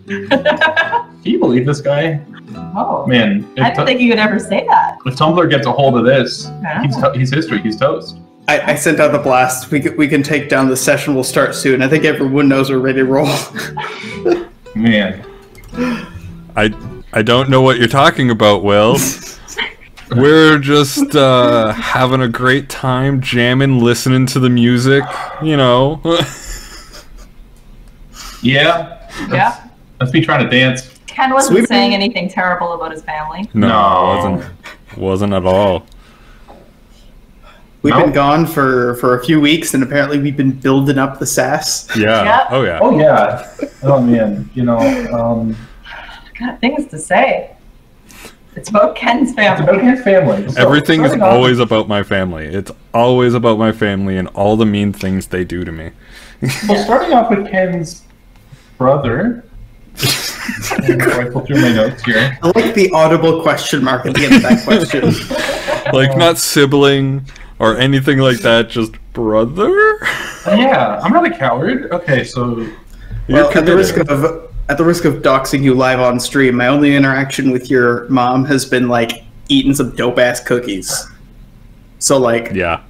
Do you believe this guy? Oh. Man. I didn't think you would ever say that. If Tumblr gets a hold of this, he's history. He's toast. I sent out the blast. We can take down the session. We'll start soon. I think everyone knows we're ready to roll. Man. I don't know what you're talking about, Will. We're just having a great time, jamming, listening to the music, you know. Yeah. That's me trying to dance. Ken wasn't saying anything terrible about his family. No. Wasn't at all. We've been gone for a few weeks, and apparently we've been building up the sass. Yeah. Yep. Oh yeah. Oh yeah. Oh man. You know. Got things to say. It's about Ken's family. It's about Ken's family. So, everything is always about my family. It's always about my family and all the mean things they do to me. Well, starting off with Ken's brother. Rifle through my notes here. I like the audible question mark at the end of that question. Like not sibling or anything like that, just brother? Yeah, I'm not a coward. Okay, so well, at the risk of doxing you live on stream, my only interaction with your mom has been like eating some dope ass cookies. So like, yeah,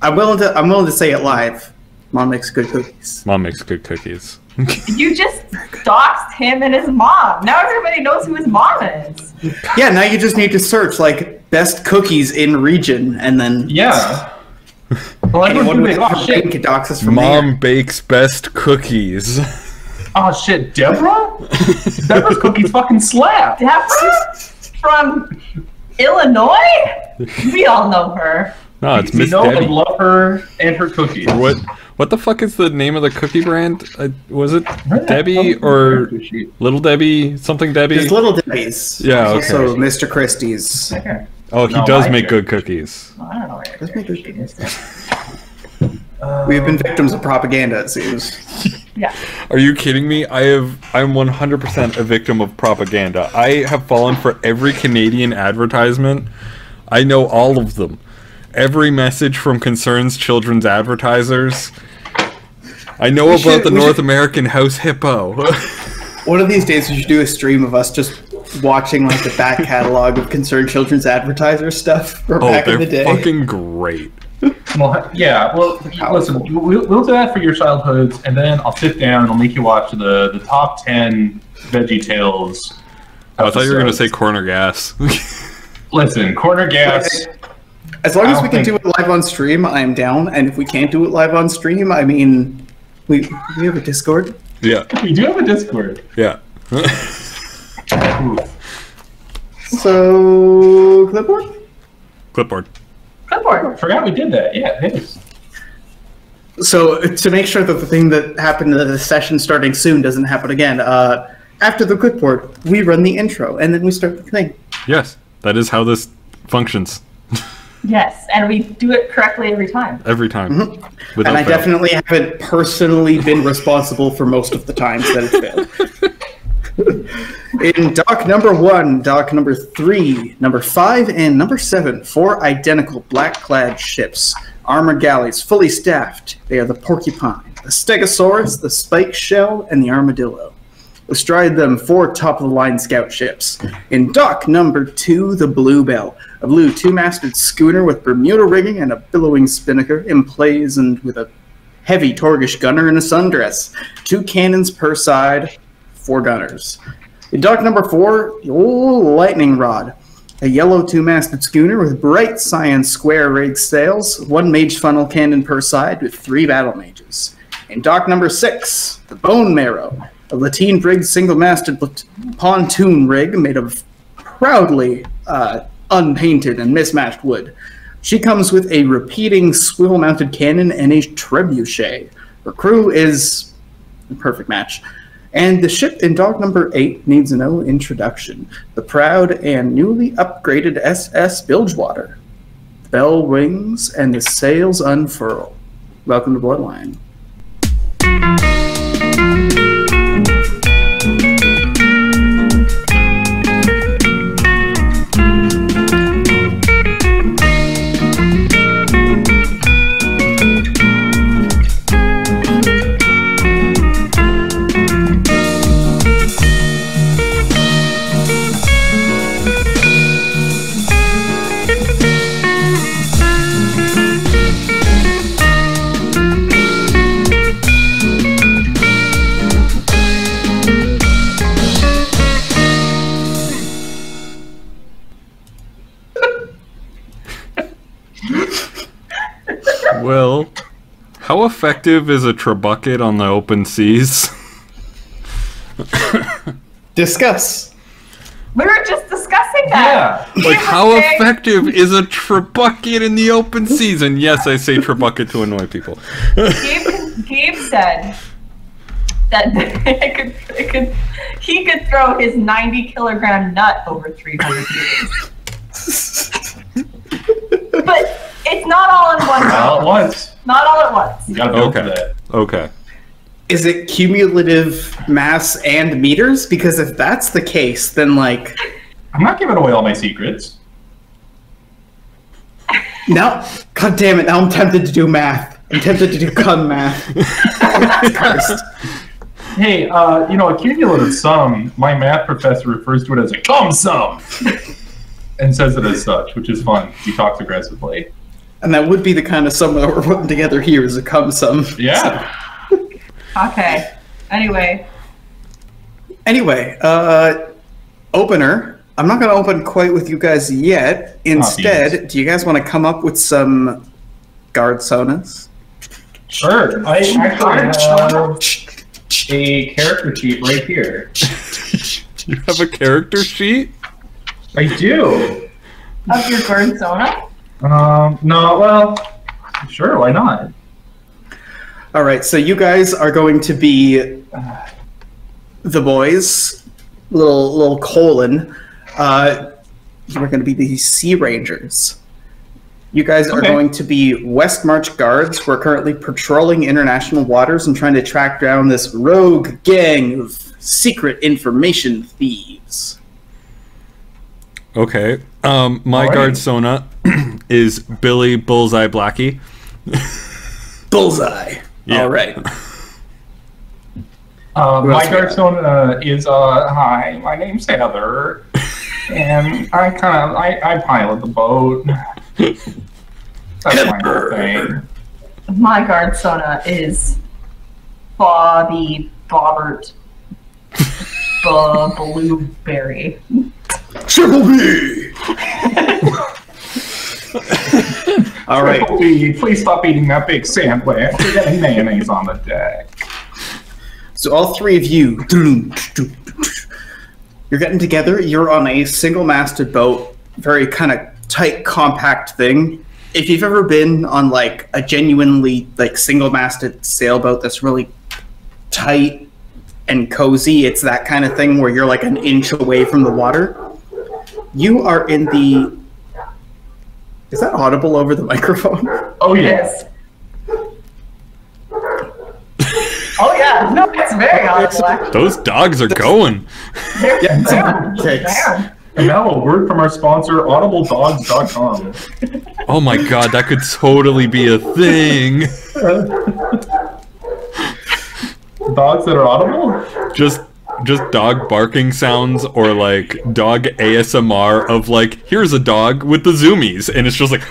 I'm willing to say it live. Mom makes good cookies. Mom makes good cookies. You just doxed him and his mom. Now everybody knows who his mom is. Yeah, now you just need to search like best cookies in region, and then Well, anyone with can dox us from Mom there. bakes best cookies. Oh shit, Deborah? Deborah's cookies fucking slap. Deborah from Illinois? We all know her. No, it's We Miss know Debbie. and love her and her cookies. What the fuck is the name of the cookie brand? Was it Where the Debbie hell or is she? Little Debbie? Something Debbie? There's Little Debbie's. Yeah, There's okay. also Mr. Christie's. Okay. Oh, he No, does I make agree. good cookies. Well, I don't know where Let's make she it- is. We've been victims of propaganda, it seems. Yeah. Are you kidding me? I'm 100% a victim of propaganda. I have fallen for every Canadian advertisement. I know all of them. Every message from Concerns Children's advertisers. I know about the North American house hippo. One of these days we should do a stream of us just watching like the back catalog of Concerned Children's advertiser stuff from back in the day. They're fucking great. Well, yeah, well, listen, we'll do that for your childhoods, and then I'll sit down and I'll make you watch the top 10 VeggieTales. I thought you were going to say Corner Gas. Listen, Corner Gas. As long as we can do it live on stream, I'm down. And if we can't do it live on stream, I mean, we have a Discord. Yeah. We do have a Discord. Yeah. So, clipboard? Clipboard. I forgot we did that. Yeah, it is. So, to make sure that the thing that happened in the session starting soon doesn't happen again, after the clipboard, we run the intro, and then we start the thing. Yes, that is how this functions. Yes, and we do it correctly every time. Every time. Mm-hmm. And I definitely haven't personally been responsible for most of the times that it's failed. In dock number 1, dock number 3, number 5, and number 7, 4 identical black-clad ships, armored galleys, fully staffed. They are the Porcupine, the Stegosaurus, the Spike Shell, and the Armadillo. Astride them, 4 top-of-the-line scout ships. In dock number 2, the Bluebell, a blue 2-masted schooner with Bermuda rigging and a billowing spinnaker, emblazoned with a heavy Torgish gunner in a sundress. 2 cannons per side, 4 gunners. In dock number 4, the old Lightning Rod, a yellow 2-masted schooner with bright cyan square rigged sails, 1 mage funnel cannon per side with 3 battle mages. In dock number 6, the Bone Marrow, a lateen rigged single-masted pontoon rig made of proudly unpainted and mismatched wood. She comes with a repeating swivel-mounted cannon and a trebuchet. Her crew is a perfect match. And the ship in dock number 8 needs no introduction. The proud and newly upgraded SS Bilgewater. The bell rings and the sails unfurl. Welcome to Bloodwine. Will, how effective is a trebuchet on the open seas? Discuss. We were just discussing that. Yeah. Like, how effective is a trebuchet in the open seas? And yes, I say trebuchet to annoy people. Gabe said that he could throw his 90-kilogram nut over 300 meters. But it's not all in one. Not all at once. Not all at once. You gotta build for that. Okay. Is it cumulative mass and meters? Because if that's the case, then like... I'm not giving away all my secrets. Now, god damn it, now I'm tempted to do math. I'm tempted to do cum math. Cursed. Hey, you know, a cumulative sum, my math professor refers to it as a cum sum. And says it as such, which is fun. He talks aggressively. And that would be the kind of sum that we're putting together here, is a cum sum. Yeah. Okay. Anyway, opener. I'm not going to open quite with you guys yet. Instead, do you guys want to come up with some guard sonas? Sure. I actually have a character sheet right here. You have a character sheet? I do. of your guard zona? No, well, sure, why not? All right, so you guys are going to be the boys, little colon. You are going to be the Sea Rangers. You guys are going to be West March guards who are currently patrolling international waters and trying to track down this rogue gang of secret information thieves. Okay. My guard Sona is Billy Bullseye Blackie. Bullseye. Yeah. All right. My guard Sona is hi, my name's Heather, and I pilot the boat. That's my whole thing. My guard Sona is Bobby Bobbert Blueberry. Triple B! All right. Triple B, please stop eating that big sandwich. You're getting mayonnaise on the deck. So all three of you, you're getting together. You're on a single-masted boat, very kind of tight, compact thing. If you've ever been on like a genuinely like single-masted sailboat that's really tight and cozy, it's that kind of thing where you're like an inch away from the water. You are in the... Is that audible over the microphone? Oh, yes. Oh yeah, no, it's very audible. Those dogs are going. They're Yeah, down. And now a word from our sponsor, audibledogs.com. Oh my god, that could totally be a thing. Dogs that are audible? Just dog barking sounds or like dog ASMR of like, here's a dog with the zoomies, and it's just like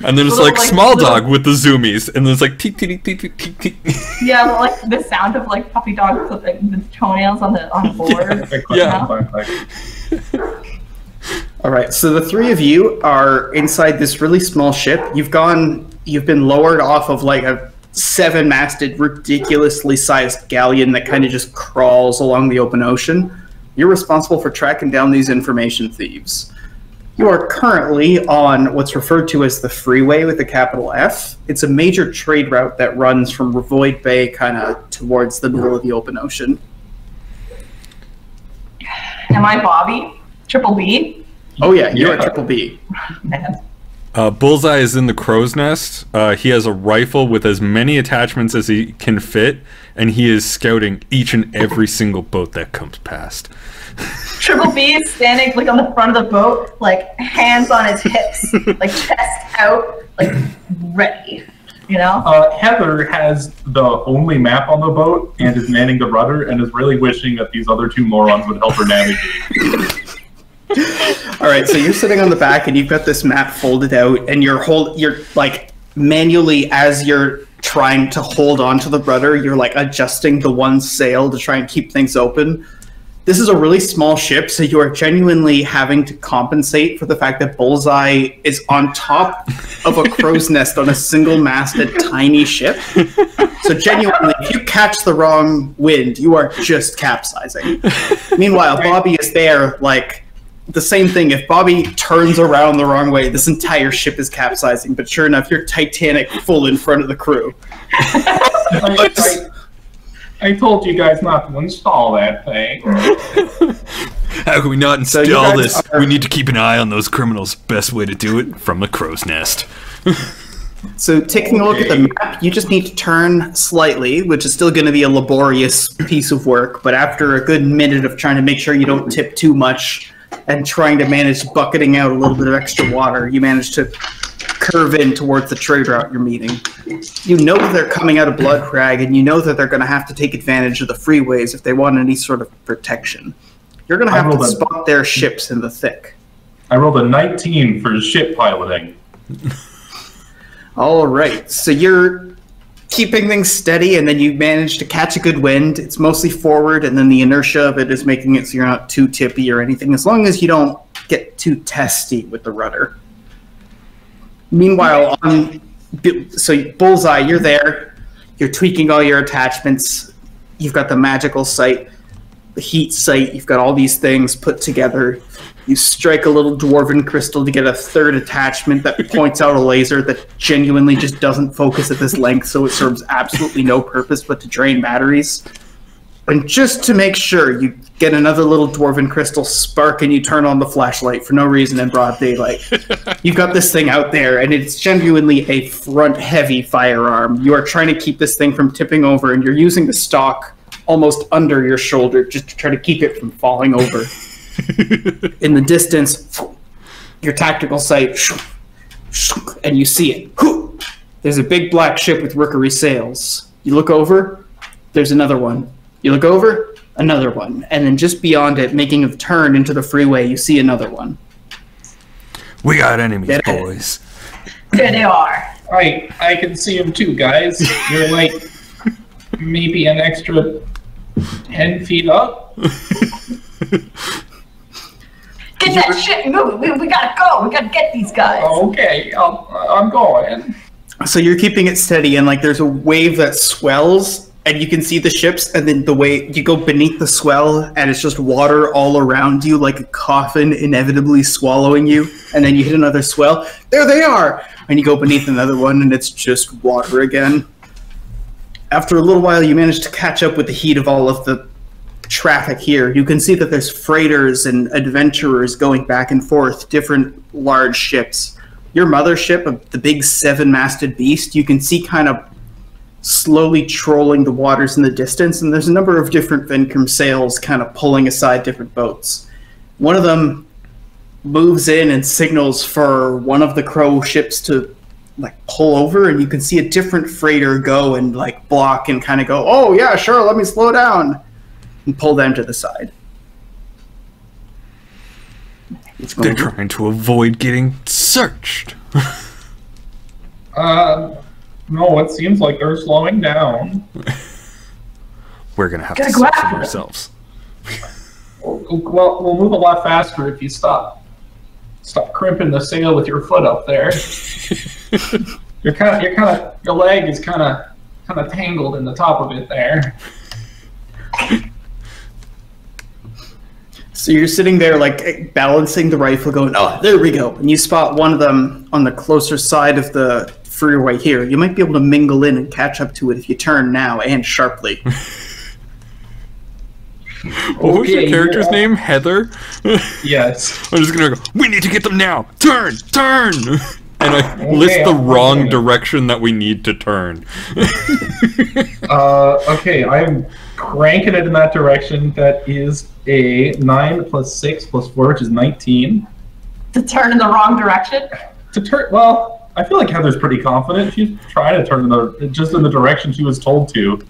and then it's like small dog with the zoomies, and then it's like teek teek teek teek teek teek. Yeah, but, like the sound of like puppy dog clipping the toenails on the board. Yeah. All right, so the three of you are inside this really small ship. You've been lowered off of like a 7-masted, ridiculously sized galleon that kind of just crawls along the open ocean. You're responsible for tracking down these information thieves. You are currently on what's referred to as the freeway with a capital F. It's a major trade route that runs from Revoid Bay kind of towards the middle of the open ocean. Am I Bobby? Triple B? Oh yeah, you're a Triple B. Man. Bullseye is in the crow's nest. He has a rifle with as many attachments as he can fit, and he is scouting each and every single boat that comes past. Triple B is standing like on the front of the boat, like hands on his hips, like chest out, like ready. You know? Heather has the only map on the boat and is manning the rudder and is really wishing that these other two morons would help her navigate. All right, so you're sitting on the back and you've got this map folded out, and you're like manually, as you're trying to hold on to the rudder, you're like adjusting the one sail to try and keep things open. this is a really small ship, so you are genuinely having to compensate for the fact that Bullseye is on top of a crow's nest on a single-masted tiny ship. So genuinely, if you catch the wrong wind, you are just capsizing. Meanwhile, Bobby is there, like, the same thing. If Bobby turns around the wrong way, this entire ship is capsizing. But sure enough, you're Titanic full in front of the crew. I told you guys not to install that thing. How can we not install this? We need to keep an eye on those criminals. Best way to do it, from the crow's nest. So taking a look at the map, you just need to turn slightly, which is still going to be a laborious piece of work, but after a good minute of trying to make sure you don't tip too much and trying to manage bucketing out a little bit of extra water, you manage to curve in towards the trade route you're meeting. You know they're coming out of Blood Crag, and you know that they're going to have to take advantage of the freeways if they want any sort of protection. You're going to have to spot their ships in the thick. I rolled a 19 for ship piloting. All right, so you're keeping things steady, and then you manage to catch a good wind. It's mostly forward, and then the inertia of it is making it so you're not too tippy or anything, as long as you don't get too testy with the rudder. Meanwhile, so Bullseye, you're there. You're tweaking all your attachments. You've got the magical sight, the heat sight. You've got all these things put together. You strike a little dwarven crystal to get a third attachment that points out a laser that genuinely just doesn't focus at this length, so it serves absolutely no purpose but to drain batteries. And just to make sure, you get another little dwarven crystal spark and you turn on the flashlight for no reason in broad daylight. You've got this thing out there, and it's genuinely a front-heavy firearm. You are trying to keep this thing from tipping over, and you're using the stock almost under your shoulder just to try to keep it from falling over. In the distance, your tactical sight, and you see it. There's a big black ship with rookery sails. You look over, there's another one. You look over, another one. And then just beyond it, making a turn into the freeway, you see another one. We got enemies, boys. There they are. I can see them too, guys. You're like maybe an extra 10 feet up. Get that shit moving. We gotta go. We gotta get these guys. Okay, I'm going. So you're keeping it steady, and like there's a wave that swells, and you can see the ships, and then the way you go beneath the swell, and it's just water all around you, like a coffin inevitably swallowing you. And then you hit another swell. There they are! And you go beneath another one, and it's just water again. After a little while, you manage to catch up with the heat of all of the traffic here. You can see that there's freighters and adventurers going back and forth, different large ships. Your mothership, the big 7-masted beast, you can see kind of slowly trolling the waters in the distance, and there's a number of different Venkrim sails kind of pulling aside different boats. One of them moves in and signals for one of the Crow ships to like pull over, and you can see a different freighter go and like block and kind of go, oh yeah, sure, let me slow down, and pull them to the side. They're trying to avoid getting searched. No, it seems like they're slowing down. We're gonna have to search them ourselves. Well, we'll move a lot faster if you stop crimping the sail with your foot up there. Your leg is kind of tangled in the top of it there. So you're sitting there, like, balancing the rifle, going, oh, there we go. And you spot one of them on the closer side of the freeway here. You might be able to mingle in and catch up to it if you turn now and sharply. What was your character's name? Heather? Yes. I'm just gonna go, we need to get them now! Turn! Turn! And I list the wrong direction that we need to turn. Okay, I'm cranking it in that direction. That is a 9 plus 6 plus 4, which is 19. To turn in the wrong direction? Well, I feel like Heather's pretty confident. She's trying to turn just in the direction she was told to.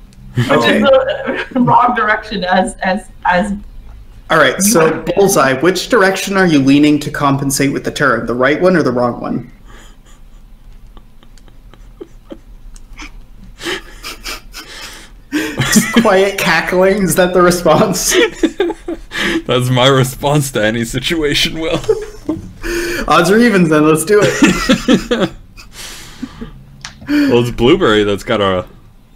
Okay. Which is the wrong direction as All right, so Bullseye, which direction are you leaning to compensate with the turn? The right one or the wrong one? Just quiet cackling, is that the response? That's my response to any situation, Will. Odds or evens, then. Let's do it. Well, it's Blueberry that's got a...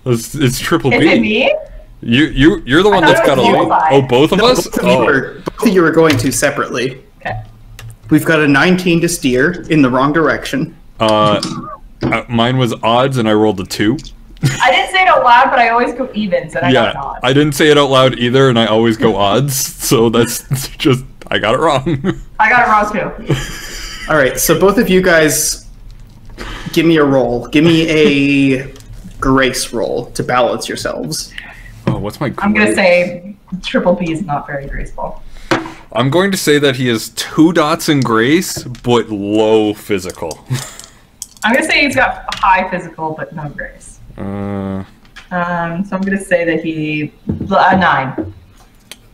It's triple B. Is it me? You're the one that's got a lead. Oh, both of us? Both of you are going to separately. Okay. We've got a 19 to steer in the wrong direction. Mine was odds, and I rolled a 2. I didn't say it out loud, but I always go evens, and I got an odd. I didn't say it out loud either, and I always go odds, so that's just... I got it wrong. I got it wrong, too. Alright, so both of you guys, give me a roll. Give me a grace roll to balance yourselves. Oh, what's my grace? I'm going to say triple B is not very graceful. I'm going to say that he has 2 dots in grace, but low physical. I'm going to say he's got high physical, but no grace. So I'm going to say that he... 9.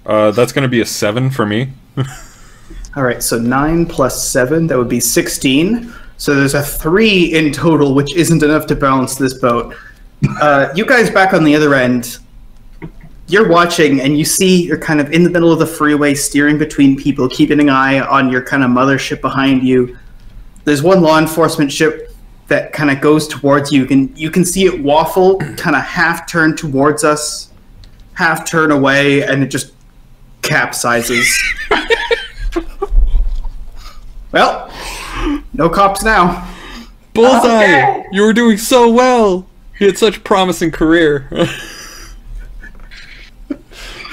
That's going to be a 7 for me. Alright, so 9 plus 7, that would be 16. So there's a 3 in total, which isn't enough to balance this boat. You guys back on the other end, you're watching and you see you're kind of in the middle of the freeway, steering between people, keeping an eye on your kind of mothership behind you. There's one law enforcement ship that kind of goes towards you. You can see it waffle, kind of half turn towards us, half turn away, and it just capsizes. Well, no cops now. Bullseye! Okay. You were doing so well! He had such a promising career.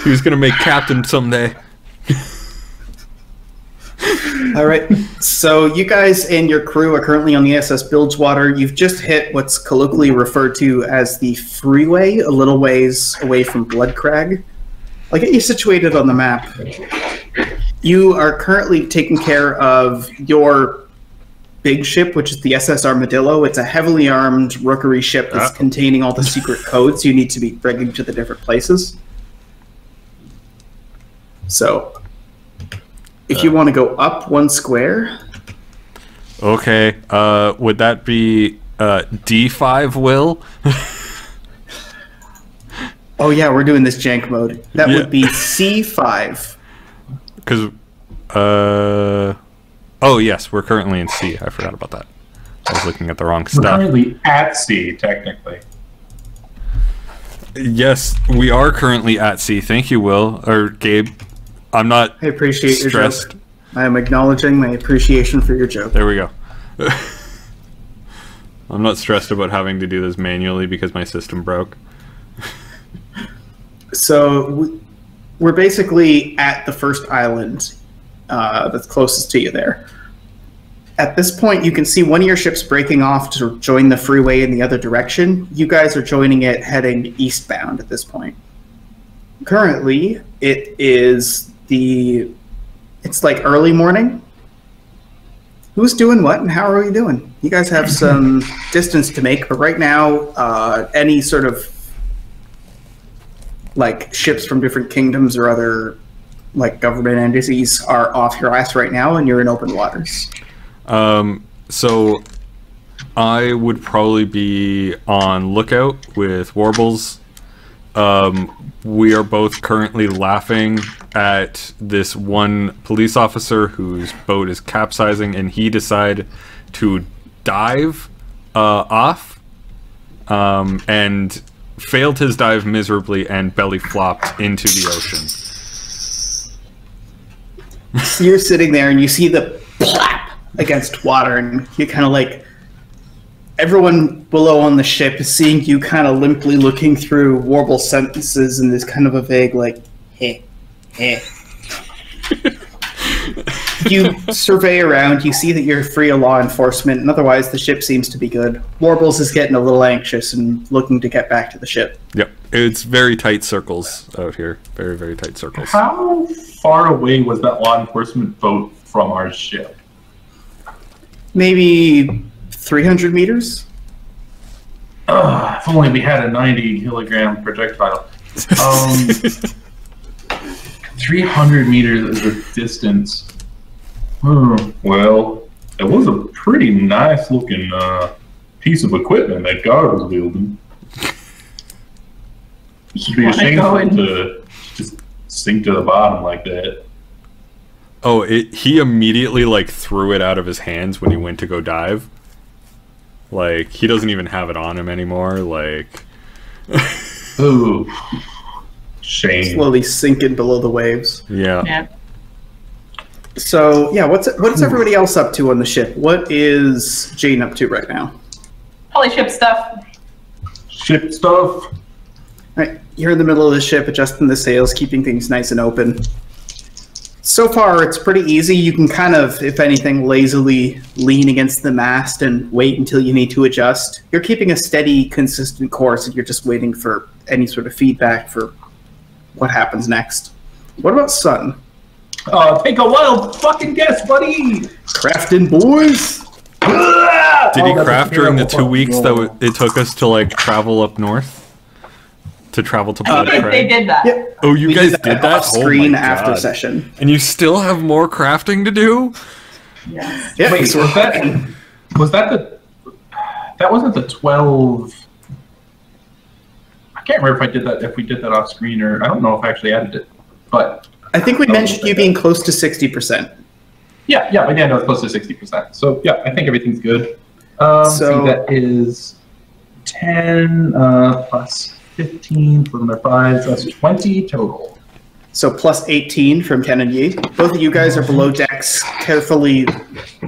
He was gonna make captain someday. Alright, so you guys and your crew are currently on the SS Bilgewater. You've just hit what's colloquially referred to as the freeway, a little ways away from Bloodcrag. I'll get you situated on the map. You are currently taking care of your big ship, which is the SS Armadillo. It's a heavily armed rookery ship that's containing all the secret codes you need to be bringing to the different places. So, if you want to go up 1 square... Okay, would that be D5, Will? Oh yeah, we're doing this jank mode. That would be C5. Because, oh yes, we're currently in C. I forgot about that. I was looking at the wrong We're stuff. currently at sea, technically. Yes, we are currently at C. Thank you, Will. Or Gabe. I'm not I appreciate stressed. your joke. I am acknowledging my appreciation for your joke. There we go. I'm not stressed about having to do this manually because my system broke. So we're basically at the first island that's closest to you there. At this point, you can see one of your ships breaking off to join the freeway in the other direction. You guys are joining it heading eastbound at this point. Currently, it's like early morning. Who's doing what and how are we doing? You guys have some distance to make, but right now, any sort of like ships from different kingdoms or other like government entities are off your ass right now and you're in open waters. So I would probably be on lookout with Warbles. We are both currently laughing at this one police officer whose boat is capsizing, and he decided to dive off and failed his dive miserably and belly flopped into the ocean. So you're sitting there and you see the plap against water, and you kind of like everyone below on the ship is seeing you kind of limply looking through Warble sentences in this kind of a vague like, hey. You survey around, you see that you're free of law enforcement, and otherwise the ship seems to be good. Warbles is getting a little anxious and looking to get back to the ship. Yep, it's very tight circles out here. Very, very tight circles. How far away was that law enforcement boat from our ship? Maybe 300 meters? If only we had a 90-kilogram projectile. 300 meters is the distance. Well, it was a pretty nice-looking piece of equipment that guard was wielding. It'd be a shame to just sink to the bottom like that. Oh, he immediately like threw it out of his hands when he went to go dive. Like, he doesn't even have it on him anymore, like... Ooh. Shame. Slowly sinking below the waves. Yeah. So, yeah, what's everybody else up to on the ship? What is Jane up to right now? Probably ship stuff. Ship stuff? Right, you're in the middle of the ship, adjusting the sails, keeping things nice and open. So far, it's pretty easy. You can kind of, if anything, lazily lean against the mast and wait until you need to adjust. You're keeping a steady, consistent course, and you're just waiting for any sort of feedback for what happens next. What about Sun? Take a wild fucking guess, buddy! Crafting, boys! Did he craft during the 2 weeks that it took us to, like, travel up north? To travel to Bloodwine? They did that. Yep. Oh, you guys did that? Off screen oh after session. And you still have more crafting to do? Yes. Yeah, Wait, so that wasn't the 12... I can't remember if we did that off screen, or I don't know if I actually added it, but... I think we mentioned you being close to 60%. Yeah, again, it's close to 60%. So, yeah, I think everything's good. So that is 10 plus 15 for their 5, so that's 20 total. So plus 18 from Ken and Yi. Both of you guys are below decks, carefully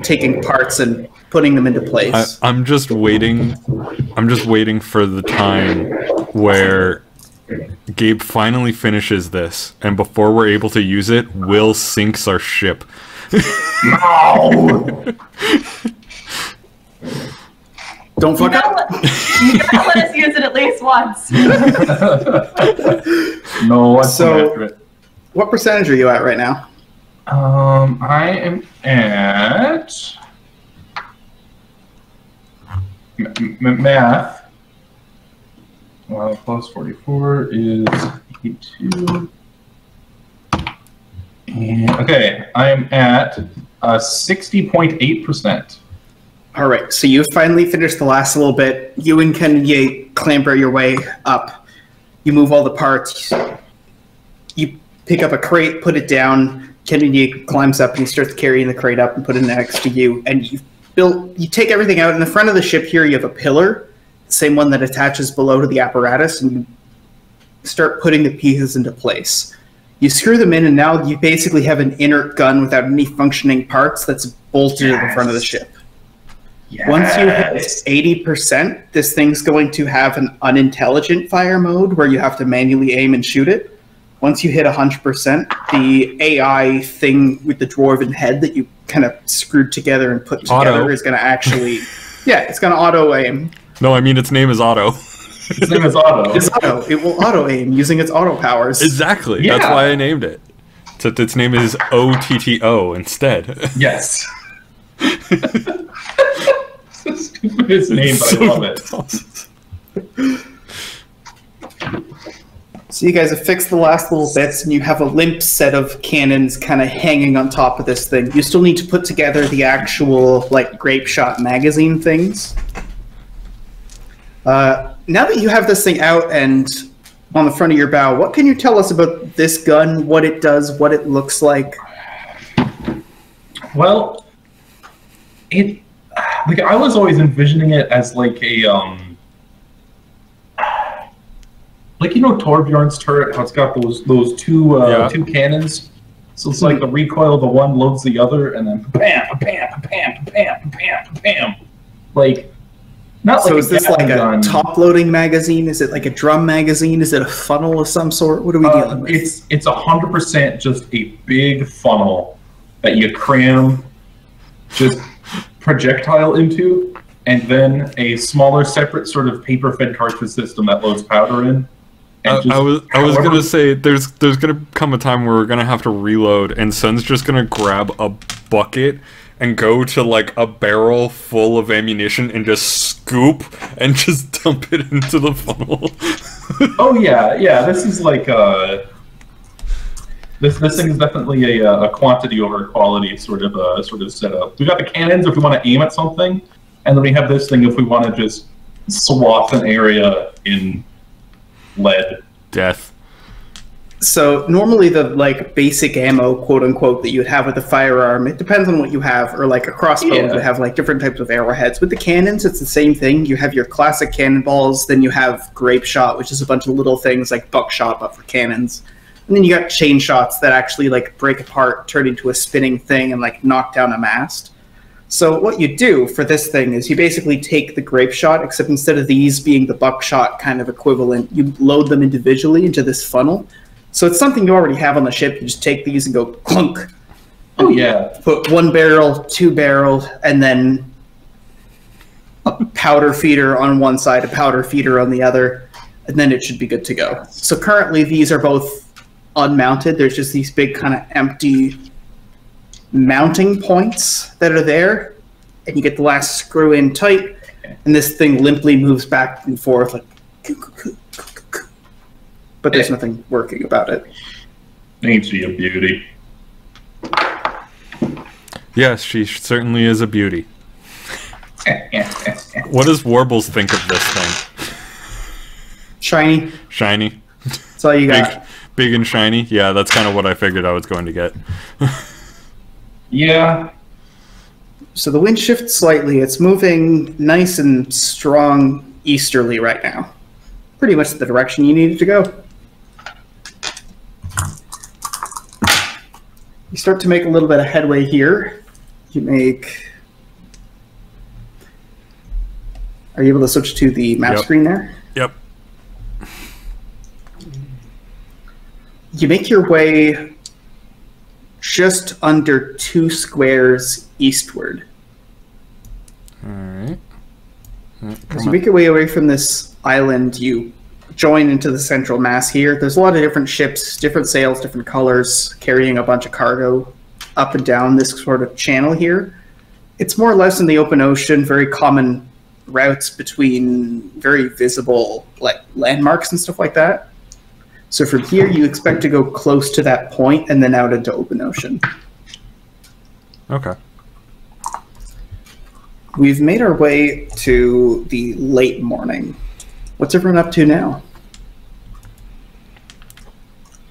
taking parts and putting them into place. I'm just waiting. I'm just waiting for the time where Gabe finally finishes this, and before we're able to use it, Will sinks our ship. No! Don't fuck up. You gotta let us use it at least once. No, I'm So- after it. What percentage are you at right now? I am at math. Plus 44 is 82. And, okay, I am at 60.8%. All right, so you finally finished the last little bit. You and Ken and Yi clamber your way up. You move all the parts. You pick up a crate, put it down. Ken and Yi climbs up and he starts carrying the crate up and put it next to you. And you take everything out. In the front of the ship here, you have a pillar, the same one that attaches below to the apparatus, and you start putting the pieces into place. You screw them in, and now you basically have an inert gun without any functioning parts that's bolted to the front of the ship. Yes. Once you hit 80%, this thing's going to have an unintelligent fire mode where you have to manually aim and shoot it. Once you hit 100%, the AI thing with the dwarven head that you kind of screwed together and put together is going to actually... yeah, it's going to auto-aim. No, I mean its name is Otto. Its name is Otto. It's auto. It will auto-aim using its auto powers. Exactly. Yeah. That's why I named it. So its name is OTTO instead. Yes. It's the stupidest name, but I love it. So you guys have fixed the last little bits, and you have a limp set of cannons kind of hanging on top of this thing. You still need to put together the actual, like, grape shot magazine things. Now that you have this thing out and on the front of your bow, what can you tell us about this gun, what it does, what it looks like? Well, I was always envisioning it as like a like, you know, Torbjorn's turret, how it's got those two cannons. So it's like the recoil of the one loads the other, and then bam, bam, bam, bam, bam, bam. Like, not So like is this like gun. a top-loading magazine? Is it like a drum magazine? Is it a funnel of some sort? What are we dealing with? It's 100% just a big funnel that you cram just projectile into, and then a smaller, separate sort of paper-fed cartridge system that loads powder in. I was gonna say there's gonna come a time where we're gonna have to reload, and Sun's just gonna grab a bucket and go to like a barrel full of ammunition and just scoop and just dump it into the funnel. Oh yeah. This is like this thing is definitely a quantity over quality sort of setup. We got the cannons if we want to aim at something, and then we have this thing if we want to just swath an area in lead. Death. So normally the like basic ammo, quote unquote, that you would have with a firearm, it depends on what you have, or like a crossbow would have like different types of arrowheads. With the cannons, it's the same thing. You have your classic cannonballs, then you have grape shot, which is a bunch of little things like buckshot, but for cannons. And then you got chain shots that actually like break apart, turn into a spinning thing, and like knock down a mast. So what you do for this thing is you basically take the grape shot, except instead of these being the buckshot kind of equivalent, you load them individually into this funnel. So it's something you already have on the ship. You just take these and go clunk. Oh yeah. Put 1 barrel, 2 barrel, and then a powder feeder on one side, a powder feeder on the other, and then it should be good to go. So currently these are both unmounted. There's just these big kind of empty mounting points that are there, and you get the last screw in tight, and this thing limply moves back and forth like, but there's nothing working about it. Ain't she a beauty? Yes, she certainly is a beauty. What does Warbles think of this thing? Shiny. Shiny. That's all you got. Big and shiny? Yeah, that's kind of what I figured I was going to get. Yeah. So the wind shifts slightly. It's moving nice and strong easterly right now. Pretty much the direction you needed to go. You start to make a little bit of headway here. You make... Are you able to switch to the map screen there? Yep. You make your way just under 2 squares eastward. Alright. As you make your way away from this island, you join into the central mass here. There's a lot of different ships, different sails, different colors, carrying a bunch of cargo up and down this sort of channel here. It's more or less in the open ocean, very common routes between very visible like landmarks and stuff like that. So from here, you expect to go close to that point and then out into open ocean. Okay. We've made our way to the late morning. What's everyone up to now?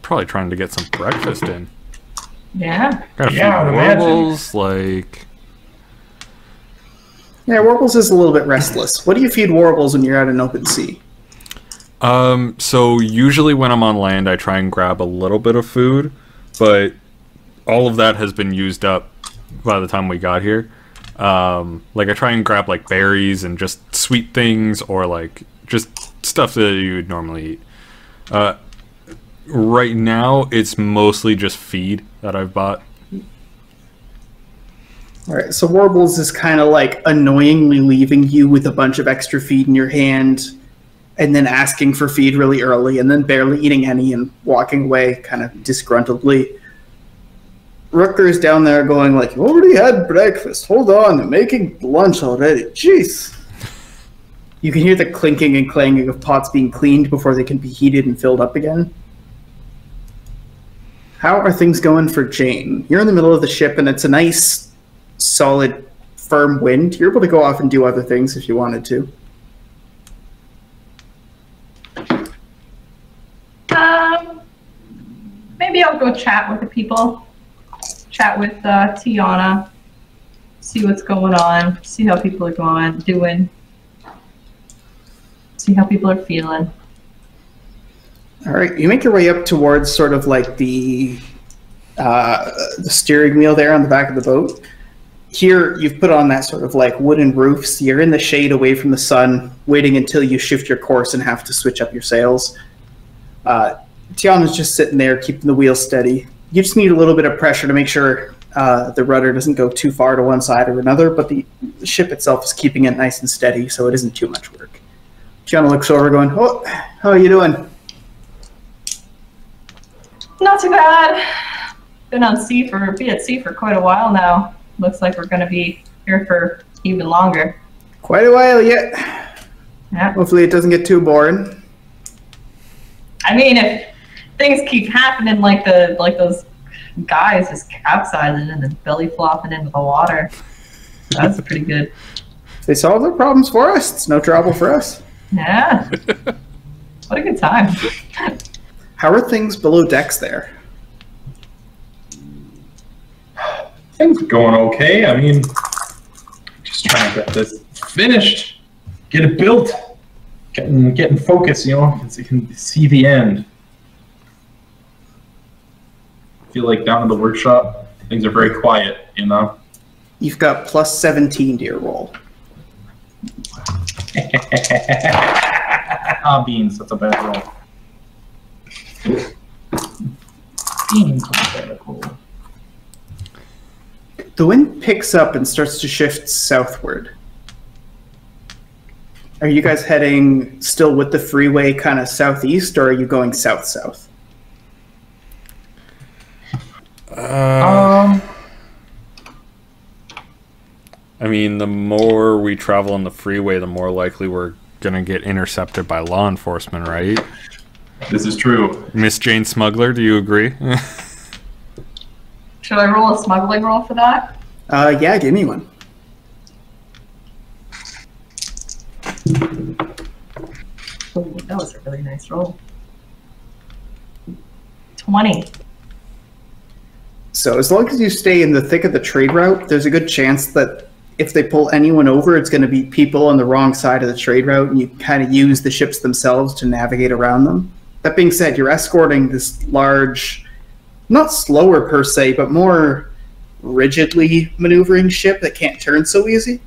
Probably trying to get some breakfast in. Yeah. Got a few warbles, like... Yeah, Warbles is a little bit restless. What do you feed Warbles when you're out in open sea? So usually when I'm on land, I try and grab a little bit of food, but all of that has been used up by the time we got here. Like I try and grab like berries and just sweet things, or like just stuff that you would normally eat. Right now, it's mostly just feed that I've bought. Alright, so Warbles is kind of like annoyingly leaving you with a bunch of extra feed in your hand, and then asking for feed really early, and then barely eating any and walking away kind of disgruntledly. Rutger's down there going like, you already had breakfast. Hold on, I'm making lunch already. Jeez. You can hear the clinking and clanging of pots being cleaned before they can be heated and filled up again. How are things going for Jane? You're in the middle of the ship, and it's a nice, solid, firm wind. You're able to go off and do other things if you wanted to. Maybe I'll go chat with the people. Chat with Tiana. See what's going on. See how people are doing. See how people are feeling. All right, you make your way up towards sort of like the steering wheel there on the back of the boat. Here, you've put on that sort of like wooden roofs. You're in the shade away from the sun, waiting until you shift your course and have to switch up your sails. Tiana's just sitting there, keeping the wheel steady. You just need a little bit of pressure to make sure the rudder doesn't go too far to one side or another, but the ship itself is keeping it nice and steady, so it isn't too much work. Tiana looks over going, oh, how are you doing? Not too bad. Been at sea for quite a while now. Looks like we're going to be here for even longer. Quite a while yet. Yeah. Hopefully it doesn't get too boring. I mean, if things keep happening like those guys just capsizing and then belly flopping into the water, that's pretty good. If they solve their problems for us, it's no trouble for us. Yeah. What a good time. How are things below decks there? Things are going okay. I mean, just trying to get this finished, get it built, getting focused, you know, so you can see the end. I feel like down in the workshop, things are very quiet, you know. You've got plus 17 to your roll. Ah, beans, that's a bad roll. Beans, cool. The wind picks up and starts to shift southward. Are you guys heading still with the freeway kind of southeast, or are you going south-south? I mean, the more we travel on the freeway, the more likely we're going to get intercepted by law enforcement, right? This is true. Miss Jane Smuggler, do you agree? Should I roll a smuggling roll for that? Yeah, give me one. Ooh, that was a really nice roll. 20. So as long as you stay in the thick of the trade route, there's a good chance that if they pull anyone over, it's going to be people on the wrong side of the trade route, and you kind of use the ships themselves to navigate around them. That being said, you're escorting this large, not slower per se, but more rigidly maneuvering ship that can't turn so easy.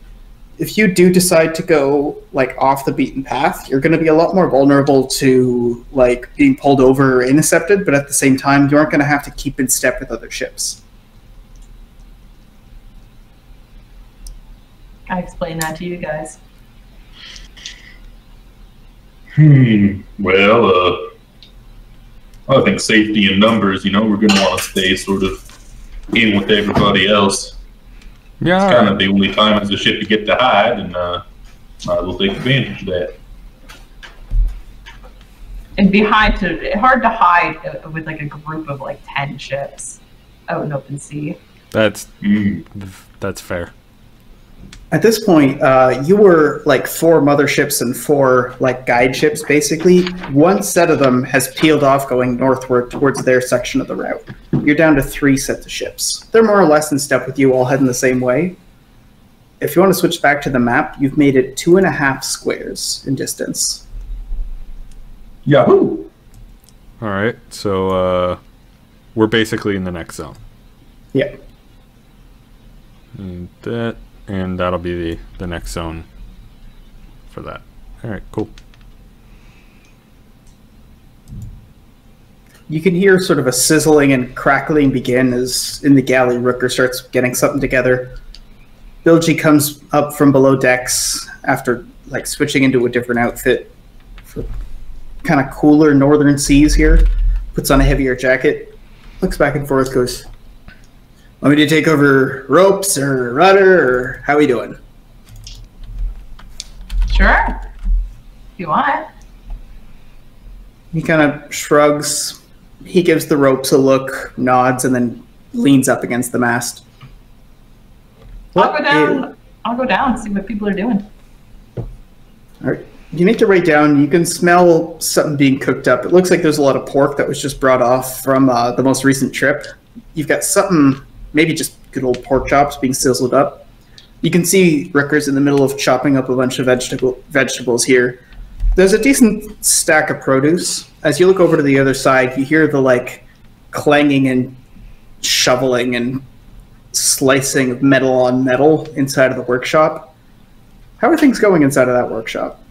If you do decide to go like off the beaten path, you're going to be a lot more vulnerable to like being pulled over or intercepted, but at the same time, you aren't going to have to keep in step with other ships. I explained that to you guys. Well, I think safety in numbers, you know, we're going to want to stay sort of in with everybody else. Yeah. It's kind of the only time as a ship you get to hide, and might as well take advantage of that. It'd be hard to hide with like a group of like 10 ships out in open sea. That's fair. At this point, you were like 4 motherships and 4 like guide ships, basically. One set of them has peeled off going northward towards their section of the route. You're down to 3 sets of ships. They're more or less in step with you, all heading the same way. If you want to switch back to the map, you've made it 2.5 squares in distance. Yahoo! Alright, so we're basically in the next zone. Yeah. And that'll be the next zone for that. Alright, cool. You can hear sort of a sizzling and crackling begin as in the galley Rooker starts getting something together. Bilgy comes up from below decks after like switching into a different outfit for kind of cooler northern seas here. Puts on a heavier jacket, looks back and forth, goes, "Want me to take over ropes or rudder, or how are we doing?" Sure. If you want. He kind of shrugs. He gives the ropes a look, nods, and then leans up against the mast. I'll go down and see what people are doing. All right. You need to write down, you can smell something being cooked up. It looks like there's a lot of pork that was just brought off from the most recent trip. You've got something, maybe just good old pork chops being sizzled up. You can see Ricker's in the middle of chopping up a bunch of vegetables here. There's a decent stack of produce. As you look over to the other side, you hear the like clanging and shoveling and slicing of metal on metal inside of the workshop. How are things going inside of that workshop?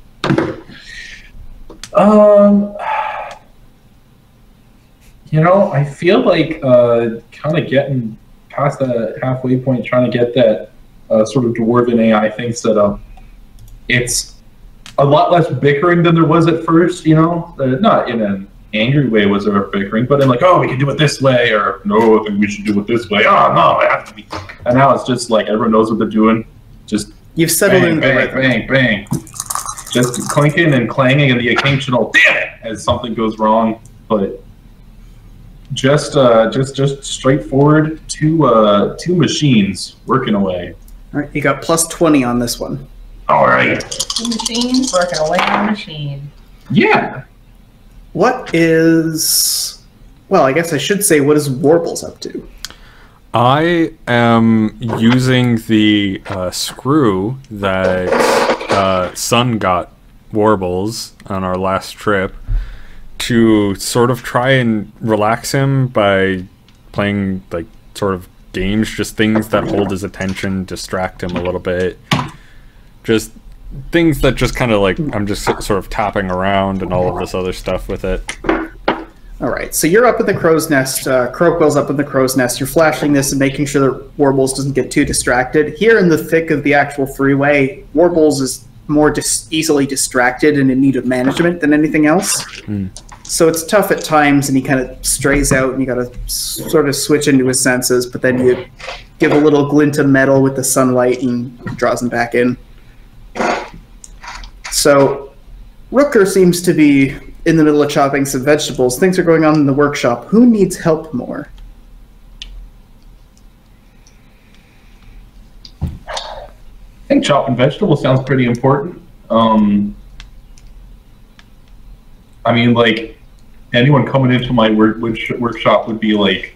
You know, I feel like kind of getting past the halfway point, trying to get that sort of dwarven AI thing set up. It's a lot less bickering than there was at first, you know? Not in an angry way was there bickering, but in like, oh, we can do it this way, or no, I think we should do it this way. Oh, no, it has to be. And now it's just like everyone knows what they're doing. Just you've settled bang, into bang, bang, bang. Just clinking and clanging and the occasional damn it as something goes wrong, but just straightforward two machines working away. All right, you got plus 20 on this one. All right. 2 machines working away on a machine. Yeah. What is... Well, I guess I should say, what is Warbles up to? I am using the screw that Sun got Warbles on our last trip to sort of try and relax him by playing like sort of games, just things that hold his attention, distract him a little bit, just things that just kind of like I'm just sort of tapping around and all of this other stuff with it. All right, so you're up at the crow's nest. Crowquill's up in the crow's nest. You're flashing this and making sure that Warbles doesn't get too distracted. Here in the thick of the actual freeway, Warbles is more easily distracted and in need of management than anything else. So it's tough at times, and he kind of strays out, and you got to sort of switch into his senses, but then you give a little glint of metal with the sunlight and draws him back in. So Rooker seems to be in the middle of chopping some vegetables. Things are going on in the workshop. Who needs help more? I think chopping vegetables sounds pretty important. I mean, like, anyone coming into my workshop would be, like,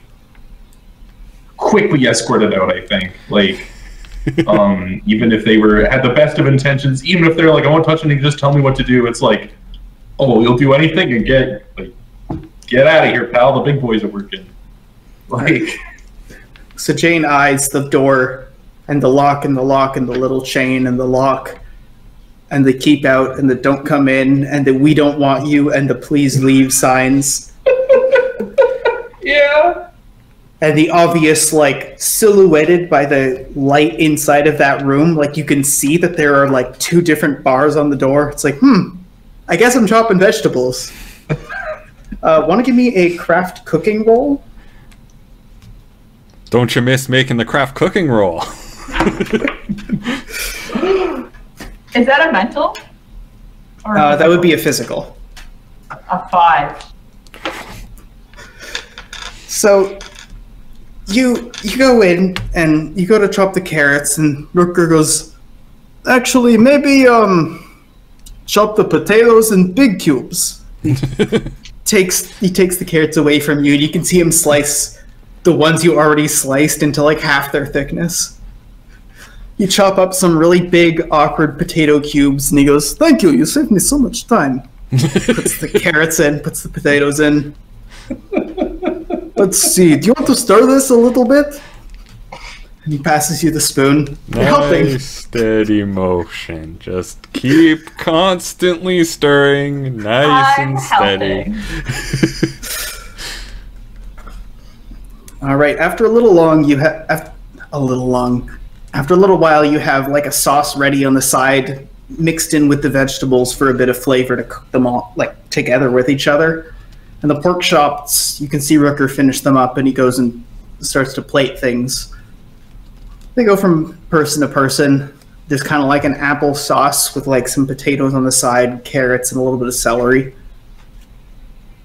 quickly escorted out, I think. Like, even if they had the best of intentions, even if they're like, I won't touch anything, just tell me what to do. It's like, oh, you'll do anything and get out of here, pal. The big boys are working. Like, so Jane eyes the door and the lock and the lock and the little chain and the lock and the keep out and the don't come in and the we don't want you and the please leave signs. Yeah. And the obvious, like, silhouetted by the light inside of that room, like, you can see that there are, like, 2 different bars on the door. It's like, I guess I'm chopping vegetables. Want to give me a craft cooking roll? Don't you miss making the craft cooking roll? Is that a mental? Or that would be a physical. A 5. So you go in and you go to chop the carrots, and Rooker goes, actually, maybe chop the potatoes in big cubes. He takes the carrots away from you, and you can see him slice the ones you already sliced into like half their thickness. You chop up some really big, awkward potato cubes, and he goes, thank you, you saved me so much time. Puts the carrots in, puts the potatoes in. Let's see, do you want to stir this a little bit? And he passes you the spoon. Nice, steady motion. Just keep constantly stirring, nice and steady. All right, after a little while, you have like a sauce ready on the side, mixed in with the vegetables for a bit of flavor to cook them all like together with each other. And the pork chops, you can see Rooker finish them up, and he goes and starts to plate things. They go from person to person. There's kind of like an apple sauce with like some potatoes on the side, carrots, and a little bit of celery.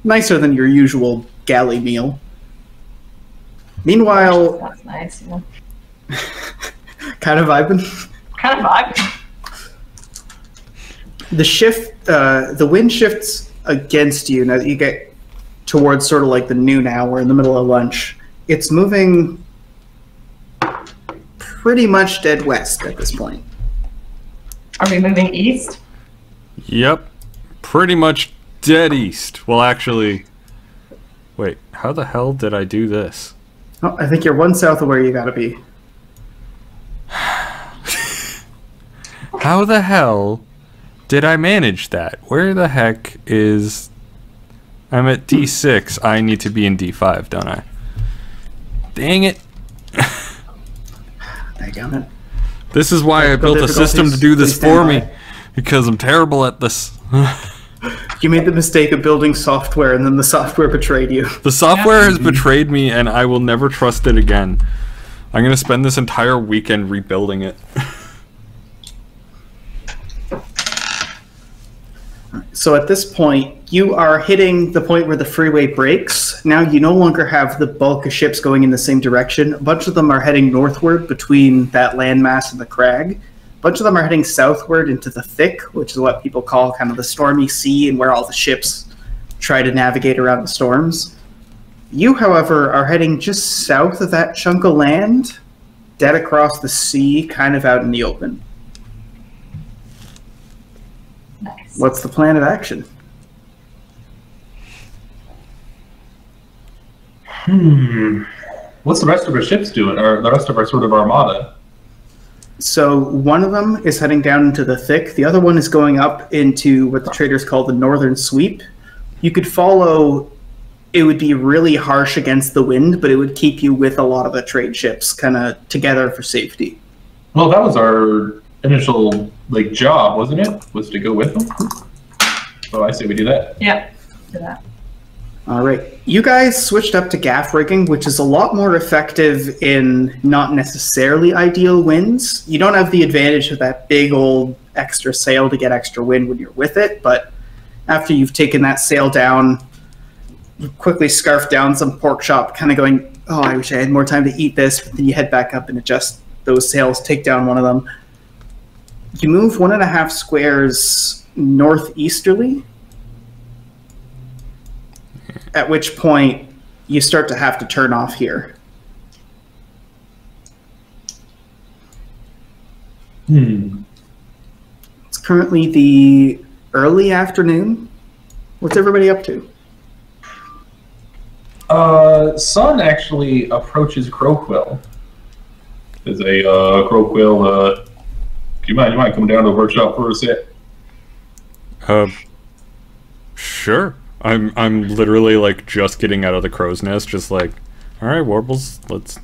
Nicer than your usual galley meal. Meanwhile, that's nice. Yeah. Kind of vibing. The wind shifts against you now that you get towards sort of like the noon hour in the middle of lunch. It's moving pretty much dead west at this point. Are we moving east? Yep. Pretty much dead east. Well, actually... Wait, how the hell did I do this? Oh, I think you're 1 south of where you gotta be. How the hell did I manage that? Where the heck is... I'm at D6. I need to be in D5, don't I? Dang it. Daggone it. This is why I built a system to do this for me. Because I'm terrible at this. You made the mistake of building software, and then the software betrayed you. The software has betrayed me, and I will never trust it again. I'm going to spend this entire weekend rebuilding it. So at this point, you are hitting the point where the freeway breaks. Now you no longer have the bulk of ships going in the same direction. A bunch of them are heading northward between that landmass and the crag. A bunch of them are heading southward into the thick, which is what people call kind of the stormy sea and where all the ships try to navigate around the storms. You, however, are heading just south of that chunk of land, dead across the sea, kind of out in the open. Nice. What's the plan of action? What's the rest of our ships doing, or the rest of our sort of armada? So one of them is heading down into the thick. The other one is going up into what the traders call the northern sweep. You could follow. It would be really harsh against the wind, but it would keep you with a lot of the trade ships kind of together for safety. Well, that was our initial job, wasn't it? Was to go with them. So I say we do that. Yeah, do that. All right. You guys switched up to gaff rigging, which is a lot more effective in not necessarily ideal winds. You don't have the advantage of that big old extra sail to get extra wind when you're with it, but after you've taken that sail down, you quickly scarf down some pork chop, kind of going, oh, I wish I had more time to eat this, but then you head back up and adjust those sails, take down one of them. You move 1.5 squares northeasterly, at which point you start to have to turn off here. It's currently the early afternoon. What's everybody up to? Sun actually approaches Crowquill. There's a Crowquill. Do you mind coming down to the workshop for a sec? Sure. I'm literally just getting out of the crow's nest, just all right, Warbles, let's.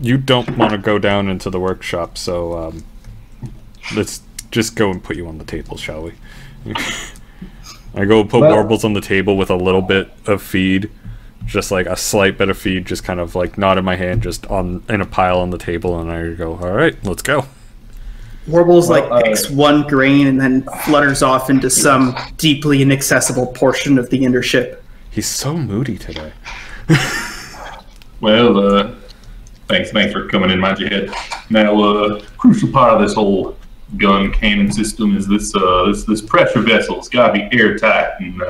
You don't want to go down into the workshop, so let's just go and put you on the table, shall we? I go put Warbles on the table with a little bit of feed, just a slight bit of feed, just kind of not in my hand, just in a pile on the table, and I go, all right, let's go. Warbles picks one grain and then flutters off into some deeply inaccessible portion of the inner ship. He's so moody today. Well, thanks for coming in, mind your head. Now, crucial part of this whole gun cannon system is this pressure vessel. It's got to be airtight, and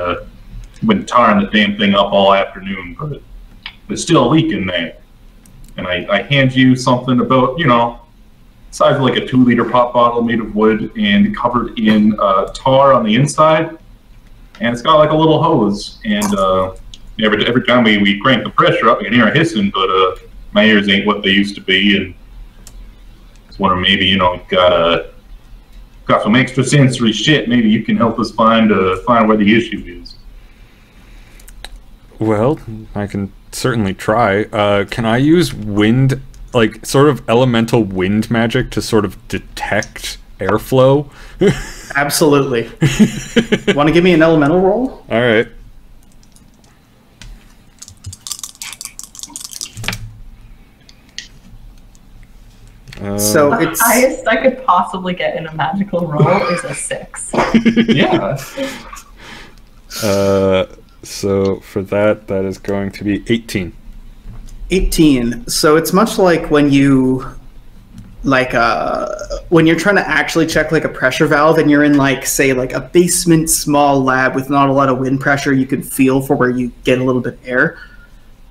been tarring the damn thing up all afternoon, but there's still a leak in there. And I hand you something about, size of a 2-liter pop bottle made of wood and covered in tar on the inside, and it's got a little hose. And every time we crank the pressure up, you can hear it hissing, but my ears ain't what they used to be, and it's wondering maybe got some extra sensory shit. Maybe you can help us find where the issue is. Well, I can certainly try. Can I use wind? Sort of elemental wind magic to sort of detect airflow? Absolutely. Want to give me an elemental roll? All right. So The it's highest I could possibly get in a magical roll is a 6. Yeah. So for that is going to be 18. 18. So it's much like when you when you're trying to actually check a pressure valve and you're in say a basement small lab with not a lot of wind pressure you can feel for where you get a little bit of air.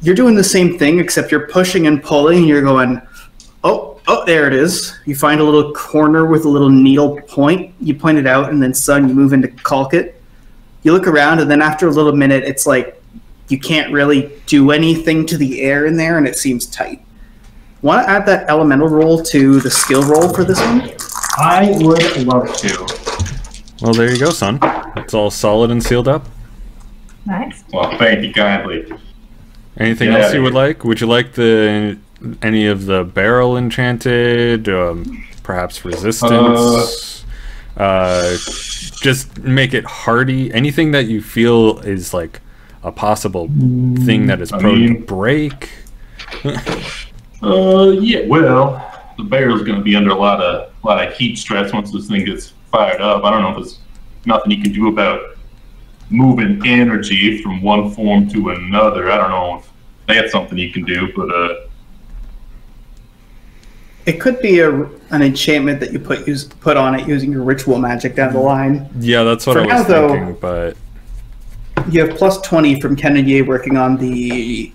You're doing the same thing, except you're pushing and pulling and you're going, oh, there it is. You find a little corner with a little needle point. You point it out, and then you move into caulk it. You look around, and then after a little minute, it's you can't really do anything to the air in there, and it seems tight. Want to add that elemental roll to the skill roll for this one? I would love to. Well, there you go, son. It's all solid and sealed up. Nice. Well, thank you kindly. Anything else you would like? Would you like any of the barrel enchanted? Perhaps resistance? Just make it hardy. Anything that you feel is a possible thing that is prone to break. Yeah. Well, the barrel's going to be under a lot of heat stress once this thing gets fired up. I don't know if there's nothing you can do about moving energy from one form to another. I don't know if that's something you can do, but it could be an enchantment that you put on it using your ritual magic down the line. Yeah, that's what I was thinking, but You have plus 20 from Kennedy working on the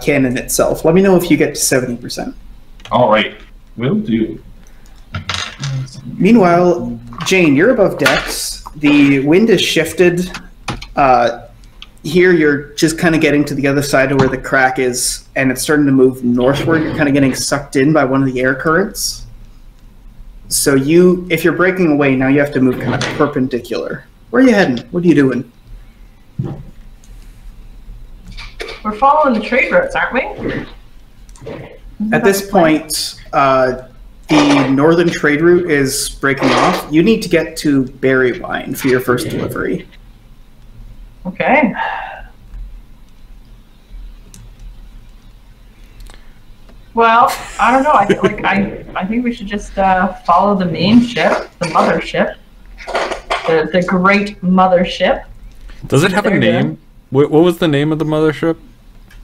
cannon itself. Let me know if you get to 70%. All right, will do. Meanwhile, Jane, you're above decks. The wind has shifted. Here, you're just kind of getting to the other side of where the crack is, and it's starting to move northward. You're kind of getting sucked in by one of the air currents. So if you're breaking away, now you have to move kind of perpendicular. Where are you heading? What are you doing? We're following the trade routes, aren't we? At this point, the northern trade route is breaking off. You need to get to Bloodwine for your first delivery. Okay. Well, I don't know. I think we should just follow the main ship, the mothership, the great mothership. Does it have a name? What was the name of the mothership?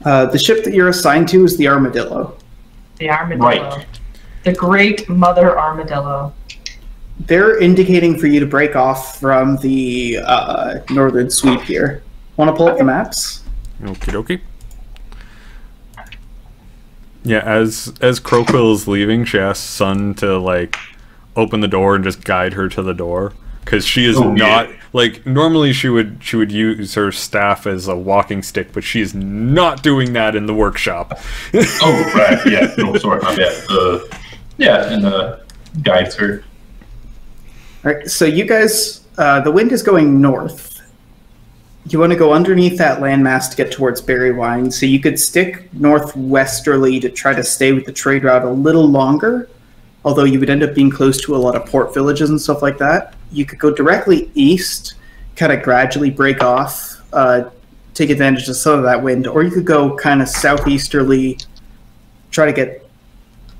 The ship that you're assigned to is the Armadillo. The Armadillo. Right. The great mother Armadillo. They're indicating for you to break off from the northern sweep here. Want to pull up the maps? Okie dokie. Yeah, as Croquill is leaving, she asks Sun to like open the door and just guide her to the door, because she is not like normally she would use her staff as a walking stick, but she's not doing that in the workshop. Oh right, yeah, no, sorry, not yet. And guides her. All right, so you guys, the wind is going north. You want to go underneath that landmass to get towards Bloodwine, so you could stick northwesterly to try to stay with the trade route a little longer, although you would end up being close to a lot of port villages and stuff like that. You could go directly east, kind of gradually break off, take advantage of some of that wind, or you could go kind of southeasterly, try to get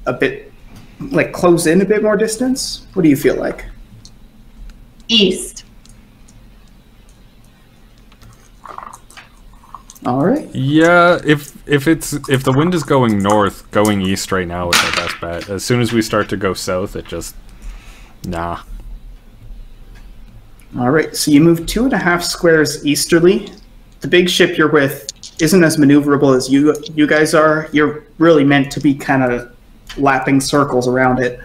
a bit, like close in a bit more distance. What do you feel like? East. All right. Yeah, if the wind is going north, going east right now is our best bet. As soon as we start to go south, it just nah. All right, so you move 2.5 squares easterly. The big ship you're with isn't as maneuverable as you guys are. You're really meant to be kind of lapping circles around it.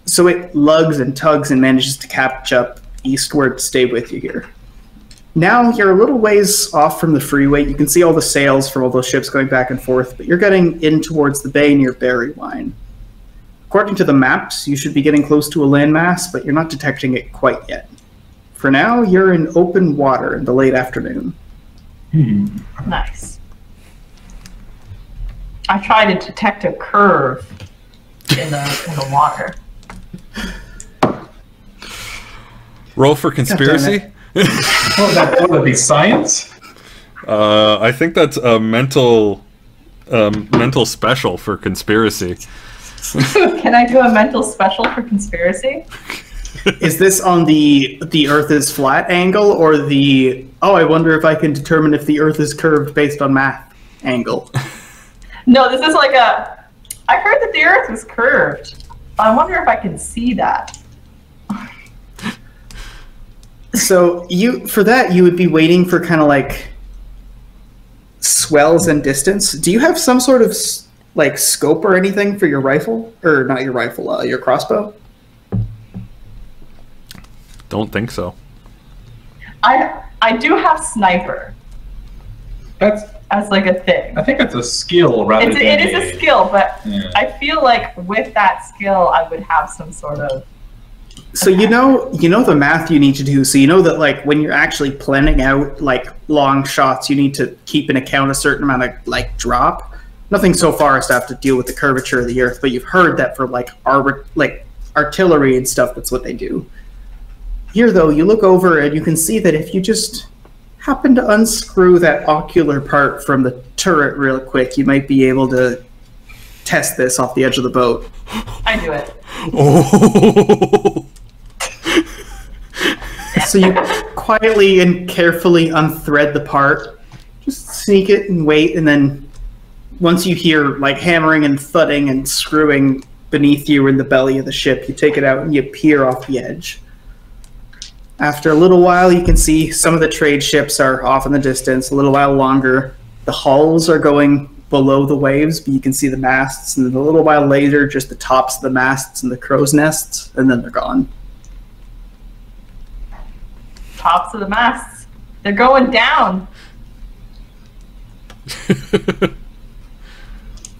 So it lugs and tugs and manages to catch up eastward to stay with you here. Now you're a little ways off from the freeway. You can see all the sails from all those ships going back and forth, but you're getting in towards the bay near Bloodwine. According to the maps, you should be getting close to a landmass, but you're not detecting it quite yet. For now, you're in open water in the late afternoon. Nice. I try to detect a curve in the water. Roll for conspiracy. What would be science? I think that's a mental special for conspiracy. Can I do a mental special for conspiracy? Is this on the Earth is flat angle, or the I wonder if I can determine if the Earth is curved based on math angle? No, this is like I heard that the Earth was curved. I wonder if I can see that. So you would be waiting for kind of like swells and distance. Do you have some sort of like scope or anything for your rifle, or not your rifle, your crossbow? Don't think so. I do have sniper. That's as like a thing. I think it's a skill rather than it is a skill, but yeah. I feel like with that skill I would have some sort of. So you know the math you need to do. So you know that like when you're actually planning out like long shots, you need to keep in account a certain amount of like drop. Nothing so far as to have to deal with the curvature of the Earth, but you've heard that for like artillery and stuff, that's what they do. Here though, you look over and you can see that if you just happen to unscrew that ocular part from the turret real quick, you might be able to test this off the edge of the boat. I do it. Oh. So you quietly and carefully unthread the part, just sneak it and wait, and then once you hear like hammering and thudding and screwing beneath you in the belly of the ship, you take it out and you peer off the edge. After a little while, you can see some of the trade ships are off in the distance. A little while longer, the hulls are going below the waves, but you can see the masts. And then a little while later, just the tops of the masts and the crow's nests, and then they're gone. Tops of the masts. They're going down.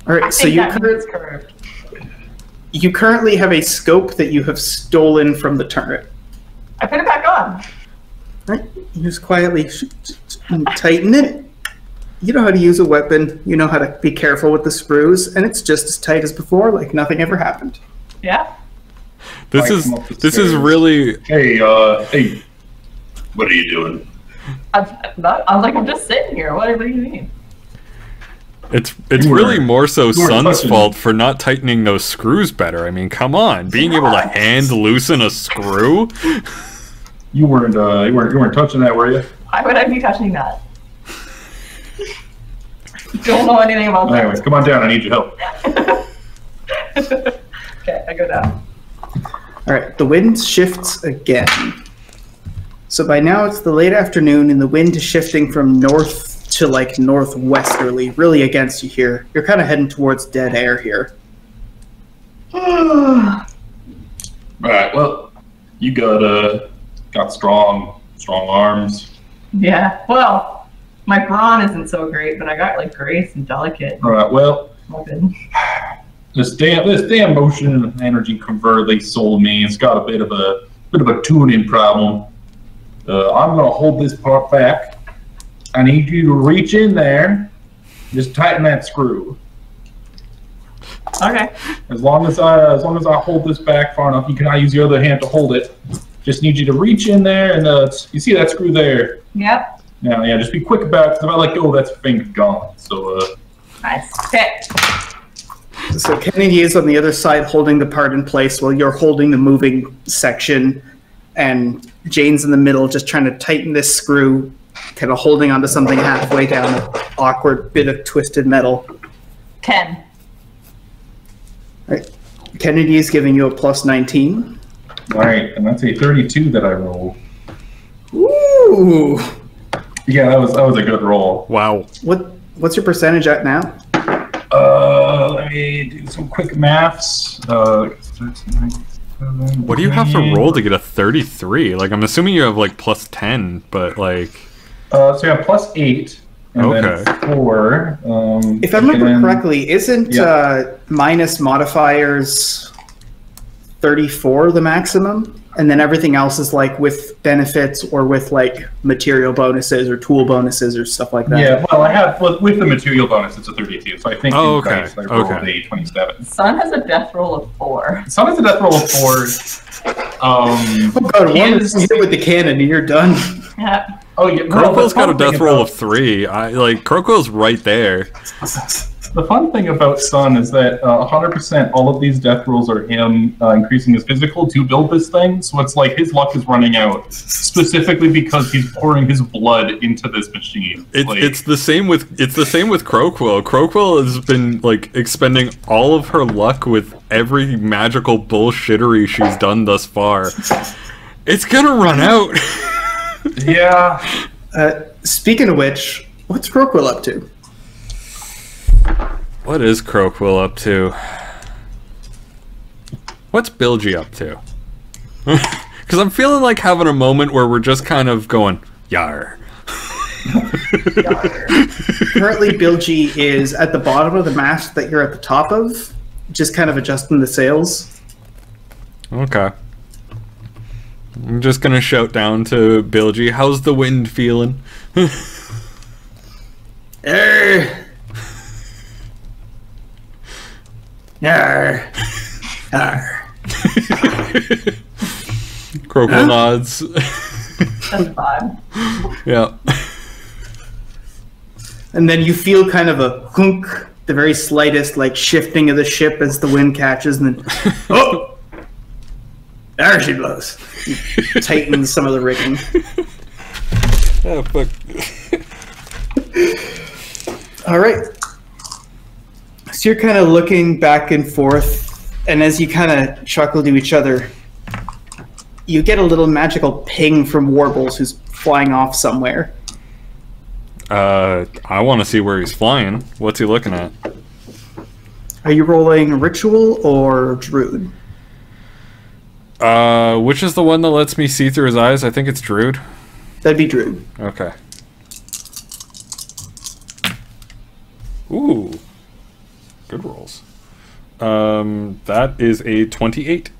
All right, so you currently have a scope that you have stolen from the turret. I put it back on. All right, you just quietly tighten it. You know how to use a weapon. You know how to be careful with the screws, and it's just as tight as before, like nothing ever happened. Yeah. This is really. Hey, what are you doing? I'm just sitting here. What do you mean? It's really more so Sun's fault for not tightening those screws better. I mean, come on, being able to hand loosen a screw. You weren't touching that, were you? Why would I be touching that? Don't know anything about that. Anyways, come on down. I need your help. Okay, I go down. All right, the wind shifts again. So by now it's the late afternoon, and the wind is shifting from north to like northwesterly, really against you here. You're kind of heading towards dead air here. Right. Well, you got strong arms. Yeah. Well, my brawn isn't so great, but I got like grace and delicate. All right. Well, weapon. this damn motion and energy converter they sold me. It's got a bit of a tuning problem. I'm gonna hold this part back. I need you to reach in there, just tighten that screw. Okay. As long as I hold this back far enough, you cannot use your other hand to hold it. Just need you to reach in there, and you see that screw there? Yep. Yeah. Just be quick about it. Because if I let go, that's finger gone. So. Nice. Okay. So Kennedy is on the other side holding the part in place while you're holding the moving section, and Jane's in the middle just trying to tighten this screw, kind of holding onto something halfway down an awkward bit of twisted metal. 10. All right. Kennedy is giving you a plus 19. All right, and that's a 32 that I rolled. Ooh. Yeah, that was a good roll. Wow. What's your percentage at now? Let me do some quick maths. 13, What do you have to roll to get a 33? Like, I'm assuming you have like plus 10, but like. So you have plus 8. And then 4. If I remember correctly, isn't minus modifiers 34 the maximum? And then everything else is like with benefits or with like material bonuses or tool bonuses or stuff like that. Yeah, well, I have with the material bonus, it's a 32. So I think I rolled a 27. Sun has a death roll of 4. Sun has a death roll of 4. Oh god, one hit with the cannon and you're done. Yeah. Oh yeah, Crowquill's got a death roll of 3. Crowquill's right there. The fun thing about Sun is that 100% all of these death rolls are him increasing his physical to build this thing. So it's like his luck is running out specifically because he's pouring his blood into this machine. It's the same with Crowquill. Crowquill has been like expending all of her luck with every magical bullshittery she's done thus far. It's gonna run out. Yeah. Speaking of which, what's Crowquill up to? What is Crowquill up to? What's Bilgy up to? Because I'm feeling like having a moment where we're just kind of going, yar. Currently, Bilgy is at the bottom of the mast that you're at the top of, just kind of adjusting the sails. Okay. I'm just gonna shout down to Bilgy, how's the wind feeling? Crowquill nods. That's 5. Yeah. And then you feel kind of a hunk, the very slightest like shifting of the ship as the wind catches, and then oh, there she blows. Tightens some of the rigging. Oh fuck. All right. So you're kind of looking back and forth, and as you kind of chuckle to each other, you get a little magical ping from Warbles, who's flying off somewhere. I want to see where he's flying. What's he looking at? Are you rolling Ritual or Druid? Which is the one that lets me see through his eyes? I think it's Druid. That'd be Druid. Okay. Ooh. Good rolls. That is a 28.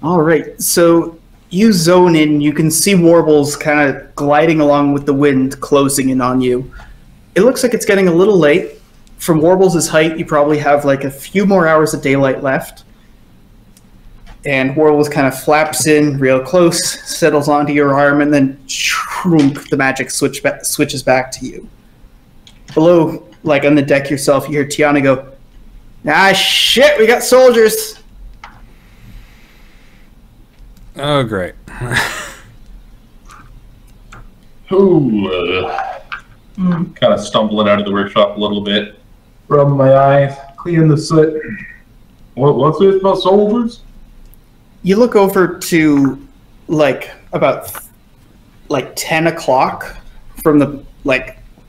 All right, so you zone in. You can see Warbles kind of gliding along with the wind, closing in on you. It looks like it's getting a little late. From Warbles' height, you probably have like a few more hours of daylight left. And Warbles kind of flaps in real close, settles onto your arm, and then shroomp, the magic switches back to you. Below, like on the deck yourself, you hear Tiana go, "Ah, shit, we got soldiers!" Oh, great. Ooh, kind of stumbling out of the workshop a little bit. Rubbing my eyes, cleaning the soot. What's this about soldiers? You look over to, like, about, 10 o'clock from the,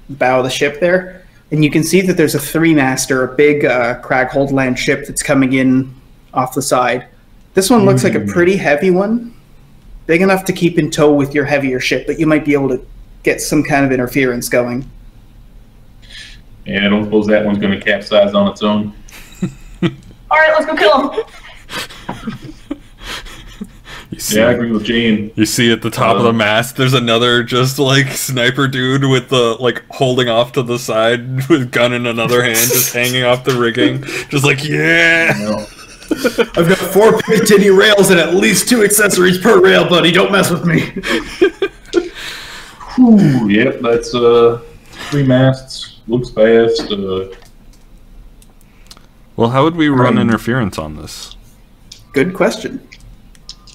bow of the ship there, and you can see that there's a three-master, a big Craghold land ship that's coming in off the side. This one looks like a pretty heavy one, big enough to keep in tow with your heavier ship, but you might be able to get some kind of interference going. Yeah, I don't suppose that one's going to capsize on its own. All right, let's go kill him. Yeah, I agree with Jane. You see at the top of the mast, there's another just sniper dude with the holding off to the side with gun in another hand, just hanging off the rigging, just yeah. No. I've got 4 Picatinny rails and at least 2 accessories per rail, buddy. Don't mess with me. Ooh, yep, that's 3 masts. Looks fast. Well, how would we run interference on this? Good question.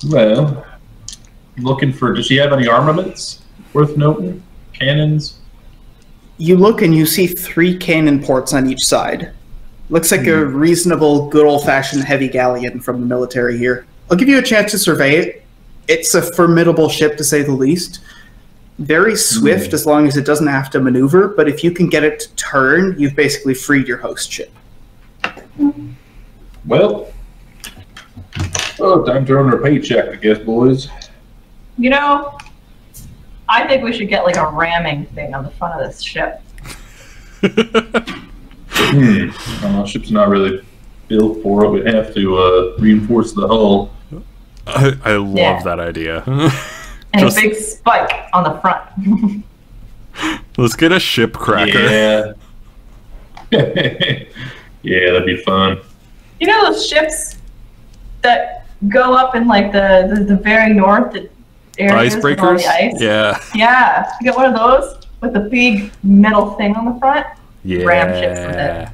Well, looking for. Does she have any armaments worth noting? Cannons? You look and you see 3 cannon ports on each side. Looks like a reasonable, good old-fashioned heavy galleon from the military here. I'll give you a chance to survey it. It's a formidable ship, to say the least. Very swift, as long as it doesn't have to maneuver, but if you can get it to turn, you've basically freed your host ship. Well, time to earn our paycheck, I guess, boys. You know, I think we should get a ramming thing on the front of this ship. Ship's not really built for it. We'd have to reinforce the hull. I love that idea. And a big spike on the front. Let's get a ship cracker. Yeah. Yeah, that'd be fun. You know those ships that go up in the very north areas with all the ice? Yeah. Yeah. You get one of those with a big metal thing on the front. Yeah. Ram ships with it.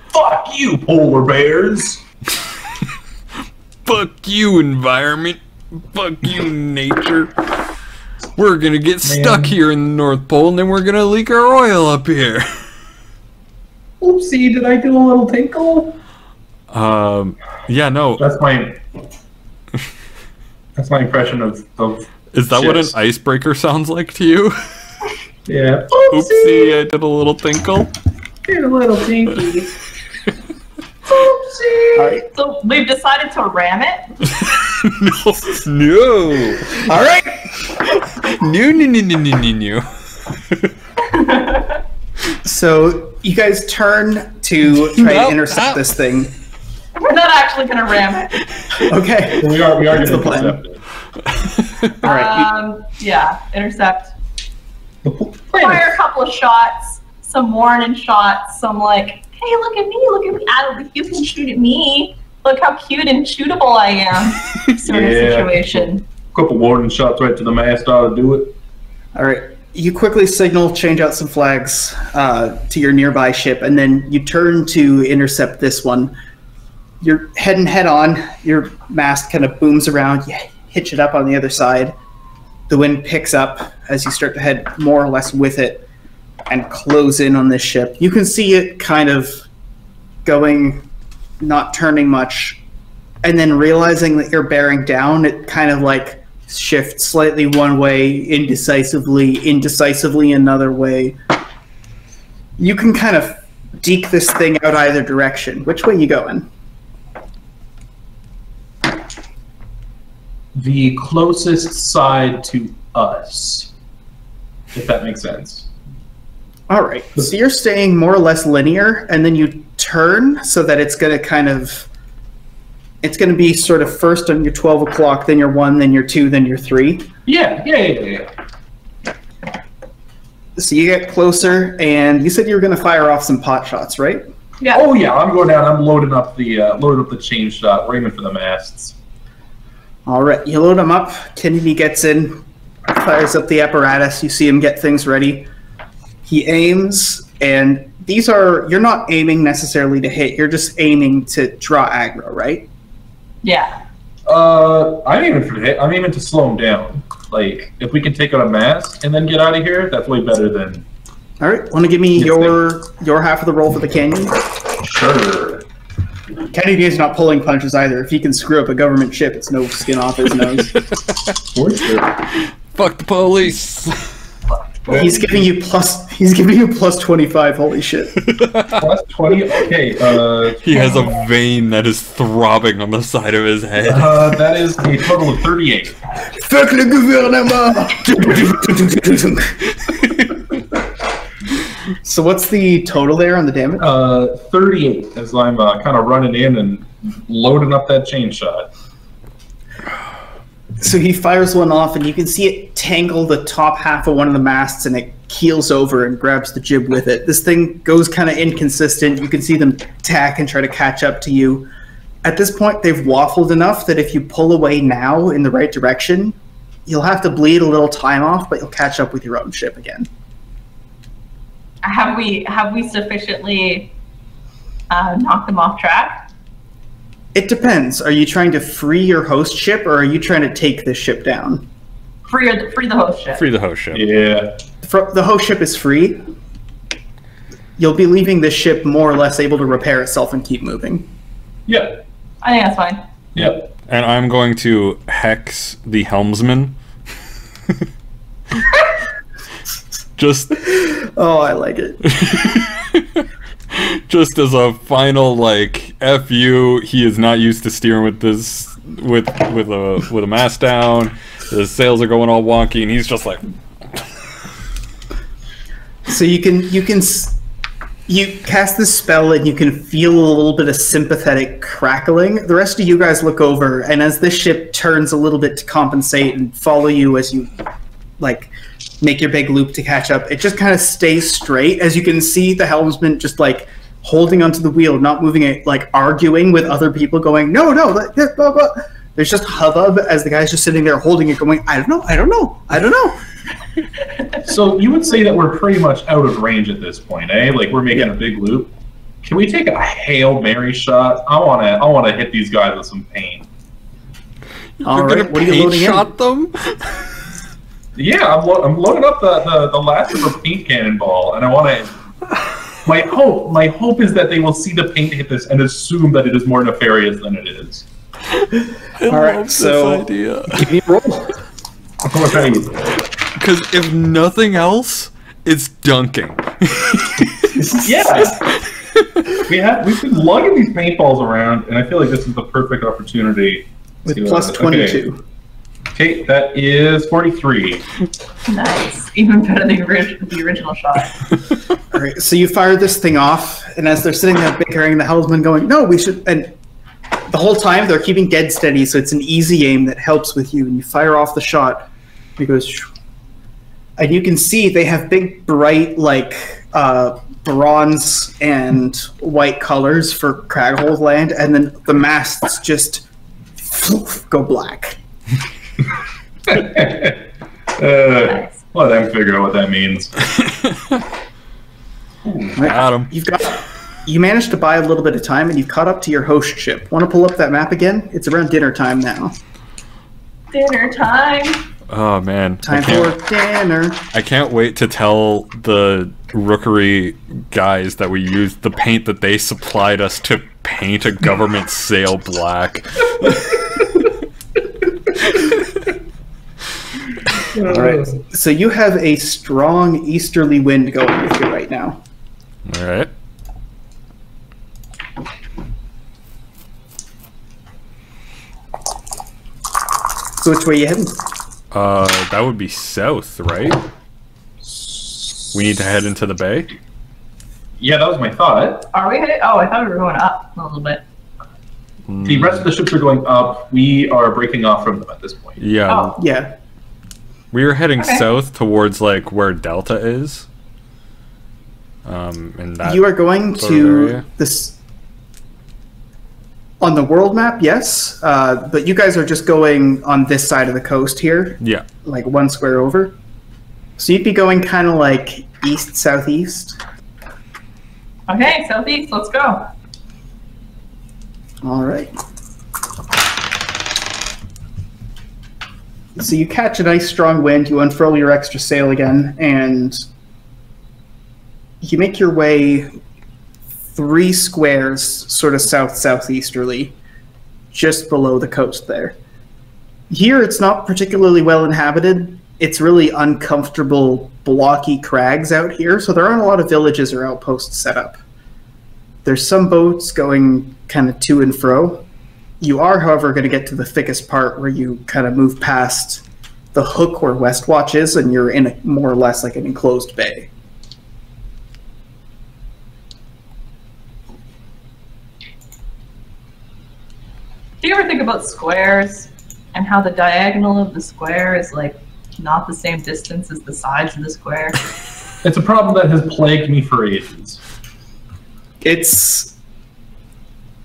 Fuck you, polar bears. Fuck you, environment. Fuck you, nature. We're gonna get stuck here in the North Pole, and then we're gonna leak our oil up here. Oopsie, did I do a little tinkle? Yeah, no. That's my impression of Is that ships. what an icebreaker sounds like to you? Yeah. Oopsie, I did a little tinkle. Did a little tinky. Oopsie. Right. So we've decided to ram it? No. All right. No. So you guys turn to try and intercept this thing. We're not actually going to ram it. Okay. We are going to plan. All right. Yeah, intercept. Fire a couple of shots, some warning shots, some hey, look at me, you can shoot at me. Look how cute and shootable I am. Sort of situation. A couple warning shots right to the mast ought to do it. All right. You quickly signal, change out some flags to your nearby ship, and then you turn to intercept this one. You're heading head on. Your mast kind of booms around. You hitch it up on the other side. The wind picks up as you start to head more or less with it and close in on this ship. You can see it kind of going, not turning much, and then realizing that you're bearing down, it kind of like shifts slightly one way, indecisively another way. You can kind of deke this thing out either direction. Which way you going? The closest side to us, if that makes sense. All right. So you're staying more or less linear, and then you turn so that it's going to kind of... It's going to be sort of first on your 12 o'clock, then your 1, then your 2, then your 3. Yeah. So you get closer, and you said you were going to fire off some pot shots, right? Yeah. Oh yeah, I'm going down. I'm loading up the chain shot. We're aiming for the masts. All right, you load him up. Kennedy gets in, fires up the apparatus. You see him get things ready. He aims, and these are... You're not aiming necessarily to hit. You're just aiming to draw aggro, right? Yeah. I'm aiming for the hit. I'm aiming to slow him down. Like, if we can take out a mast and then get out of here, that's way better than... All right, want to give me your half of the roll for the canyon? Sure. Kennedy is not pulling punches either. If he can screw up a government ship, it's no skin off his nose. For sure. Fuck the police. He's giving you plus 25. Holy shit. Plus 20? Okay, He has a vein that is throbbing on the side of his head. that is a total of 38. Fuck le gouvernement! So what's the total there on the damage? 38, as I'm kind of running in and loading up that chain shot. So he fires one off, and you can see it tangle the top half of one of the masts, and it keels over and grabs the jib with it. This thing goes kind of inconsistent. You can see them tack and try to catch up to you. At this point, they've waffled enough that if you pull away now in the right direction, you'll have to bleed a little time off, but you'll catch up with your own ship again. Have we sufficiently knocked them off track? It depends. Are you trying to free your host ship, or are you trying to take this ship down? Free the host ship. Free the host ship. Yeah. The host ship is free. You'll be leaving this ship more or less able to repair itself and keep moving. Yeah. I think that's fine. Yep. And I'm going to hex the helmsman. Just... Oh, I like it. Just as a final, like, F you, he is not used to steering with this, with a mast down. The sails are going all wonky, and he's just like... So you cast this spell, and you can feel a little bit of sympathetic crackling. The rest of you guys look over, and as this ship turns a little bit to compensate and follow you as you, like, make your big loop to catch up, it just kind of stays straight. As you can see, the helmsman just, like, holding onto the wheel, not moving it, like, arguing with other people, going, no, blah, blah. There's just hubbub as the guy's just sitting there holding it, going, I don't know. So you would say that we're pretty much out of range at this point, eh? Like, we're making a big loop. Can we take a Hail Mary shot? I wanna hit these guys with some paint. All right, what are you loading shot them? Yeah, I'm loading up the last of a paint cannonball, and I want to. My hope is that they will see the paint hit this and assume that it is more nefarious than it is. All right, so idea. Give me a roll. Because if nothing else, it's dunking. Yeah. We've been lugging these paintballs around, and I feel like this is the perfect opportunity. With plus 22. Okay, that is 43. Nice. Even better than the original shot. All right, so you fire this thing off, and as they're sitting there bickering, the helmsman going, no, we should... And the whole time, they're keeping dead steady, so it's an easy aim that helps with you, and you fire off the shot. It goes... Shoo. And you can see they have big, bright, like, bronze and white colors for Craghold Land, and then the masts just go black. Let them figure out what that means. Got him. You managed to buy a little bit of time, and you've caught up to your host ship. Want to pull up that map again? It's around dinner time now. Dinner time. Oh man. Time for dinner. I can't wait to tell the rookery guys that we used the paint that they supplied us to paint a government sail black. Alright, so you have a strong easterly wind going with you right now. Alright. So which way are you heading? That would be south, right? We need to head into the bay? Yeah, that was my thought. Are we headed? Oh, I thought we were going up a little bit. The rest of the ships are going up. We are breaking off from them at this point. Yeah. Oh. Yeah. We were heading south towards, like, where Delta is. And that You are going sort of to area. this... On the world map, yes. But you guys are just going on this side of the coast here. Yeah. Like one square over. So you'd be going kind of like east-southeast. Okay, southeast, let's go. All right. So you catch a nice strong wind, you unfurl your extra sail again, and you make your way 3 squares sort of south-southeasterly, just below the coast there. Here it's not particularly well inhabited. It's really uncomfortable, blocky crags out here, so there aren't a lot of villages or outposts set up. There's some boats going kind of to and fro. You are, however, going to get to the thickest part where you kind of move past the hook where Westwatch is, and you're in a, more or less like an enclosed bay. Do you ever think about squares and how the diagonal of the square is like not the same distance as the sides of the square? It's a problem that has plagued me for ages. It's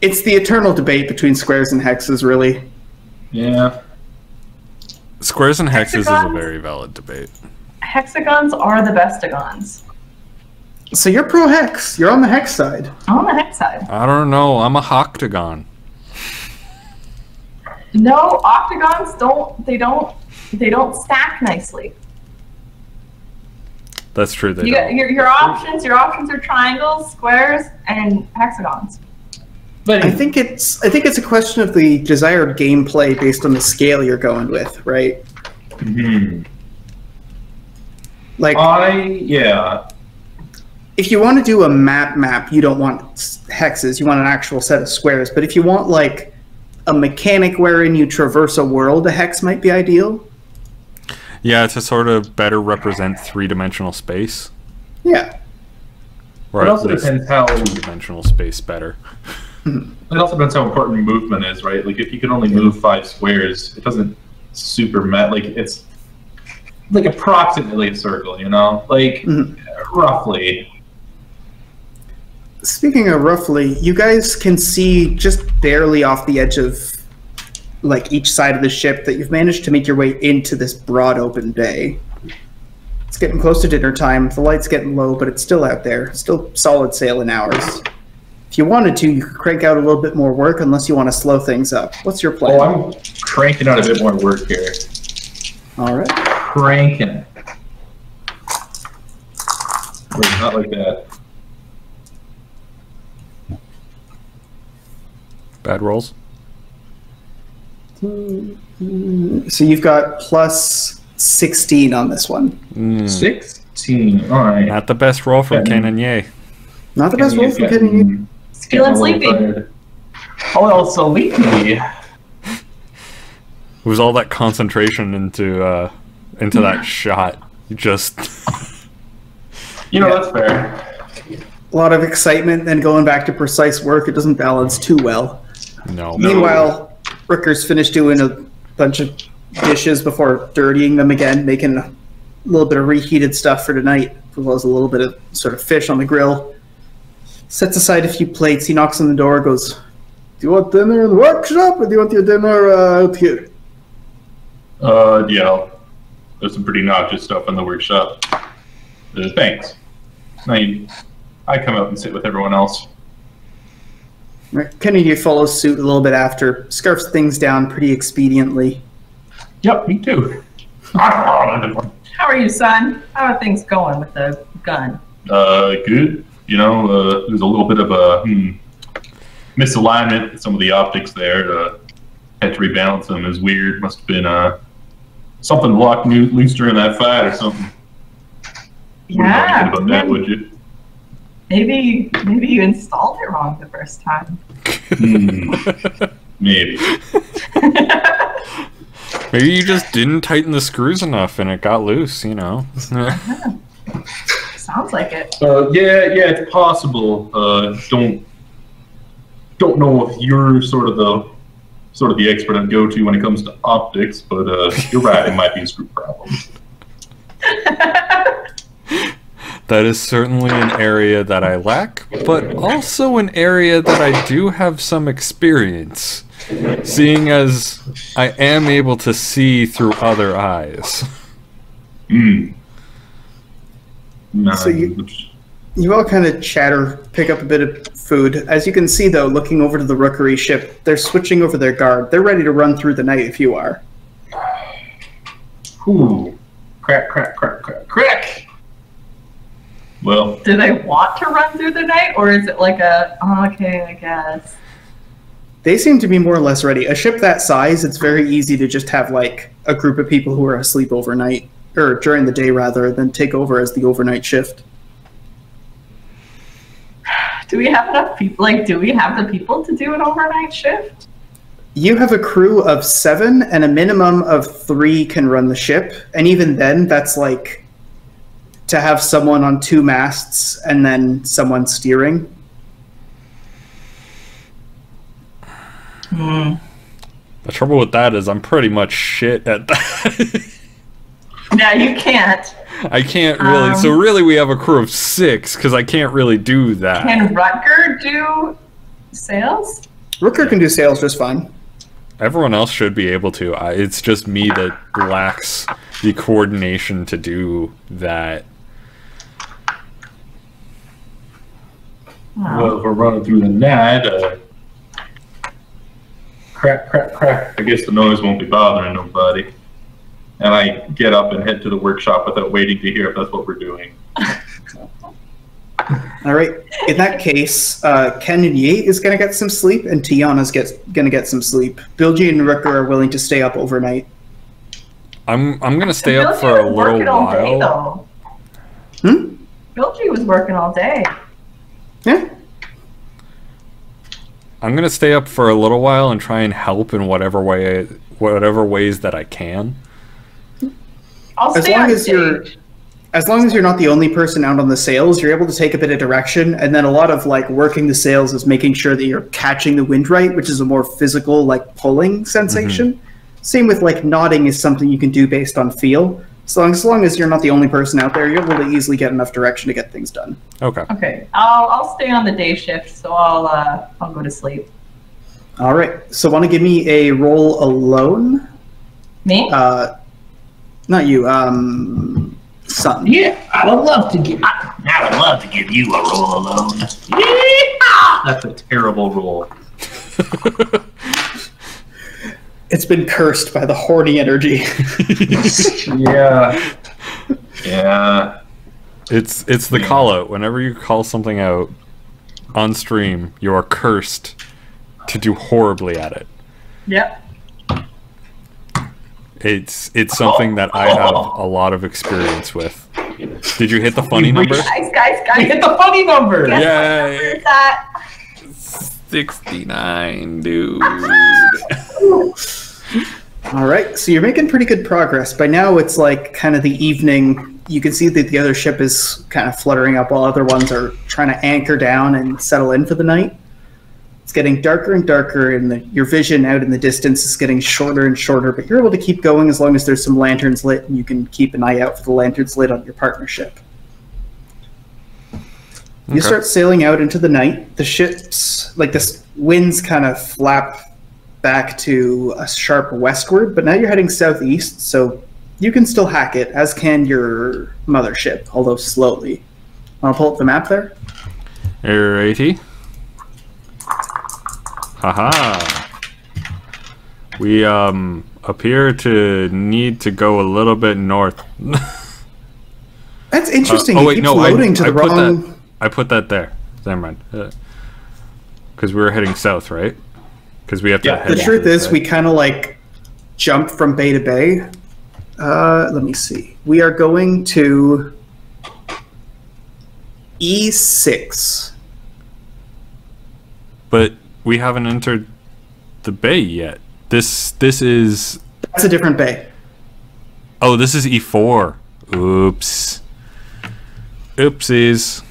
the eternal debate between squares and hexes, really. Yeah. Squares and hexes is a Hexagons? very valid debate. Hexagons are the bestagons. So you're pro hex. You're on the hex side. I'm on the hex side. I don't know. I'm a hoctagon. No, octagons don't stack nicely. That's true. They You don't. got your options are triangles, squares, and hexagons. But I think it's a question of the desired gameplay based on the scale you're going with, right? Like, yeah. if you want to do a map, you don't want hexes. You want an actual set of squares. But if you want like a mechanic wherein you traverse a world, a hex might be ideal. Yeah, to sort of better represent 3-dimensional space. Yeah. Or It at also least depends how 2-dimensional space better. It also depends how important movement is, right? Like if you can only move 5 squares, it doesn't super like it's like approximately a circle, you know? Like roughly. Speaking of roughly, you guys can see just barely off the edge of like each side of the ship that you've managed to make your way into this broad open bay. It's getting close to dinner time. The light's getting low, but it's still out there. Still solid sailing hours. If you wanted to, you could crank out a little bit more work unless you want to slow things up. What's your plan? Oh, I'm cranking out a bit more work here. All right. Cranking it. Wait, not like that. Bad rolls. So you've got plus 16 on this one. 16. All right. Not the best roll from Ken and Ye. Not the best roll for getting you. Feeling sleepy. Oh, so sleepy. It was all that concentration into that shot. You just You know, that's fair. A lot of excitement, then going back to precise work. It doesn't balance too well. no. Meanwhile, Ricker's finished doing a bunch of dishes before dirtying them again, making a little bit of reheated stuff for tonight, as well as a little bit of sort of fish on the grill. Sets aside a few plates. He knocks on the door, goes, "Do you want dinner in the workshop, or do you want your dinner out here?" Yeah. There's some pretty noxious stuff in the workshop. Thanks. I come out and sit with everyone else. Right. Kennedy follows suit a little bit after, scarfs things down pretty expediently. Yep, me too. How are you, son? How are things going with the gun? Good. You know, there's a little bit of a misalignment with some of the optics there. Had to rebalance them. It was weird. Must have been something locked loose during that fight or something. Yeah. About that, would you? Maybe you installed it wrong the first time. Maybe. Maybe you just didn't tighten the screws enough and it got loose, you know. Sounds like it. Yeah, it's possible. Don't know if you're sort of the expert I'd go to when it comes to optics, but you're right, it might be a screw problem. That is certainly an area that I lack, but also an area that I do have some experience, seeing as I am able to see through other eyes. So you all kind of chatter, pick up a bit of food. As you can see, though, looking over to the rookery ship, they're switching over their guard. They're ready to run through the night if you are. Ooh. Crack. Well, do they want to run through the night, or is it like okay, I guess? They seem to be more or less ready. A ship that size, it's very easy to just have like a group of people who are asleep overnight, or during the day rather, than take over as the overnight shift. Do we have enough people? Like, do we have the people to do an overnight shift? You have a crew of 7, and a minimum of 3 can run the ship. And even then, that's like to have someone on 2 masts and then someone steering. The trouble with that is I'm pretty much shit at that. Yeah, you can't. I can't really. So really we have a crew of 6 because I can't really do that. Can Rutger do sales? Rutger can do sales just fine. Everyone else should be able to. It's just me that lacks the coordination to do that. Well, if we're running through the night, crack. I guess the noise won't be bothering nobody. And I get up and head to the workshop without waiting to hear if that's what we're doing. All right. In that case, Ken and Yi is going to get some sleep, and Tiana's going to get some sleep. Bilgy and Rutger are willing to stay up overnight. I'm going to stay up for a little while. Bilgy was working all day. Yeah. I'm going to stay up for a little while and try and help in whatever ways that I can. As long as you're not the only person out on the sails, you're able to take a bit of direction, and then a lot of like working the sails is making sure that you're catching the wind right, which is a more physical like pulling sensation. Same with like nodding is something you can do based on feel. So as long as you're not the only person out there, you're able to easily get enough direction to get things done. Okay. I'll stay on the day shift, so I'll go to sleep. All right. So want to give me a roll alone? Me? Not you. Son. Yeah, I would love to give you a roll alone. Yeah! That's a terrible roll. It's been cursed by the horny energy. Yeah. It's the call out. Whenever you call something out on stream, you are cursed to do horribly at it. Yep. It's something that I have a lot of experience with. Did you hit the funny number? Guys, hit the funny number! Yay! 69, dude. All right, so you're making pretty good progress. By now, it's like kind of the evening. You can see that the other ship is kind of fluttering up while other ones are trying to anchor down and settle in for the night. It's getting darker and darker, and your vision out in the distance is getting shorter and shorter, but you're able to keep going as long as there's some lanterns lit, and you can keep an eye out for the lanterns lit on your partnership. You start sailing out into the night. The ships, like the winds kind of flap back to a sharp westward, but now you're heading southeast, so you can still hack it, as can your mothership, although slowly. Want to pull up the map there? Alrighty. Haha. We appear to need to go a little bit north. That's interesting. Oh wait, no, I put that there. Never mind. Because we were heading south, right? Because we have to. The truth is, we kind of like jump from bay to bay. Let me see. We are going to E6. But we haven't entered the bay yet. This is. That's a different bay. Oh, this is E4. Oops. Oopsies.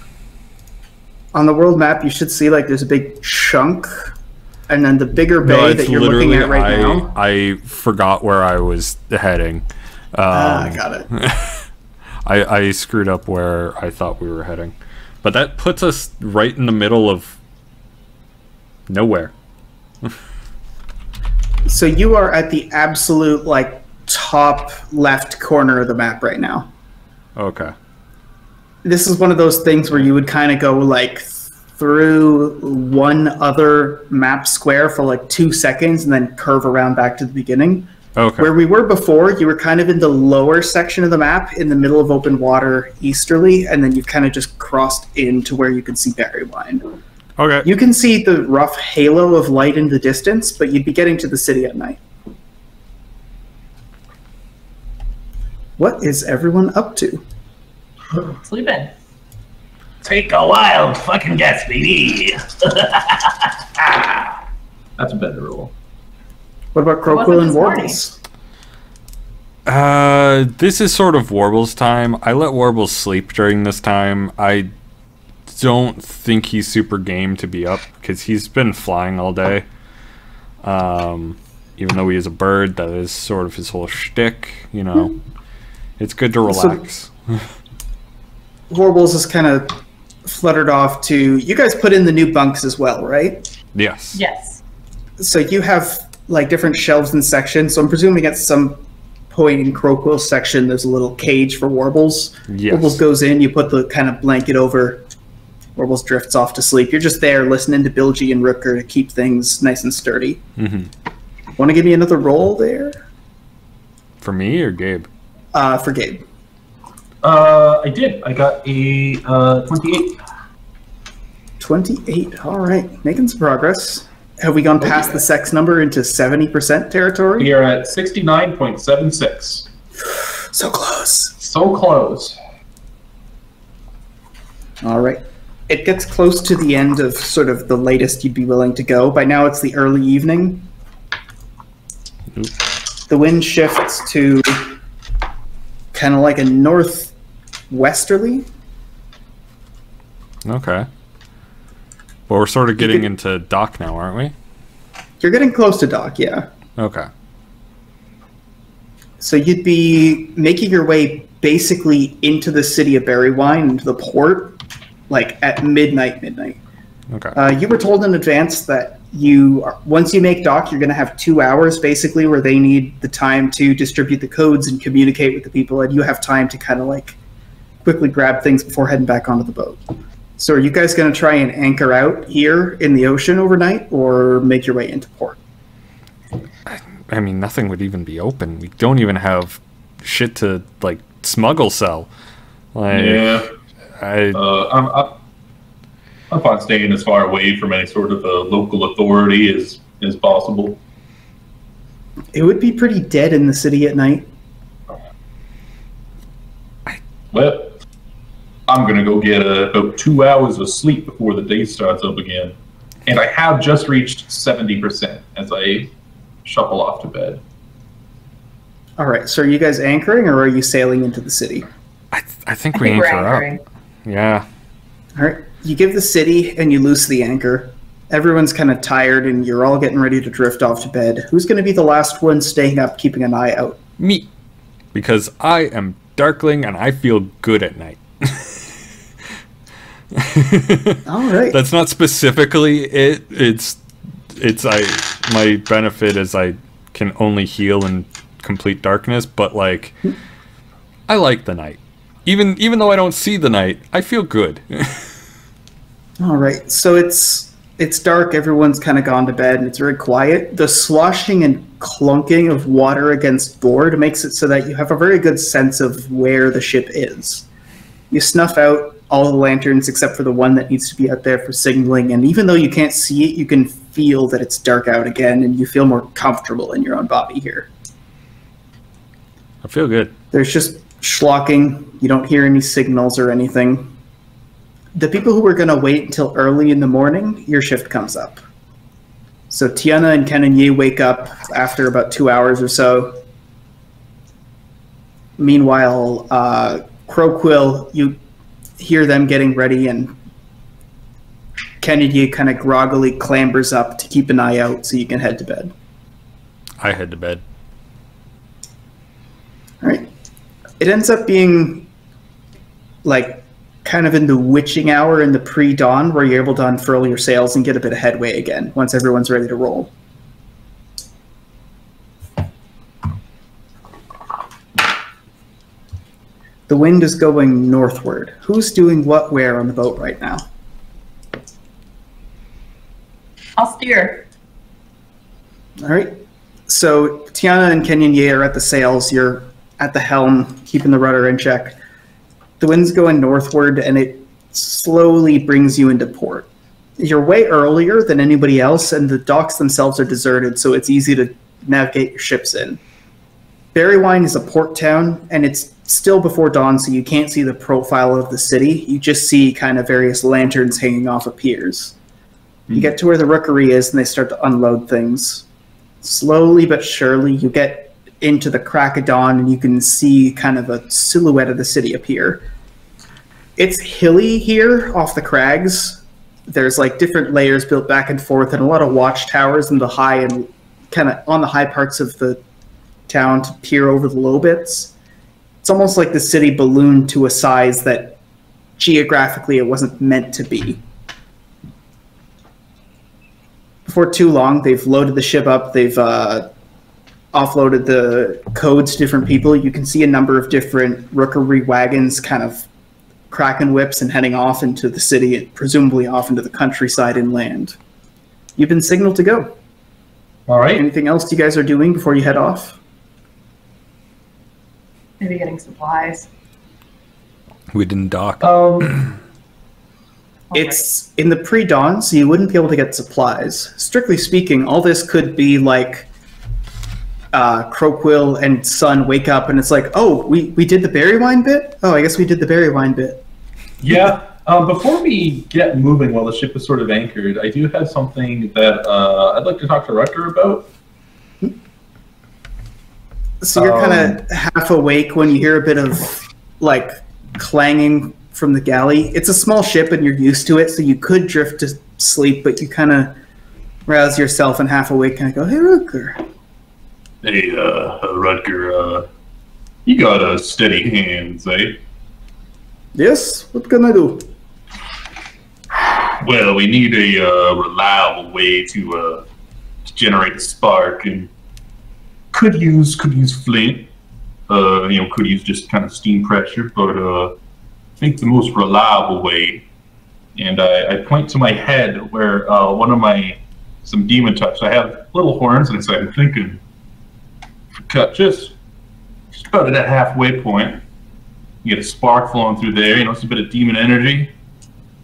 On the world map, you should see like there's a big chunk, and then the bigger bay that you're looking at right now. I forgot where I was heading. I got it. I screwed up where I thought we were heading. But that puts us right in the middle of nowhere. So you are at the absolute like top left corner of the map right now. Okay. This is one of those things where you would kind of go like through one other map square for like 2 seconds and then curve around back to the beginning. Okay. Where we were before, you were kind of in the lower section of the map in the middle of open water easterly, and then you kind of just crossed into where you could see Bloodwine. Okay. You can see the rough halo of light in the distance, but you'd be getting to the city at night. What is everyone up to? Sleeping. Take a wild fucking guess, baby. That's a better rule. What about Croquill and Warbles? This is sort of Warbles time. I let Warbles sleep during this time. I don't think he's super game to be up because he's been flying all day. Even though he is a bird, that is sort of his whole shtick. You know, it's good to relax. So, Warbles is kind of fluttered off to. You guys put in the new bunks as well, right? Yes. Yes. So you have like different shelves and sections. So I'm presuming at some point in Croquill's section, there's a little cage for Warbles. Yes. Warbles goes in. You put the kind of blanket over. Warbles drifts off to sleep. You're just there listening to Bilgy and Rooker to keep things nice and sturdy. Mm-hmm. Want to give me another roll there? For me or Gabe? For Gabe. I did. I got a 28. 28. All right. Making some progress. Have we gone past the sex number into 70% territory? We are at 69.76. So close. So close. All right. It gets close to the end of sort of the latest you'd be willing to go. By now it's the early evening. Oop. The wind shifts to kind of like a northwesterly. Okay. Well, we're sort of getting into dock now, aren't we? You're getting close to dock, yeah. Okay. So you'd be making your way basically into the city of Bloodwine, into the port, like at midnight. Okay. You were told in advance that once you make dock, you're going to have 2 hours basically where they need the time to distribute the codes and communicate with the people, and you have time to kind of like quickly grab things before heading back onto the boat. So are you guys going to try and anchor out here in the ocean overnight or make your way into port? I mean, nothing would even be open. We don't even have shit to, like, smuggle sell. Like, yeah. I'm fine staying as far away from any sort of a local authority as possible. It would be pretty dead in the city at night. Well, I'm going to go get about 2 hours of sleep before the day starts up again. And I have just reached 70% as I shuffle off to bed. All right, so are you guys anchoring or are you sailing into the city? I think we anchor up. Yeah. All right, you give the city and you loose the anchor. Everyone's kind of tired and you're all getting ready to drift off to bed. Who's going to be the last one staying up, keeping an eye out? Me. Because I am Darkling and I feel good at night. All right. That's not specifically it. It's my benefit is I can only heal in complete darkness, but like I like the night. Even though I don't see the night, I feel good. All right. So it's dark, everyone's kind of gone to bed and it's very quiet. The sloshing and clunking of water against board makes it so that you have a very good sense of where the ship is. You snuff out all the lanterns except for the one that needs to be out there for signaling, and even though you can't see it, you can feel that it's dark out again, and you feel more comfortable in your own body here. I feel good. There's just schlocking. You don't hear any signals or anything. The people who were going to wait until early in the morning, your shift comes up. So Tiana and Ken and Yi wake up after about 2 hours or so. Meanwhile, Crowquill, you hear them getting ready, and Ken and Yi kind of groggily clambers up to keep an eye out so you can head to bed. I head to bed. All right. It ends up being like kind of in the witching hour in the pre-dawn where you're able to unfurl your sails and get a bit of headway again once everyone's ready to roll. The wind is going northward. Who's doing what where on the boat right now? I'll steer. All right. So Tiana and Kenyon Ye are at the sails. You're at the helm, keeping the rudder in check. The wind's going northward, and it slowly brings you into port. You're way earlier than anybody else, and the docks themselves are deserted, so it's easy to navigate your ships in. Berrywine is a port town, and it's still before dawn, so you can't see the profile of the city. You just see kind of various lanterns hanging off of piers. You get to where the rookery is, and they start to unload things. Slowly but surely, you get into the crack of dawn, and you can see kind of a silhouette of the city appear. It's hilly here off the crags. There's like different layers built back and forth, and a lot of watchtowers in the high and kind of on the high parts of the town to peer over the low bits. It's almost like the city ballooned to a size that geographically it wasn't meant to be. Before too long, they've loaded the ship up. They've offloaded the codes to different people. You can see a number of different rookery wagons kind of cracking whips and heading off into the city, and presumably off into the countryside inland. You've been signaled to go. All right. Anything else you guys are doing before you head off? Maybe getting supplies. We didn't dock. It's in the pre-dawn, so you wouldn't be able to get supplies. Strictly speaking, all this could be like Crowquill and Sun wake up and it's like, oh, we did the Berrywine bit? Oh, I guess we did the Berrywine bit. Yeah. Before we get moving while the ship is sort of anchored, I do have something that I'd like to talk to Rutger about. So you're kind of half awake when you hear a bit of like clanging from the galley. It's a small ship and you're used to it, so you could drift to sleep, but you kind of rouse yourself and half awake kind of go, hey, Rutger. Hey, Rutger, you got steady hands, eh? Yes? What can I do? Well, we need a reliable way to generate a spark, and could use flint. Could use just kind of steam pressure, but I think the most reliable way. And I point to my head where one of some demon types. I have little horns, and so I'm thinking, cut just about at that halfway point. You get a spark flowing through there. It's a bit of demon energy.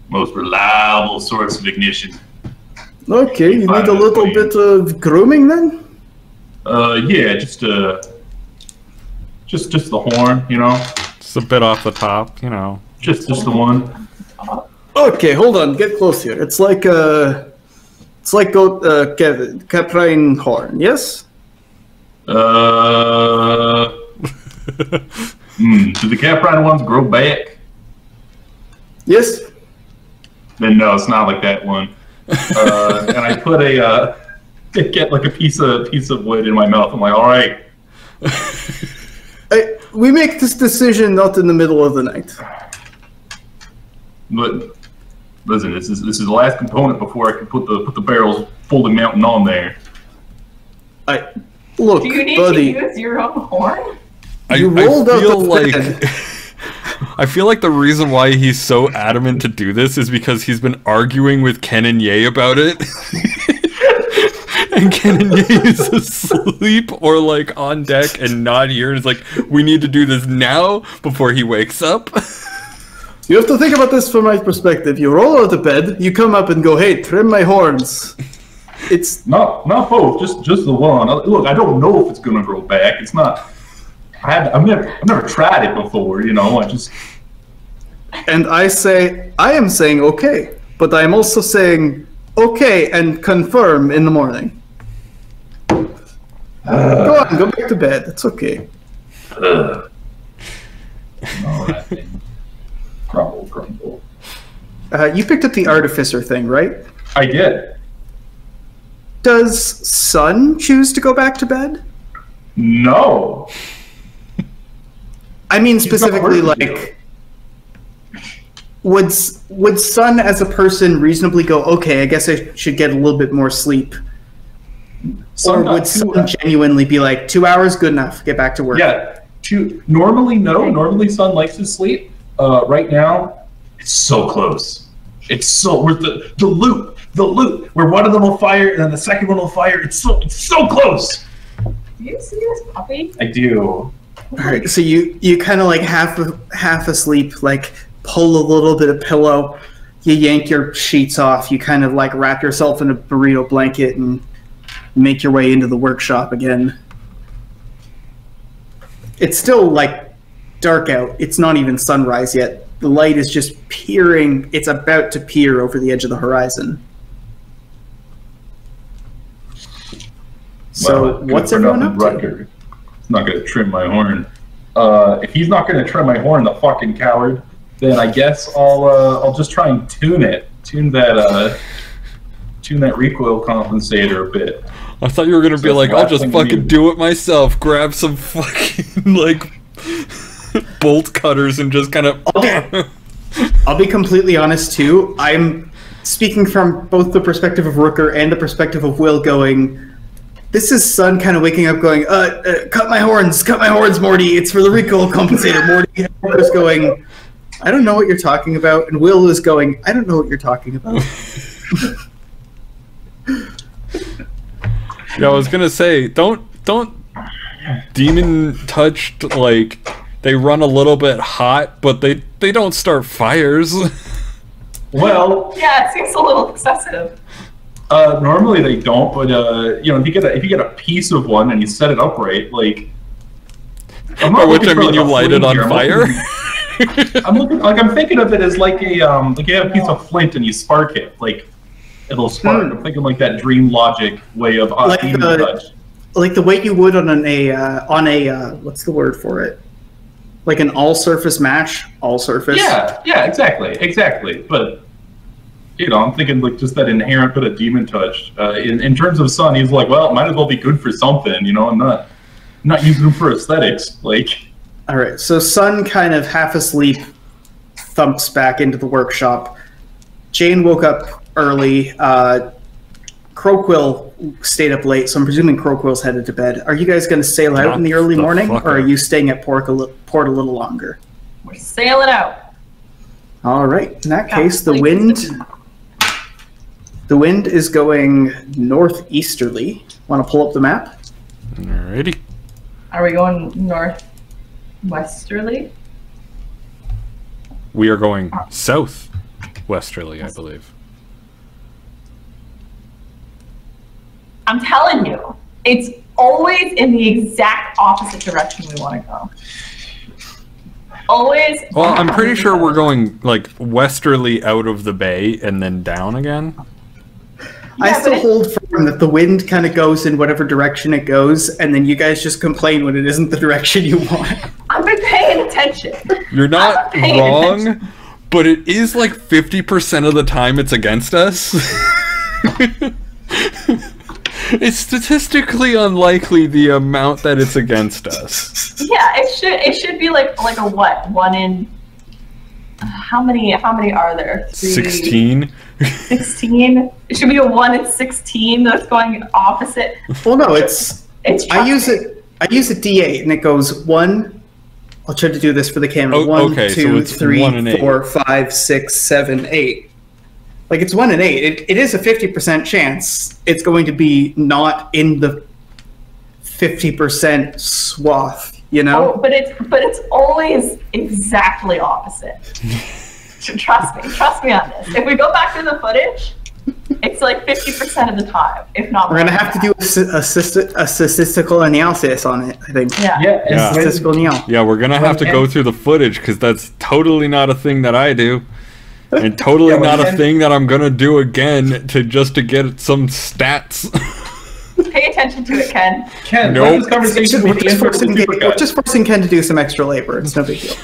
Most reliable source of ignition. Okay, you need a little bit of grooming then? Yeah, just the horn, Just a bit off the top, Just the one. Okay, hold on, get close here. It's like goat caprine horn, yes? Do the caprine ones grow back? Yes. Then no, it's not like that one. And I put get like a piece of wood in my mouth. I'm like, all right. We make this decision not in the middle of the night. But listen, this is the last component before I can put the barrel's folding mountain on there. Look, do you need buddy, to use your own horn? I feel like the reason why he's so adamant to do this is because he's been arguing with Ken and Ye about it. And Ken and Ye is asleep or like on deck and not here. And it's like, we need to do this now before he wakes up. You have to think about this from my perspective. You roll out of bed, you come up and go, "Hey, trim my horns." It's not both, just the one. Look, I don't know if it's gonna grow back. It's not. I've never tried it before. You know, I just. And I am saying okay, but I'm also saying okay and confirm in the morning. Go back to bed. It's okay. All right. Crumble. You picked up the artificer thing, right? I did. Does Sun choose to go back to bed? No. I mean specifically, like, would Sun as a person reasonably go, okay, I guess I should get a little bit more sleep? Or would Sun genuinely be like, 2 hours, good enough, get back to work? Yeah. Normally, no. Normally, Sun likes to sleep. Right now, it's so close. It's so we're the loop, where one of them will fire and then the second one will fire. It's so close. Do you see this puppy? I do. All right, so you kind of like half asleep, like pull a little bit of pillow, you yank your sheets off, you kind of like wrap yourself in a burrito blanket and make your way into the workshop again. It's still like dark out. It's not even sunrise yet. The light is just peering. It's about to peer over the edge of the horizon. So what's everyone up to? He's not going to trim my horn. If he's not going to trim my horn, the fucking coward, then I guess I'll just try and tune it. Tune that recoil compensator a bit. I thought you were going to be like, I'll just fucking do it myself. Grab some fucking, like, bolt cutters and just kind of... I'll be completely honest, too. I'm speaking from both the perspective of Rooker and the perspective of Will going... This is Sun kind of waking up going, cut my horns, Morty. It's for the recoil compensator, Morty. Rooker's going, I don't know what you're talking about. And Will is going, I don't know what you're talking about. Yeah, I was going to say, don't demon touched, like, they run a little bit hot, but they don't start fires. Well... Yeah, it seems a little excessive. Normally they don't, but you know, if you get a piece of one and you set it upright, like, by which I mean you light it on fire. I'm thinking of it as like a like you have a piece of flint and you spark it, like it'll spark. I'm thinking like that dream logic way of like the way you would on a what's the word for it? Like an all surface match, all surface. Yeah, exactly. But you know, I'm thinking like just that inherent bit of demon touch. In terms of Sun, he's like, well, it might as well be good for something. You know, I'm not using him for aesthetics. Like, all right. So Sun, kind of half asleep, thumps back into the workshop. Jane woke up early. Croquill stayed up late, so I'm presuming Croquill's headed to bed. Are you guys going to sail out in the early morning, or are you staying at port a little longer? We're sailing out. All right. In that case, the wind is going northeasterly. Want to pull up the map? Alrighty. Are we going northwesterly? We are going southwesterly, I believe. I'm telling you, it's always in the exact opposite direction we want to go. Always. Well, I'm pretty sure we're going like westerly out of the bay and then down again. I still hold firm that the wind kind of goes in whatever direction it goes, and then you guys just complain when it isn't the direction you want. I've been paying attention. You're not wrong, but it is like 50% of the time it's against us. It's statistically unlikely the amount that it's against us. Yeah, it should be like a what? 1 in how many are there? 16. 16. It should be a 1 in 16 that's going opposite. Well, no, I use a D8 and it goes 1. I'll try to do this for the camera. 1, 2, 3, 4, 5, 6, 7, 8. Like, it's 1 in 8. It is a 50% chance it's going to be not in the 50% swath, you know? Oh, but it's always exactly opposite. Trust me on this. If we go back to the footage, it's like 50% of the time, if not more. We're gonna have to do a statistical analysis on it, I think. Yeah. Statistical analysis. Yeah, we're gonna have to go through the footage because that's totally not a thing that I do, and totally not a thing that I'm gonna do again to get some stats. Pay attention to it, Ken. Ken, nope. this conversation We're just forcing Ken to do some extra labor. It's no big deal.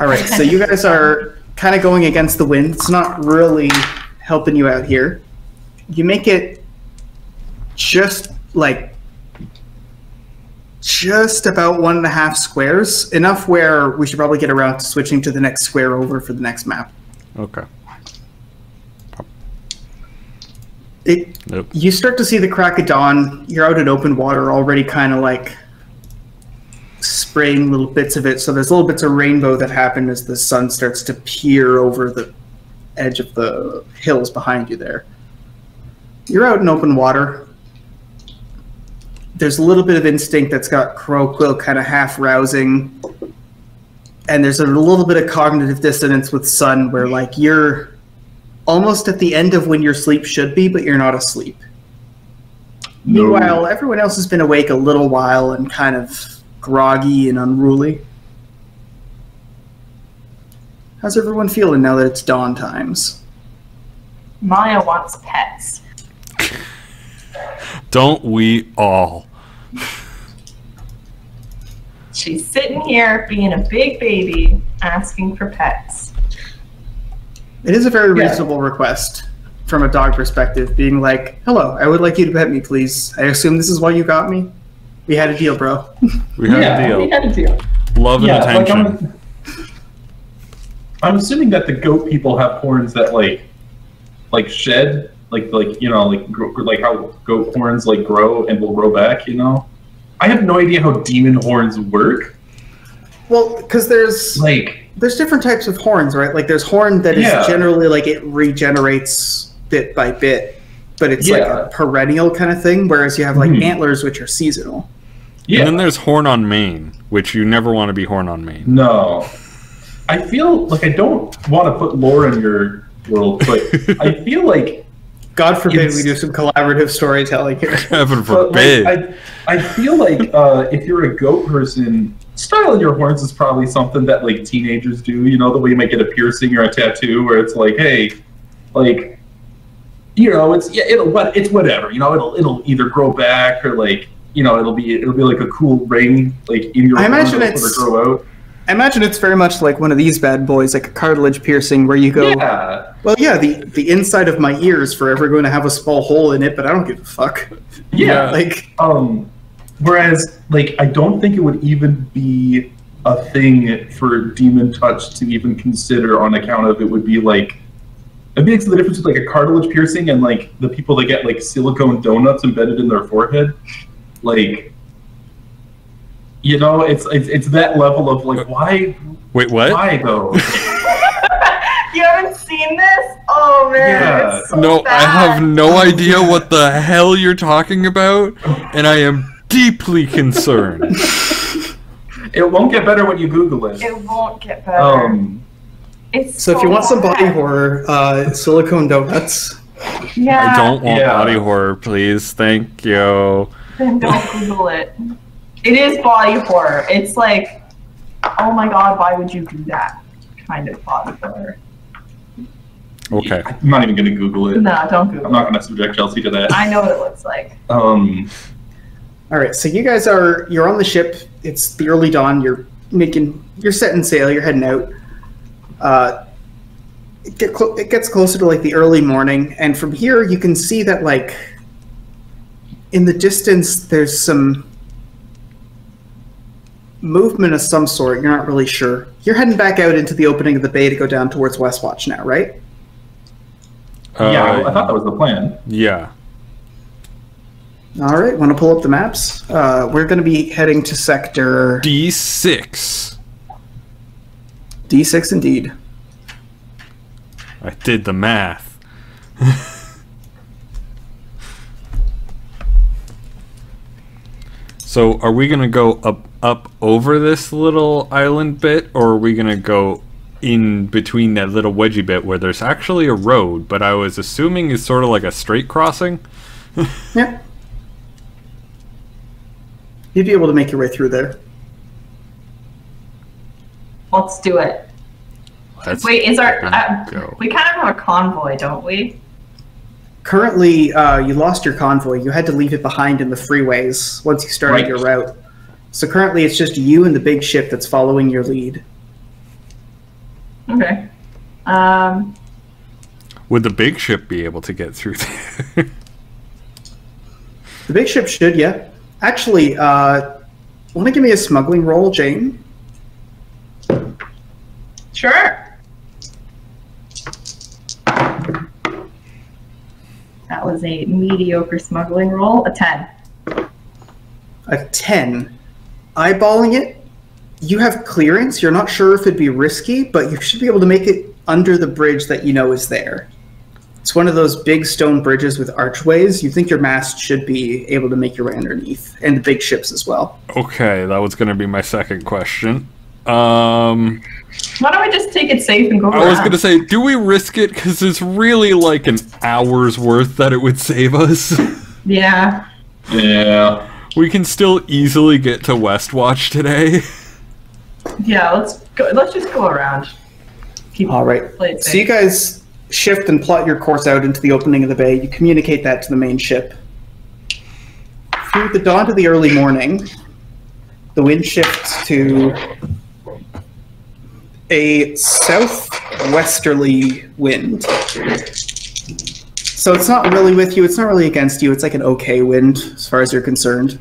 All right, so you guys are kind of going against the wind. It's not really helping you out here. You make it just about 1.5 squares, enough where we should probably get around to switching to the next square over for the next map. Okay. Nope. You start to see the crack of dawn. You're out in open water, already kind of like spraying little bits of it. So there's little bits of rainbow that happen as the sun starts to peer over the edge of the hills behind you there. You're out in open water. There's a little bit of instinct that's got Crow Quill kind of half rousing. And there's a little bit of cognitive dissonance with Sun where like you're almost at the end of when your sleep should be, but you're not asleep. No. Meanwhile, everyone else has been awake a little while and kind of groggy and unruly. How's everyone feeling now that it's dawn times? Maya wants pets. Don't we all? She's sitting here being a big baby, asking for pets. It is a very reasonable request from a dog perspective, being like, hello, I would like you to pet me, please. I assume this is why you got me? We had a deal, bro. We had a deal. Love and attention. I'm assuming that the goat people have horns that like shed, like how goat horns like grow and will grow back, you know? I have no idea how demon horns work. Well, because there's different types of horns, right? Like there's horn that is generally like it regenerates bit by bit, but it's like a perennial kind of thing, whereas you have like antlers, which are seasonal. Yeah. And then there's horn on mane, which you never want to be horn on mane. No. I feel like I don't want to put lore in your world, but I feel like God forbid we do some collaborative storytelling here. Heaven forbid. Like, I feel like if you're a goat person, styling your horns is probably something that like teenagers do. You know, the way you might get a piercing or a tattoo, where it's like, hey, like, you know, it's whatever. You know, it'll either grow back or like, you know, it'll be like a cool ring like in your. I imagine I imagine it's very much like one of these bad boys, like a cartilage piercing, where you go, well, yeah, the inside of my ear is forever going to have a small hole in it, but I don't give a fuck. Yeah, like, whereas, like, I don't think it would even be a thing for Demon Touch to even consider on account of it would be like, it makes the difference with like a cartilage piercing and like the people that get like silicone donuts embedded in their forehead, like. You know, it's that level of like, why? Wait, what? Why though? You haven't seen this? Oh man, yeah. it's so no, bad. I have no idea what the hell you're talking about, and I am deeply concerned. It won't get better when you Google it. It won't get better. It's so if you want some body horror, silicone donuts. Yeah. I don't want body horror, please. Thank you. Then don't Google it. It is body horror. It's like, oh my god, why would you do that kind of body horror? Okay. I'm not even going to Google it. No, don't Google it. I'm not going to subject Chelsea to that. I know what it looks like. Alright, so you guys you're on the ship. It's the early dawn. You're setting sail. You're heading out. It gets closer to like the early morning, and from here you can see that like in the distance there's some movement of some sort. You're not really sure. You're heading back out into the opening of the bay to go down towards Westwatch now, right? Yeah, I thought that was the plan. Yeah. All right, want to pull up the maps? We're going to be heading to sector D6. D6 indeed. I did the math. So are we going to go up over this little island bit, or are we going to go in between that little wedgy bit where there's actually a road, but I was assuming is sort of like a straight crossing. Yeah. You'd be able to make your way through there. Let's do it. Wait, is our we kind of have a convoy, don't we? Currently, you lost your convoy. You had to leave it behind in the freeways once you started your route. So currently, it's just you and the big ship that's following your lead. Okay. Would the big ship be able to get through there? The big ship should, yeah. Actually, want to give me a smuggling roll, Jane? Sure. That was a mediocre smuggling roll. A 10. A 10. Eyeballing it, you have clearance. You're not sure if it'd be risky, but you should be able to make it under the bridge that you know is there. It's one of those big stone bridges with archways. You think your mast should be able to make your way underneath, and the big ships as well. Okay, that was going to be my second question. Why don't we just take it safe and go around? I was going to say, do we risk it? Because it's really like an hour's worth that it would save us. Yeah. Yeah. We can still easily get to Westwatch today. Yeah, let's go. Let's just go around. All right. So you guys shift and plot your course out into the opening of the bay. You communicate that to the main ship. Through the dawn to the early morning, the wind shifts to a southwesterly wind. So it's not really with you, it's not really against you, it's like an okay wind as far as you're concerned.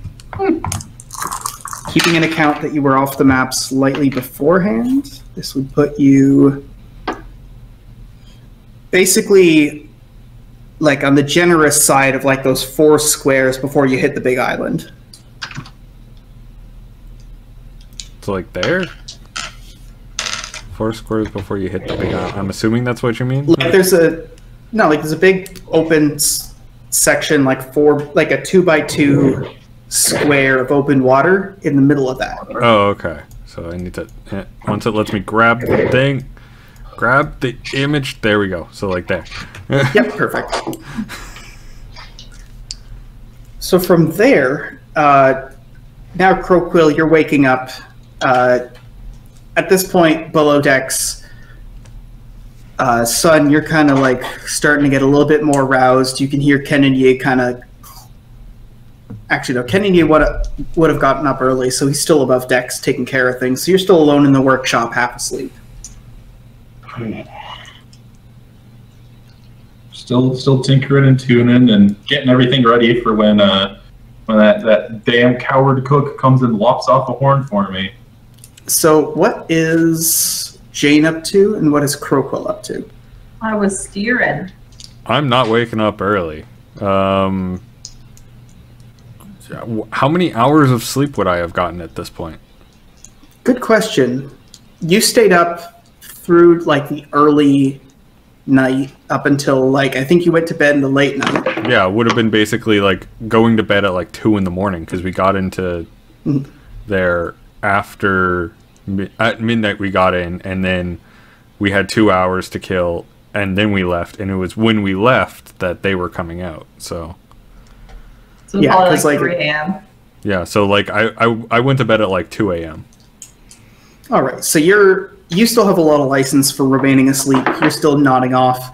Keeping an account that you were off the map slightly beforehand, this would put you basically like on the generous side of like those 4 squares before you hit the big island. So like there? 4 squares before you hit the big island. I'm assuming that's what you mean? Like there's a big open section, like a 2x2 square of open water in the middle of that. Oh, okay. So I need to, once it lets me grab the thing, grab the image, there we go. So like there. Yep, perfect. So from there, now Croquill, you're waking up. At this point, below decks, Sun, you're kind of like starting to get a little bit more roused. You can hear Kennedy kind of... Actually, no, Kennedy would have gotten up early, so he's still above decks taking care of things. So you're still alone in the workshop, half asleep. Still tinkering and tuning and getting everything ready for when that damn coward cook comes and lops off the horn for me. So what is Jane up to, and what is Croquill up to? I was steering. I'm not waking up early. How many hours of sleep would I have gotten at this point? Good question. You stayed up through like the early night up until like I think you went to bed in the late night. Yeah, it would have been basically like going to bed at like 2 in the morning because we got into there after at midnight. We got in and then we had 2 hours to kill and then we left, and it was when we left that they were coming out. So yeah, probably like 3 a.m. Yeah, so like I went to bed at like 2 a.m. All right, so you still have a lot of license for remaining asleep. You're still nodding off.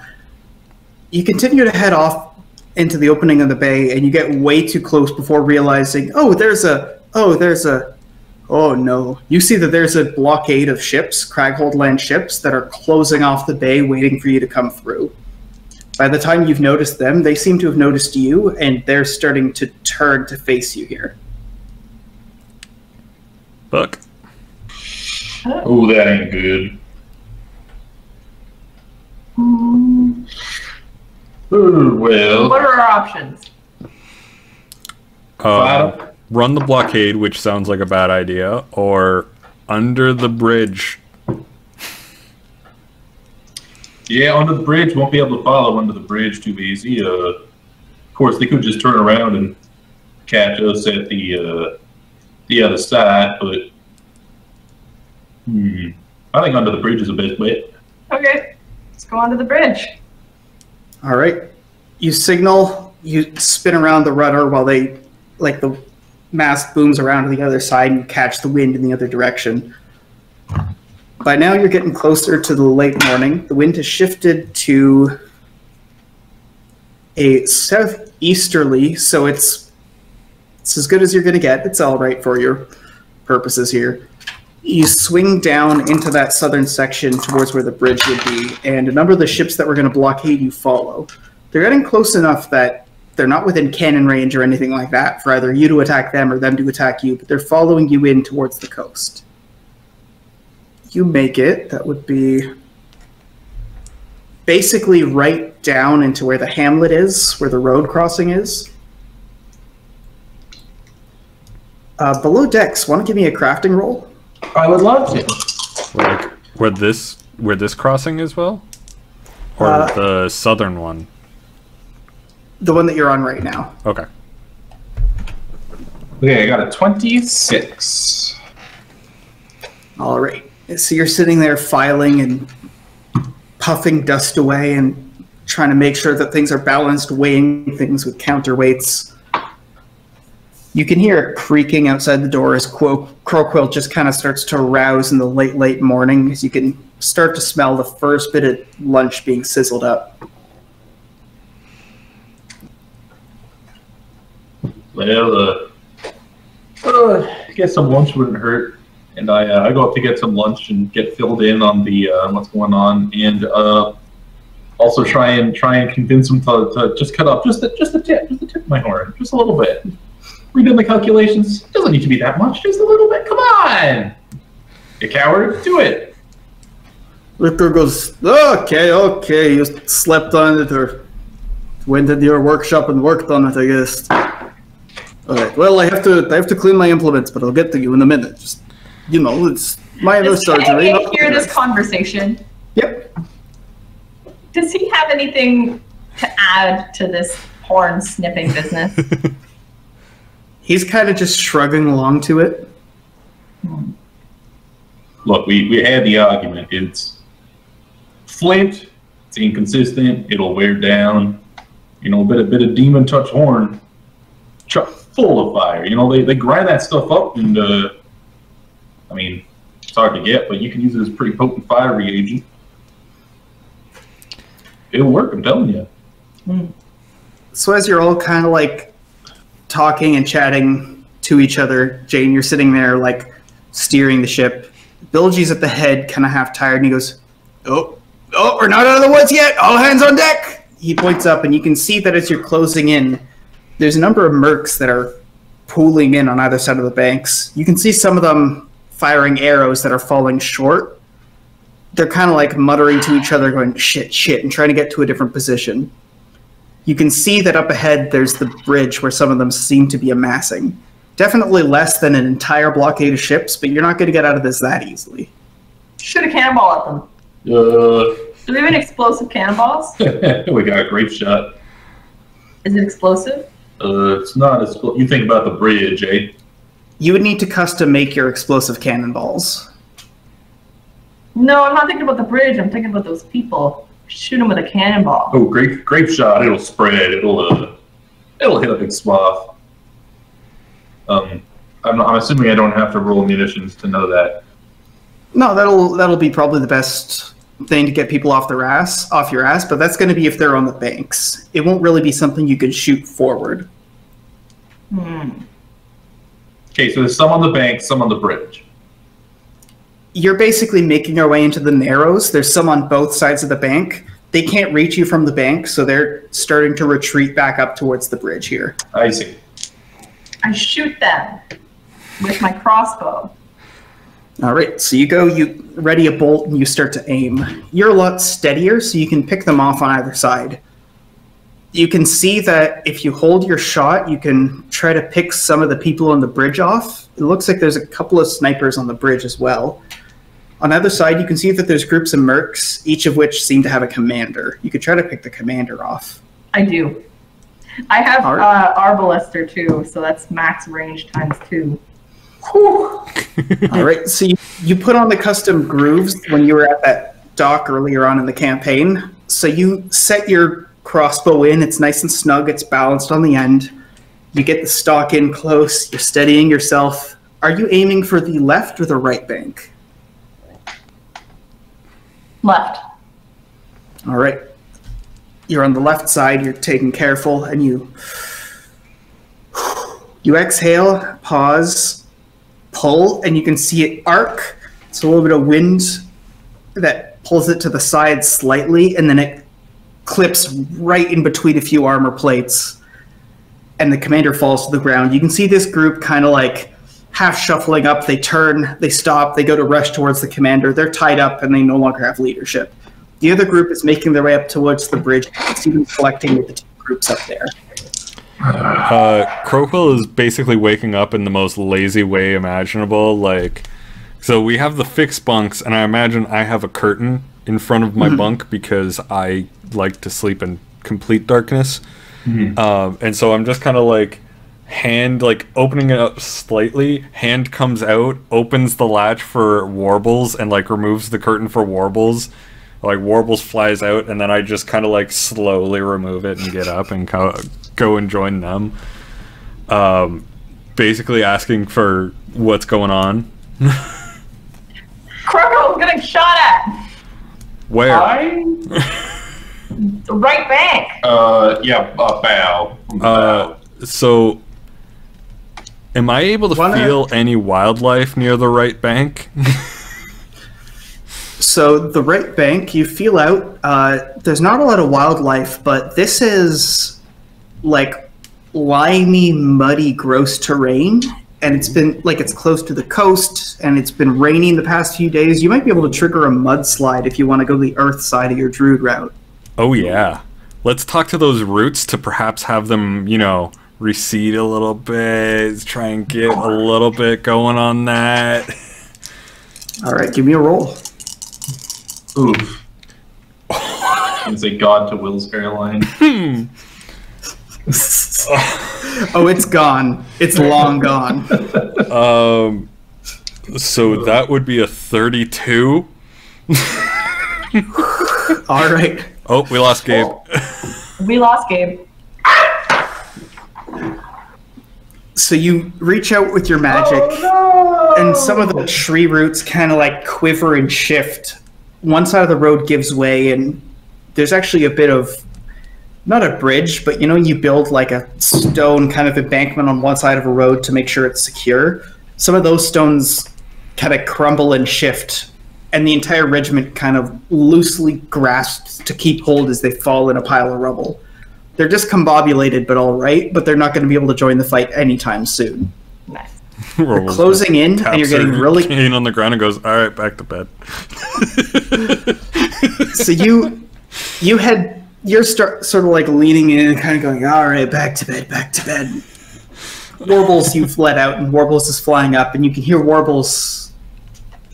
You continue to head off into the opening of the bay, and you get way too close before realizing, oh no. You see that there's a blockade of ships, Craghold Land ships, that are closing off the bay waiting for you to come through. By the time you've noticed them, they seem to have noticed you, and they're starting to turn to face you here. Buck. Oh, that ain't good. Well, what are our options? Run the blockade, which sounds like a bad idea, or under the bridge. Yeah, under the bridge. Won't be able to follow under the bridge too easy. Of course, they could just turn around and catch us at the other side, but I think under the bridge is a bit wet. Okay, let's go onto the bridge. All right. You signal, you spin around the rudder while they, like the mast booms around to the other side and you catch the wind in the other direction. By now you're getting closer to the late morning. The wind has shifted to a southeasterly, so it's as good as you're going to get. It's all right for your purposes here. You swing down into that southern section towards where the bridge would be, and a number of the ships that were going to blockade you follow. They're getting close enough that they're not within cannon range or anything like that for either you to attack them or them to attack you, but they're following you in towards the coast. You make it. That would be basically right down into where the hamlet is, where the road crossing is. Below decks, want to give me a crafting roll? I would love to. Like where this crossing is, well, or the southern one. The one that you're on right now. Okay. Okay, I got a 26. All right. So you're sitting there filing and puffing dust away and trying to make sure that things are balanced, weighing things with counterweights. You can hear it creaking outside the door as Crowquill just kind of starts to rouse in the late morning, as you can start to smell the first bit of lunch being sizzled up. Well, I guess some lunch wouldn't hurt. And I go up to get some lunch and get filled in on the what's going on, and also try and convince them to just cut off just the tip of my horn, just a little bit. Redoing the calculations, doesn't need to be that much, just a little bit. Come on, you coward, do it. Victor goes, okay, you slept on it or went into your workshop and worked on it, I guess. Alright, well, I have to clean my implements, but I'll get to you in a minute. Just, it's minor surgery. Can hear this conversation? Yep. Does he have anything to add to this horn snipping business? He's kind of just shrugging along to it. Look, we had the argument. It's flint. It's inconsistent. It'll wear down. A bit of demon touch horn. Full of fire. They grind that stuff up, and it's hard to get, but you can use it as pretty potent fire reagent. It'll work, I'm telling you. So as you're all kind of like talking and chatting to each other, Jane, you're sitting there like steering the ship. Bilgy's at the head, kind of half tired, and he goes, "Oh, we're not out of the woods yet. All hands on deck." He points up, and you can see that as you're closing in, there's a number of mercs that are pooling in on either side of the banks. You can see some of them firing arrows that are falling short. They're kind of like muttering to each other, going, shit, and trying to get to a different position. You can see that up ahead there's the bridge where some of them seem to be amassing. Definitely less than an entire blockade of ships, but you're not going to get out of this that easily. Shoot a cannonball at them. Do we have any explosive cannonballs? We got a great shot. Is it explosive? It's not you think about the bridge, eh? You would need to custom make your explosive cannonballs. No, I'm not thinking about the bridge. I'm thinking about those people. Shoot them with a cannonball. Oh, grape shot. It'll spread. It'll hit a big swath. I'm assuming I don't have to roll munitions to know that. No, that'll be probably the best thing to get people off your ass, but that's going to be if they're on the banks. It won't really be something you can shoot forward. Okay, so there's some on the bank, some on the bridge. You're basically making your way into the narrows. There's some on both sides of the bank. They can't reach you from the bank, so they're starting to retreat back up towards the bridge here. I see. I shoot them with my crossbow. All right, so you ready a bolt and you start to aim. You're a lot steadier, so you can pick them off on either side. You can see that if you hold your shot, you can try to pick some of the people on the bridge off. It looks like there's a couple of snipers on the bridge as well. On either side, you can see that there's groups of mercs, each of which seem to have a commander. You could try to pick the commander off. I do. I have Arbalister too, so that's max range times 2. All right, so you put on the custom grooves when you were at that dock earlier on in the campaign. So you set your crossbow in. It's nice and snug. It's balanced on the end. You get the stock in close. You're steadying yourself. Are you aiming for the left or the right bank? Left. All right. You're on the left side. You're taking careful, and you exhale, pause, pull, and you can see it arc. It's a little bit of wind that pulls it to the side slightly, and then it clips right in between a few armor plates, and the commander falls to the ground. You can see this group kind of like half shuffling up. They turn, they stop, they go to rush towards the commander. They're tied up, and they no longer have leadership. The other group is making their way up towards the bridge. It's even collecting with the two groups up there. Crowquill is basically waking up in the most lazy way imaginable. Like, so we have the fixed bunks, and I imagine I have a curtain in front of my bunk because I like to sleep in complete darkness. And so I'm just kind of like opening it up slightly. Hand comes out, opens the latch for Warbles, and like removes the curtain for Warbles. Like Warbles flies out, and then I just kind of like slowly remove it and get up and go and join them. Basically asking for what's going on. Croco's getting shot at. Where? The right bank. Bow. So, am I able to feel any wildlife near the right bank? So the right bank, you feel out. There's not a lot of wildlife, but this is like limey, muddy, gross terrain, and it's been like it's close to the coast, and it's been raining the past few days. You might be able to trigger a mudslide if you want to go the earth side of your druid route. Oh yeah, let's talk to those roots to perhaps have them, you know, recede a little bit. Try and get a little bit going on that. All right, give me a roll. Oof. It's a god to Will's hairline. Oh, it's gone. It's long gone. So that would be a 32. All right. Oh, we lost Gabe. We lost Gabe. So you reach out with your magic, and some of the tree roots kind of like quiver and shift. One side of the road gives way, and there's actually a bit of, not a bridge, but you know, you build like a stone kind of embankment on one side of a road to make sure it's secure. Some of those stones kind of crumble and shift, and the entire regiment kind of loosely grasps to keep hold as they fall in a pile of rubble. They're discombobulated, but all right, but they're not going to be able to join the fight anytime soon. Nice. You're closing in, and you're getting really cane on the ground and goes, all right, back to bed. So you're sort of like leaning in and kind of going, all right, back to bed, back to bed. Warbles you've let out, and Warbles is flying up, and you can hear Warbles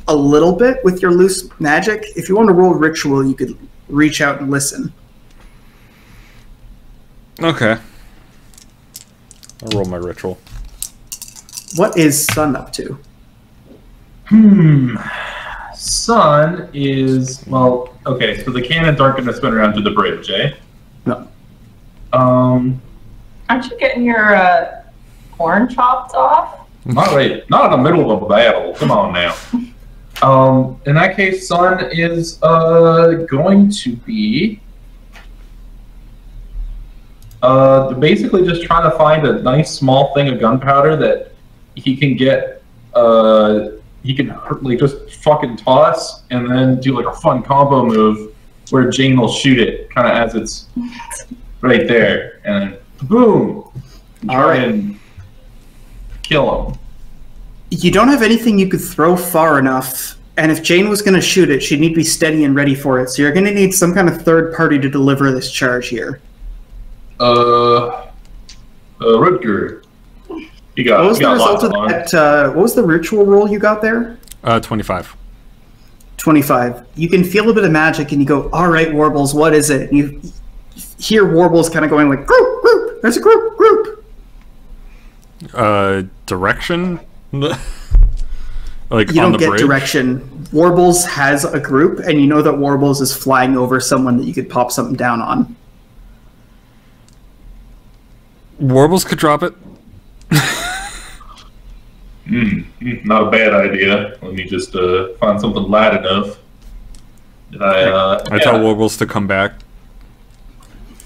a little bit with your loose magic. If you want to roll ritual, you could reach out and listen. Okay. I'll roll my ritual. What is Sun up to? Sun is, well, okay, so the cannon aren't going to spin around to the bridge, eh? No. Aren't you getting your horn chopped off? Not right, not in the middle of a battle. Come on now. In that case, Sun is going to be basically just trying to find a nice small thing of gunpowder that he can get. He can like just fucking toss and then do like a fun combo move where Jane will shoot it kind of as it's right there, and then boom, try and kill him. You don't have anything you could throw far enough, and if Jane was going to shoot it, she'd need to be steady and ready for it. So you're going to need some kind of third party to deliver this charge here. Rutger. What was the result of that? What was the ritual roll you got there? 25. 25. You can feel a bit of magic, and you go, all right, Warbles, what is it? And you hear Warbles kind of going like, group, group, there's a group, group. Direction? Like you on don't the get bridge? direction. Warbles has a group, and you know that Warbles is flying over someone that you could pop something down on. Warbles could drop it. Not a bad idea. Let me just find something light enough. I tell Warbles to come back.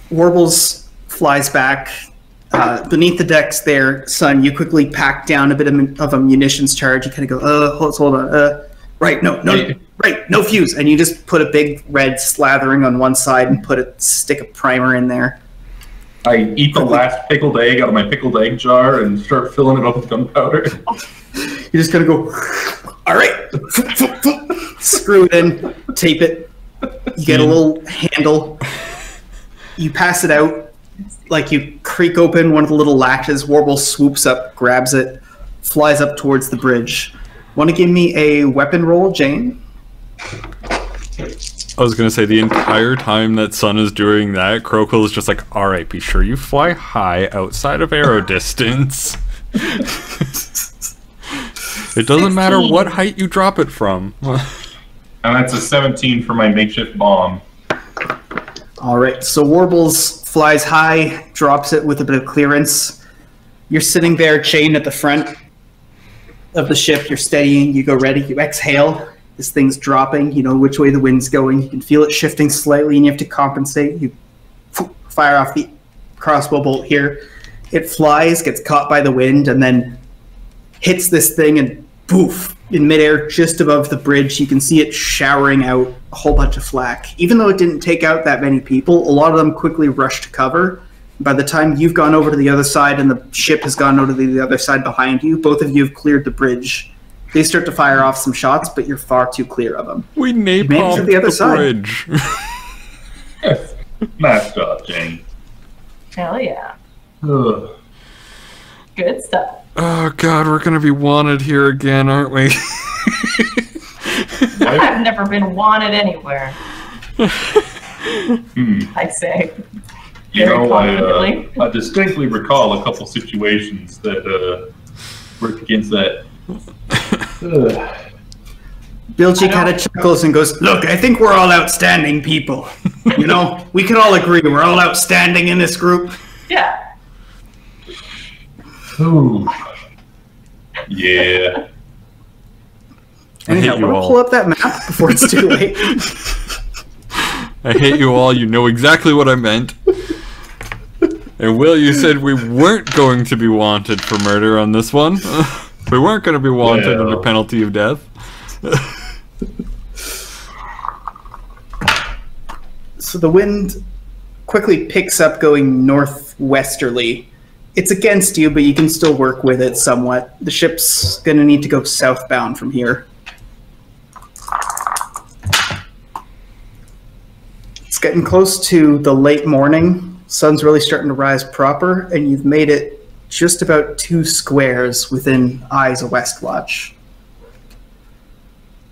Warbles flies back. Beneath the decks there, son, you quickly pack down a bit of a munitions charge. You kind of go, hold on. Right, no fuse. And you just put a big red slathering on one side and put a stick of primer in there. I eat the last pickled egg out of my pickled egg jar and start filling it up with gunpowder. You just kind of go, all right, screw it in, tape it. You get a little handle. You pass it out. Like you creak open one of the little latches, Warble swoops up, grabs it, flies up towards the bridge. Want to give me a weapon roll, Jane? I was going to say, the entire time that Sun is doing that, Croquill is just like, alright, be sure you fly high outside of arrow distance. It doesn't matter what height you drop it from. And that's a 17 for my makeshift bomb. Alright, so Warbles flies high, drops it with a bit of clearance. You're sitting there chained at the front of the ship. You're steadying. You go ready. You exhale. This thing's dropping. You know which way the wind's going. You can feel it shifting slightly, and you have to compensate. You fire off the crossbow bolt here. It flies, gets caught by the wind, and then hits this thing, and poof, in midair just above the bridge. You can see it showering out a whole bunch of flak. Even though it didn't take out that many people, a lot of them quickly rush to cover. By the time you've gone over to the other side and the ship has gone over to the other side behind you, both of you have cleared the bridge. They start to fire off some shots, but you're far too clear of them. We napalmed the other side. Bridge. Nice job, Jane. Hell yeah. Ugh. Good stuff. Oh god, we're gonna be wanted here again, aren't we? I've never been wanted anywhere. I say. You Very know, confidently. I distinctly recall a couple situations that worked against that. Bilgy kind of chuckles and goes, look, I think we're all outstanding people. You know, we can all agree we're all outstanding in this group. Yeah. Ooh. Yeah. Anyhow, you want to all. pull up that map before it's too late? I hate you all, you know exactly what I meant. And Will, you said we weren't going to be wanted for murder on this one. We weren't going to be wanted under penalty of death. So the wind quickly picks up going northwesterly. It's against you, but you can still work with it somewhat. The ship's going to need to go southbound from here. It's getting close to the late morning. Sun's really starting to rise proper, and you've made it just about 2 squares within eyes of Westwatch.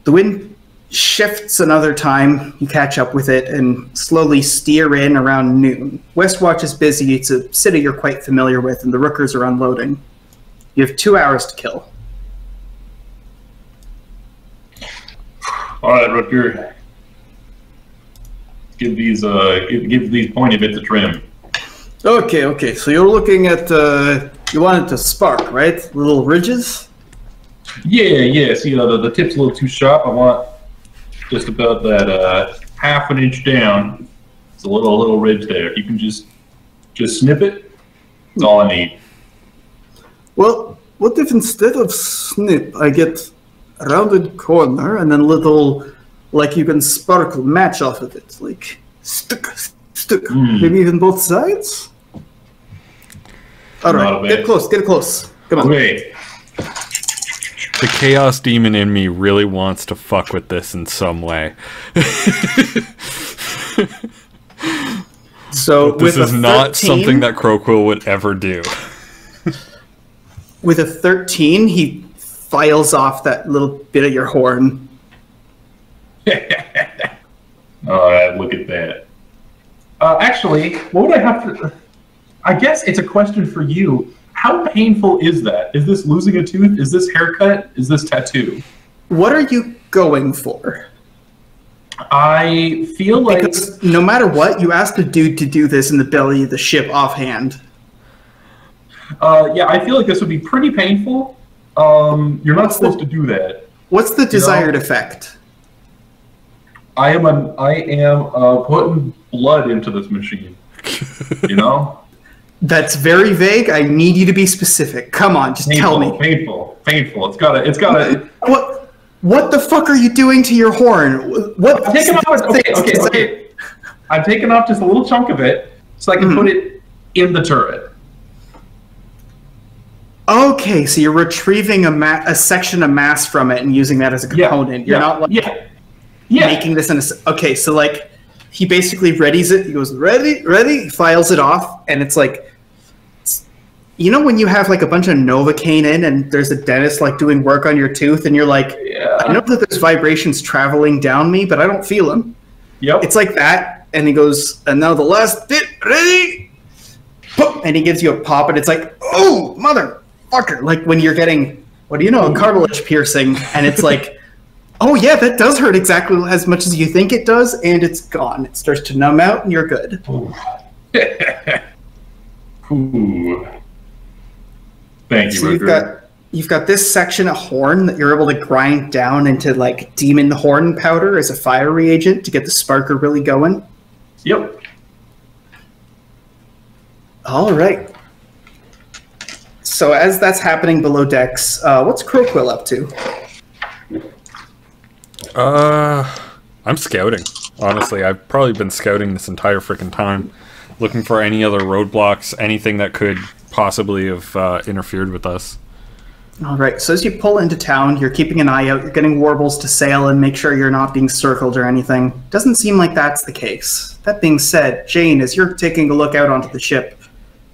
The wind shifts another time. You catch up with it and slowly steer in around noon. Westwatch is busy. It's a city you're quite familiar with, and the Rookers are unloading. You have 2 hours to kill. All right, Rooker. Give these pointy bits a trim. Okay. So you're looking at, you want it to spark, right? Little ridges? Yeah. See, the tip's a little too sharp. I want just about that half an inch down. It's a little ridge there. If you can just snip it, that's all I need. Well, what if instead of snip, I get a rounded corner and then a little, like you can sparkle match off of it, like stick. Maybe even both sides? All right, get close. Come on. Okay. The chaos demon in me really wants to fuck with this in some way. So this is not something that Croquill would ever do. With a 13, he files off that little bit of your horn. All right, look at that. Actually, what would I have to... I guess it's a question for you. how painful is that? Is this losing a tooth? Is this haircut? Is this tattoo? What are you going for? I feel like... Because no matter what, you asked a dude to do this in the belly of the ship offhand. Yeah, I feel like this would be pretty painful. You're not supposed to do that. What's the desired effect? I am putting blood into this machine. You know? That's very vague. I need you to be specific. Come on, just tell me. Painful. It's gotta. What the fuck are you doing to your horn? What? I'm taking off. Okay. I've taken off just a little chunk of it so I can put it in the turret. Okay, so you're retrieving a section of mass from it and using that as a component. You're not like making this in a... Okay, so like he basically readies it. He goes, ready, files it off, and it's like... You know when you have like a bunch of Novocaine in and there's a dentist like doing work on your tooth and you're like, I know that there's vibrations traveling down me, but I don't feel them. Yep. It's like that, and he goes, and now the last bit, ready? And he gives you a pop, and it's like, oh, motherfucker. Like when you're getting, what do you know, a cartilage piercing, and it's like, oh yeah, that does hurt exactly as much as you think it does, and it's gone. It starts to numb out, and you're good. Ooh. Thank you. So you've got this section of horn that you're able to grind down into like demon horn powder as a fire reagent to get the sparker really going. Yep. All right. So as that's happening below decks, what's Crowquill up to? I'm scouting. Honestly, I've probably been scouting this entire freaking time, looking for any other roadblocks, anything that could possibly have interfered with us. All right, so as you pull into town, you're keeping an eye out, you're getting warbles to sail and make sure you're not being circled or anything. Doesn't seem like that's the case. That being said, Jane, as you're taking a look out onto the ship,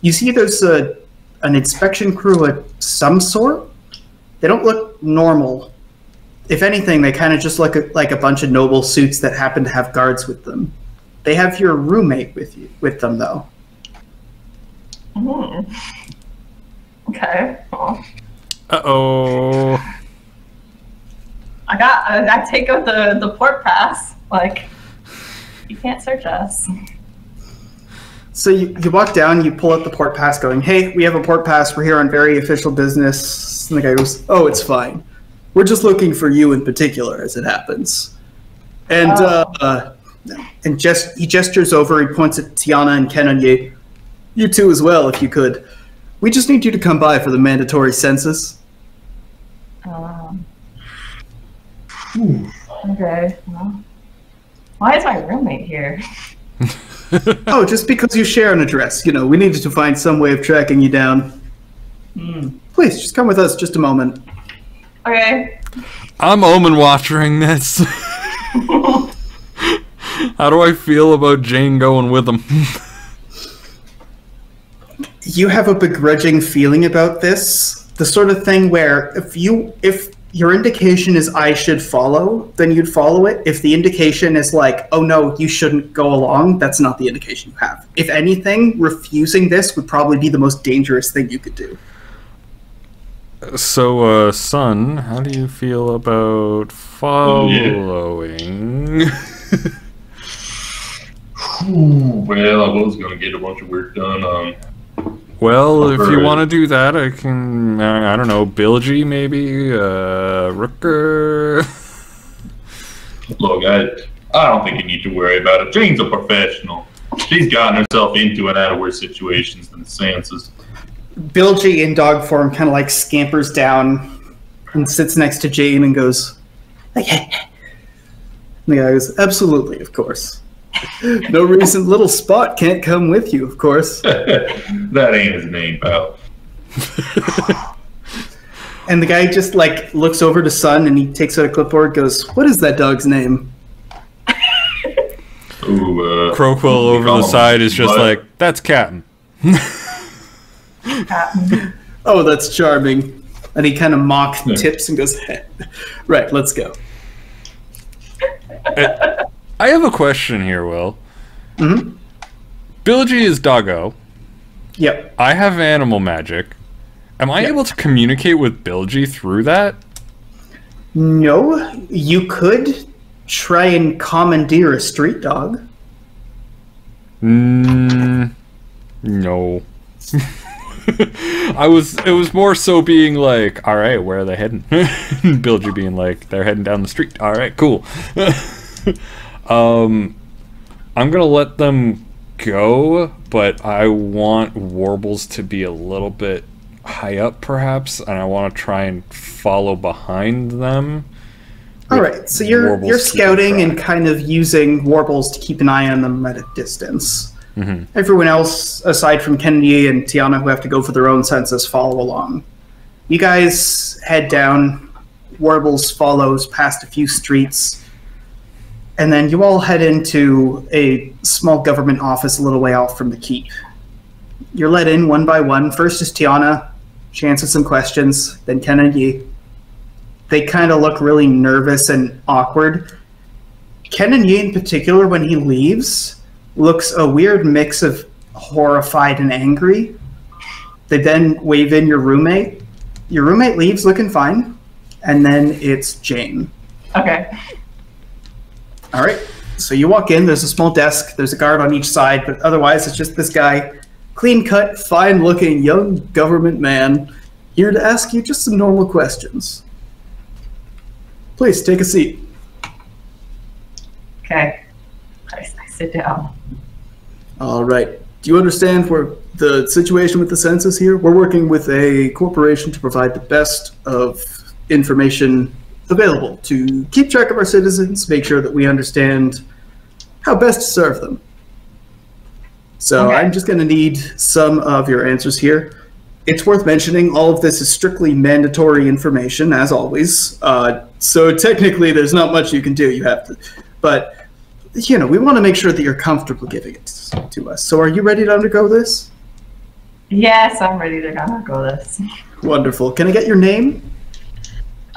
you see there's an inspection crew of some sort. They don't look normal. If anything, they kind of just look like a bunch of noble suits that happen to have guards with them. They have your roommate with them, though. Okay. Oh. Uh-oh. I take out the port pass. Like, you can't search us. So you walk down, you pull out the port pass going, hey, we have a port pass, we're here on very official business. And the guy goes, oh, it's fine. We're just looking for you in particular, as it happens. And he gestures over, he points at Tiana and Ken and you two as well, if you could. We just need you to come by for the mandatory census. Okay. Well, why is my roommate here? Oh, just because you share an address. You know, we needed to find some way of tracking you down. Please, just come with us just a moment. Okay. I'm omen watching this. How do I feel about Jane going with him? You have a begrudging feeling about this. The sort of thing where if your indication is I should follow, then you'd follow it. If the indication is like, oh no, you shouldn't go along, that's not the indication you have. If anything, refusing this would probably be the most dangerous thing you could do. So, son, how do you feel about following? Well, I was going to get a bunch of work done. Well, if you want to do that, I can, I don't know, Bilgy maybe? Rooker? Look, I don't think you need to worry about it. Jane's a professional. She's gotten herself into and out of worse situations than the Sanses. Bilgy in dog form kind of like scampers down and sits next to Jane and goes, and the guy goes, absolutely, of course. No reason little Spot can't come with you, of course. That ain't his name, pal. And the guy just like looks over to Sun and he takes out a clipboard, goes, what is that dog's name? Ooh, Crowquill over the side is just like, that's Captain. Oh, that's charming. And he kind of mocks tips and goes, right, let's go. I have a question here, Will. Mm-hmm. Bilgy is doggo. Yep. I have animal magic. Am I able to communicate with Bilgy through that? No, you could try and commandeer a street dog. No. It was more so being like, all right, where are they heading? Bilgy being like, they're heading down the street. All right, cool. I'm gonna let them go, but I want Warbles to be a little bit high up, perhaps, and I want to try and follow behind them. All right, so you're scouting and kind of using Warbles to keep an eye on them at a distance. Mm-hmm. Everyone else, aside from Kennedy and Tiana, who have to go for their own census, follow along. You guys head down. Warbles follows past a few streets. And then you all head into a small government office a little way off from the keep. You're let in one by one. First is Tiana. She answers some questions. Then Kennedy. They kind of look really nervous and awkward. Kennedy, in particular, when he leaves, looks a weird mix of horrified and angry. They then wave in your roommate. Your roommate leaves looking fine. And then it's Jane. Okay. All right. So you walk in. There's a small desk. There's a guard on each side. But otherwise, it's just this guy. Clean-cut, fine-looking, young government man. Here to ask you just some normal questions. Please, take a seat. Okay. I sit down. All right. Do you understand the situation with the census here? We're working with a corporation to provide the best of information available to keep track of our citizens, make sure that we understand how best to serve them. So I'm just going to need some of your answers here. It's worth mentioning all of this is strictly mandatory information, as always. So technically, there's not much you can do. You have to, but you know, we want to make sure that you're comfortable giving it to us. So, are you ready to undergo this? Yes, I'm ready to undergo this. Wonderful. Can I get your name?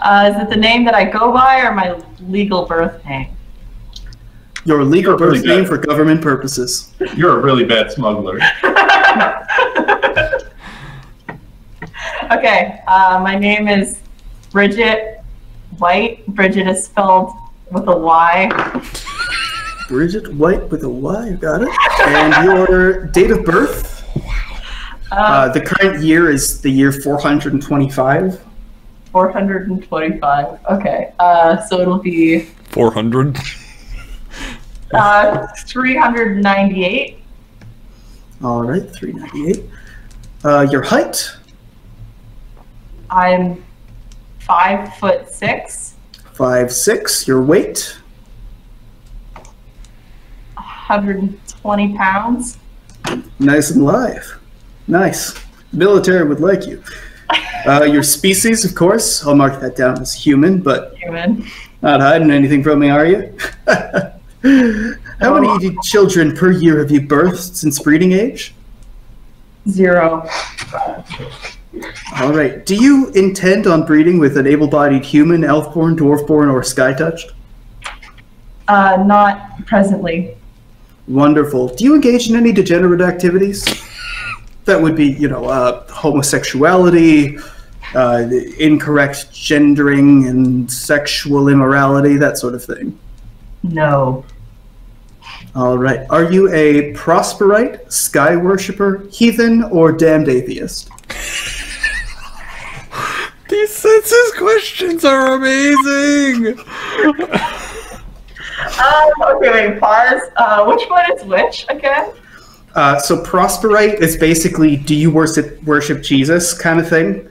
Is it the name that I go by, or my legal birth name? Your legal birth name for government purposes. You're a really bad smuggler. Okay, my name is Bridget White. Bridget is spelled with a Y. Bridget White with a Y, got it. And your date of birth? The current year is the year 425. 425. Okay, so it'll be 400. 398. All right, 398. Your height? I'm 5'6". 5'6". Your weight? 120 pounds. Nice and live. Nice. Military would like you. Your species, of course. I'll mark that down as human, but human. Not hiding anything from me, are you? How many children per year have you birthed since breeding age? 0. All right. Do you intend on breeding with an able-bodied human, elf-born, dwarf-born, or sky-touched? Not presently. Wonderful. Do you engage in any degenerate activities? That would be, you know, homosexuality, incorrect gendering, and sexual immorality, that sort of thing. No. All right. Are you a prosperite, sky worshipper, heathen, or damned atheist? These census questions are amazing. Okay, wait, pause. Which one is which again? So prosperite is basically, do you worship Jesus kind of thing?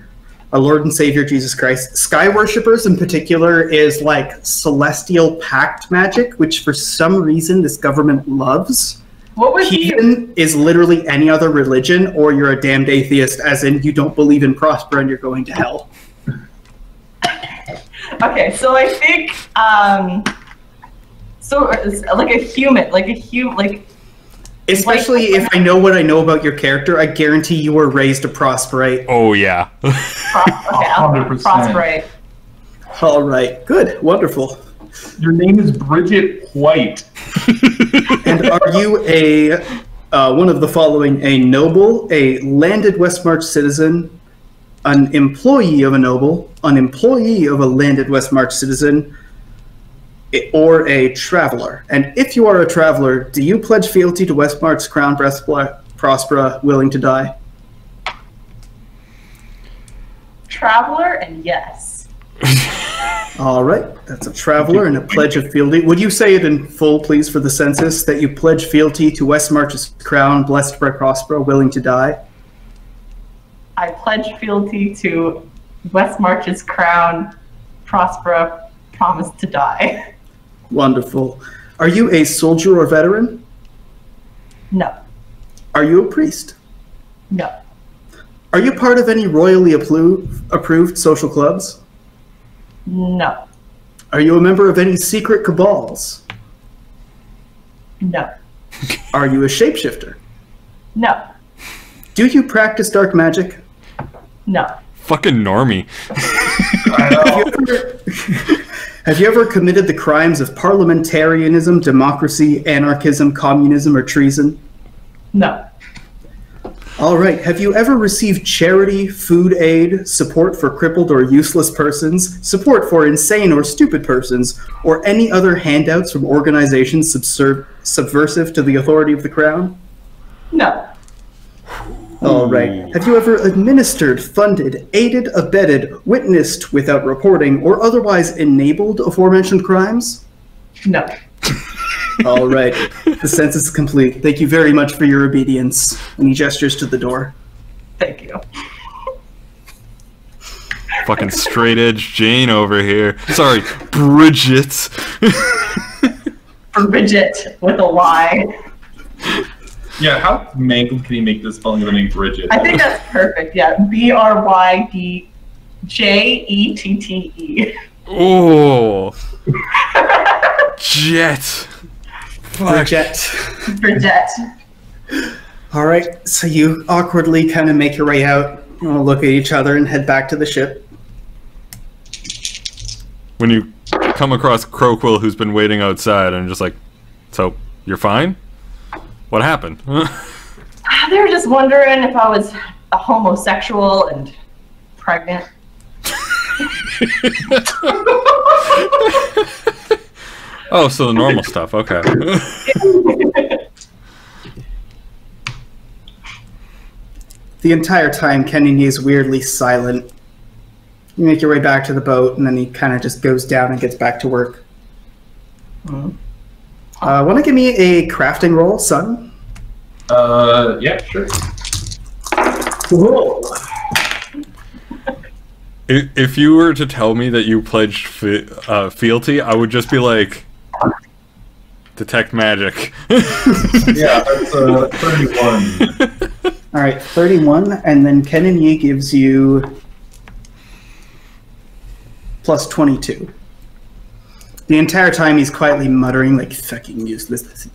Our Lord and Savior Jesus Christ. Sky worshippers in particular is like celestial pact magic, which for some reason this government loves. What was Heathen is literally any other religion, or you're a damned atheist, as in you don't believe in prosper and you're going to hell. Okay, so I think so like a human, especially if I know what I know about your character, I guarantee you were raised a prosperite. Oh yeah. Okay, 100%. Prosperite. All right, good, wonderful. Your name is Bridget White. And are you one of the following: a noble, a landed Westmarch citizen, an employee of a noble, an employee of a landed Westmarch citizen, or a traveler. And if you are a traveler, do you pledge fealty to Westmarch's crown, Prospera, willing to die? Traveler, and yes. All right, that's a traveler and a pledge of fealty. Would you say it in full, please, for the census, that you pledge fealty to Westmarch's crown, blessed by Prospera, willing to die? I pledge fealty to Westmarch's crown, Prospera, promise to die. Wonderful. Are you a soldier or veteran? No. Are you a priest? No. Are you part of any royally approved social clubs? No. Are you a member of any secret cabals? No. Are you a shapeshifter? No. Do you practice dark magic? No. Fucking normie. Have you ever committed the crimes of parliamentarianism, democracy, anarchism, communism, or treason? No. All right. Have you ever received charity, food aid, support for crippled or useless persons, support for insane or stupid persons, or any other handouts from organizations subversive to the authority of the crown? No. All right. Have you ever administered, funded, aided, abetted, witnessed without reporting, or otherwise enabled aforementioned crimes? No. All right. The census is complete. Thank you very much for your obedience. And he gestures to the door. Thank you. Fucking straight edge Jane over here. Sorry, Bridget. Bridget with a Y. Yeah, how mangled can you make this spelling of the name Bridget? I think that's perfect. Yeah, BRYDJETTE. Oh. Jet. Bridget. Bridget. All right. So you awkwardly kind of make your way out. You want to look at each other and head back to the ship. When you come across Croquill, who's been waiting outside, and just like, so you're fine? What happened? They were just wondering if I was a homosexual and pregnant. Oh, so the normal stuff. Okay. The entire time, Kenny is weirdly silent. You make your way back to the boat, and then he kind of just goes down and gets back to work. Want to give me a crafting roll, son? Yeah, sure. Whoa. If you were to tell me that you pledged fealty, I would just be like, detect magic. Yeah, that's 31. All right, 31, and then Kenan Yi gives you plus 22. The entire time he's quietly muttering, like, fucking useless.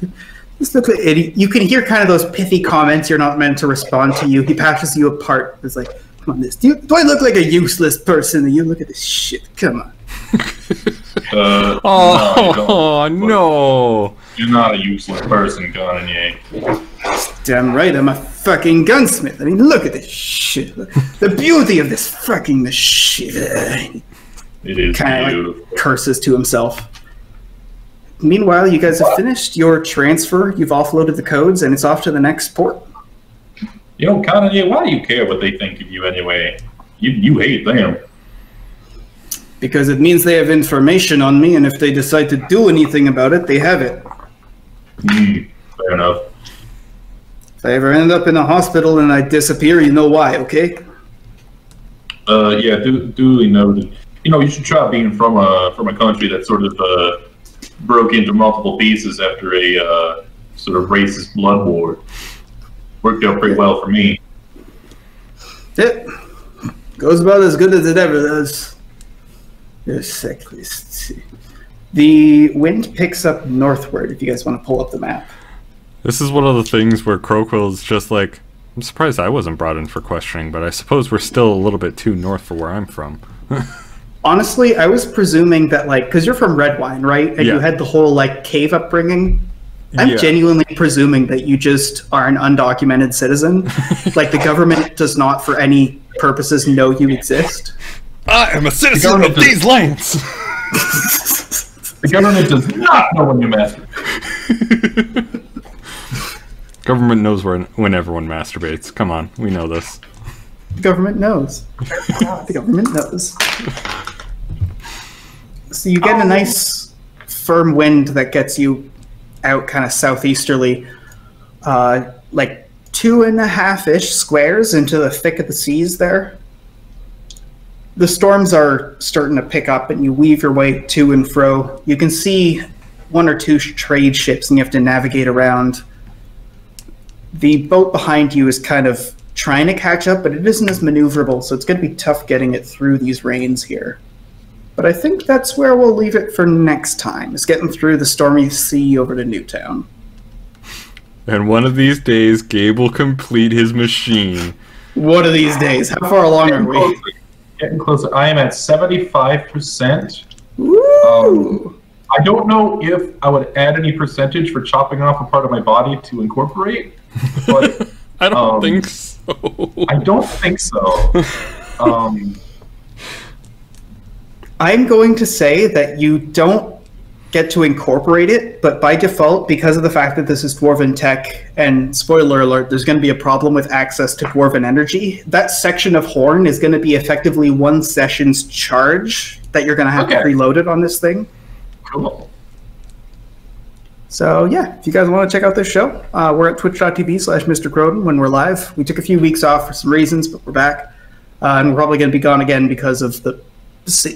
This looks like idiot. You can hear kind of those pithy comments you're not meant to respond to you. He patches you apart. It's like, come on, do I look like a useless person? You look at this shit. Come on. No. You're not a useless person, Kanye. Damn right, I'm a fucking gunsmith. I mean, look at this shit. The beauty of this fucking machine. It is kind beautiful. of like curses to himself. Meanwhile, you guys have finished your transfer. You've offloaded the codes, and it's off to the next port. You know, Kanye, why do you care what they think of you anyway? You hate them. Because it means they have information on me, and if they decide to do anything about it, they have it. Fair enough. If I ever end up in a hospital and I disappear, you know why, okay? Yeah, duly noted. You know, you should try being from a country that sort of broke into multiple pieces after a sort of racist blood war. Worked out pretty well for me. Yep. Goes about as good as it ever does. Let's see. The wind picks up northward, if you guys want to pull up the map. This is one of the things where Croquill is just like, I'm surprised I wasn't brought in for questioning, but I suppose we're still a little bit too north for where I'm from. Honestly, I was presuming that, like, because you're from Redwine, right? And you had the whole, like, cave upbringing. I'm genuinely presuming that you just are an undocumented citizen. Like, the government does not, for any purposes know you exist. I am a citizen of these lands. The government does not know when you masturbate. Government knows when everyone masturbates. Come on, we know this. The government knows. The government knows. So you get a nice firm wind that gets you out kind of southeasterly, like 2.5-ish squares into the thick of the seas there. The storms are starting to pick up and you weave your way to and fro. You can see 1 or 2 trade ships and you have to navigate around. The boat behind you is kind of trying to catch up, but it isn't as maneuverable, so it's going to be tough getting it through these rains here. But I think that's where we'll leave it for next time, is getting through the stormy sea over to Newtown. And one of these days, Gabe will complete his machine. One of these days. How far along are we? Getting closer. I am at 75%. Woo! I don't know if I would add any percentage for chopping off a part of my body to incorporate, but I don't think so. I don't think so. I'm going to say that you don't get to incorporate it, but by default, because of the fact that this is Dwarven tech, and spoiler alert, there's going to be a problem with access to Dwarven energy, that section of horn is going to be effectively 1 session's charge that you're going to have preloaded on this thing. Cool. So yeah, if you guys want to check out this show, we're at twitch.tv/Mr. Croden when we're live. We took a few weeks off for some reasons, but we're back. And we're probably going to be gone again because of the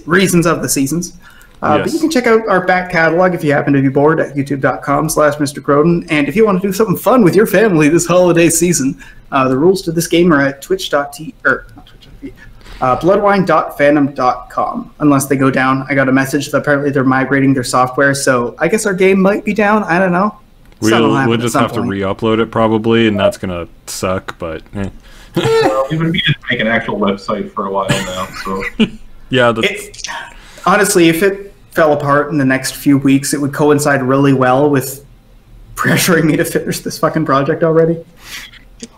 reasons of the seasons. But you can check out our back catalog if you happen to be bored at youtube.com/Mr. Croden. And if you want to do something fun with your family this holiday season, the rules to this game are at bloodwine.fandom.com. Unless they go down. I got a message that apparently they're migrating their software, so I guess our game might be down. I don't know. We'll just have to re-upload it probably, and that's going to suck, but... Well, we've been meaning to make an actual website for a while now, so... Yeah, honestly, if it fell apart in the next few weeks, it would coincide really well with pressuring me to finish this fucking project already.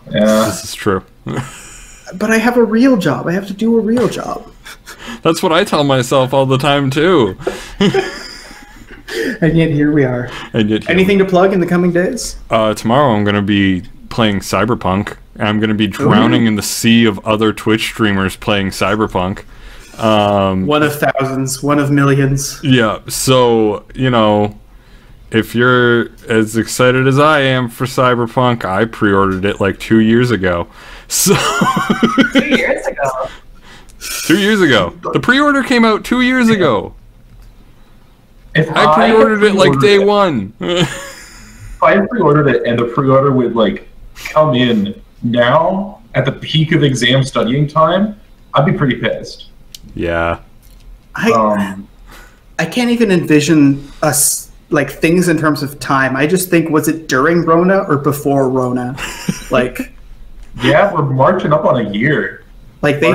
Yeah. This is true. But I have a real job. I have to do a real job. That's what I tell myself all the time, too. And yet here we are. Anything to plug in the coming days? Tomorrow I'm going to be playing Cyberpunk. I'm going to be drowning in the sea of other Twitch streamers playing Cyberpunk. One of thousands, one of millions. Yeah, so, you know, if you're as excited as I am for Cyberpunk, I pre-ordered it like 2 years ago. So 2 years ago? 2 years ago. The pre-order came out 2 years ago. I pre-ordered it like day one. If I pre-ordered it and the pre-order would like come in now at the peak of exam studying time, I'd be pretty pissed. Yeah. I can't even envision us like things in terms of time. I just think, was it during Rona or before Rona? Like, yeah, we're marching up on a year. Like they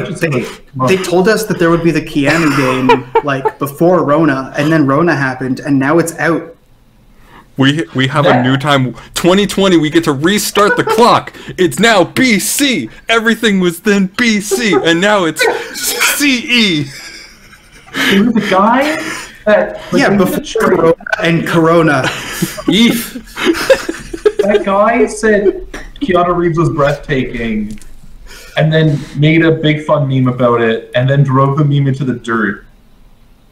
told us that there would be the Keanu game like before Rona, and then Rona happened, and now it's out. We have a new time. 2020, we get to restart the clock. It's now BC. Everything was then BC, and now it's CE. The guy that... before Corona and Corona. That guy said Keanu Reeves was breathtaking, and then made a big fun meme about it, and then drove the meme into the dirt.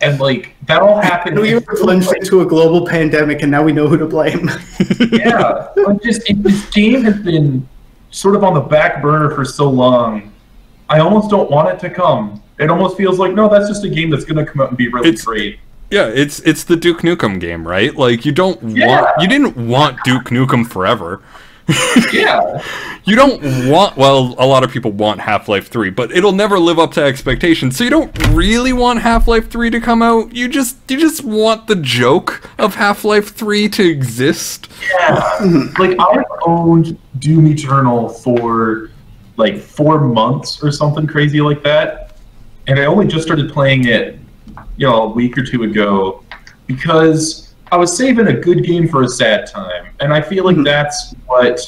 And like that all happened. We were plunged into a global pandemic, and now we know who to blame. Yeah, this game has been sort of on the back burner for so long. I almost don't want it to come. It almost feels like, no, that's just a game that's going to come out and be really great. Yeah, it's the Duke Nukem game, right? Like you didn't want Duke Nukem forever. Yeah. You don't want, well, a lot of people want Half-Life 3, but it'll never live up to expectations. So you don't really want Half-Life 3 to come out. You just want the joke of Half-Life 3 to exist. Yeah. Like I've owned Doom Eternal for like 4 months or something crazy like that. And I only just started playing it, you know, a week or two ago because I was saving a good game for a sad time, and I feel like that's what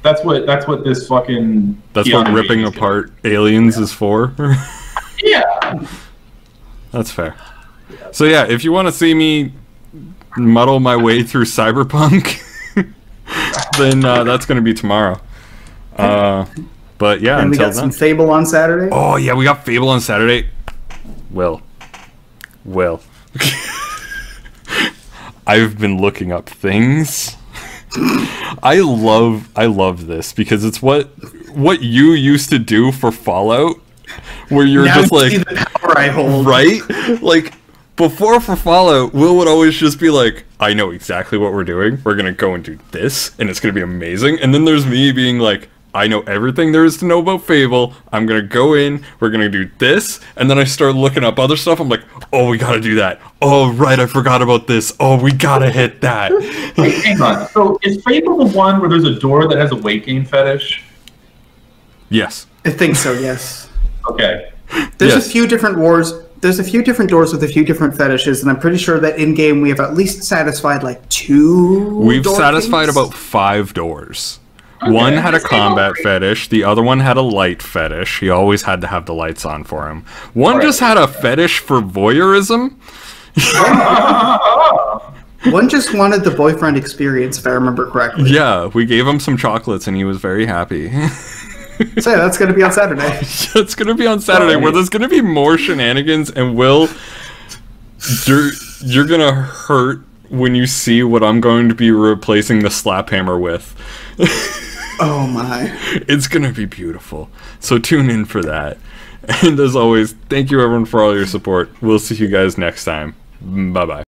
That's what this fucking. That's what ripping apart aliens is for. Yeah. That's fair. So yeah, if you want to see me muddle my way through Cyberpunk, then that's going to be tomorrow. But yeah, and we until got some Fable on Saturday. Oh yeah, we got Fable on Saturday. Well, I've been looking up things. I love this because it's what you used to do for Fallout, where you're now just like, see the power I hold. right? Like before for Fallout, Will would always just be like, I know exactly what we're doing. We're gonna go and do this, and it's gonna be amazing. And then there's me being like, I know everything there is to know about Fable. I'm gonna go in, we're gonna do this, and then I start looking up other stuff. I'm like, oh, we gotta do that. Oh, right, I forgot about this. Oh, we gotta hit that. Wait, hang on. So is Fable the one where there's a door that has a weight gain fetish? Yes. I think so. Yes. Okay. There's Yes. a few different wars. There's a few different doors with a few different fetishes, and I'm pretty sure that in game we have at least satisfied like 2. We've door satisfied kings. about 5 doors. Okay. One had a That's combat great. fetish, the other one had a light fetish. He always had to have the lights on for him. One just had a fetish for voyeurism. One just wanted the boyfriend experience, if I remember correctly. Yeah, we gave him some chocolates and he was very happy. So yeah, that's going to be on Saturday. It's going to be on Saturday where there's going to be more shenanigans, and Will, you're going to hurt when you see what I'm going to be replacing the slap hammer with. Oh my. It's going to be beautiful. So tune in for that. And as always, thank you everyone for all your support. We'll see you guys next time. Bye-bye.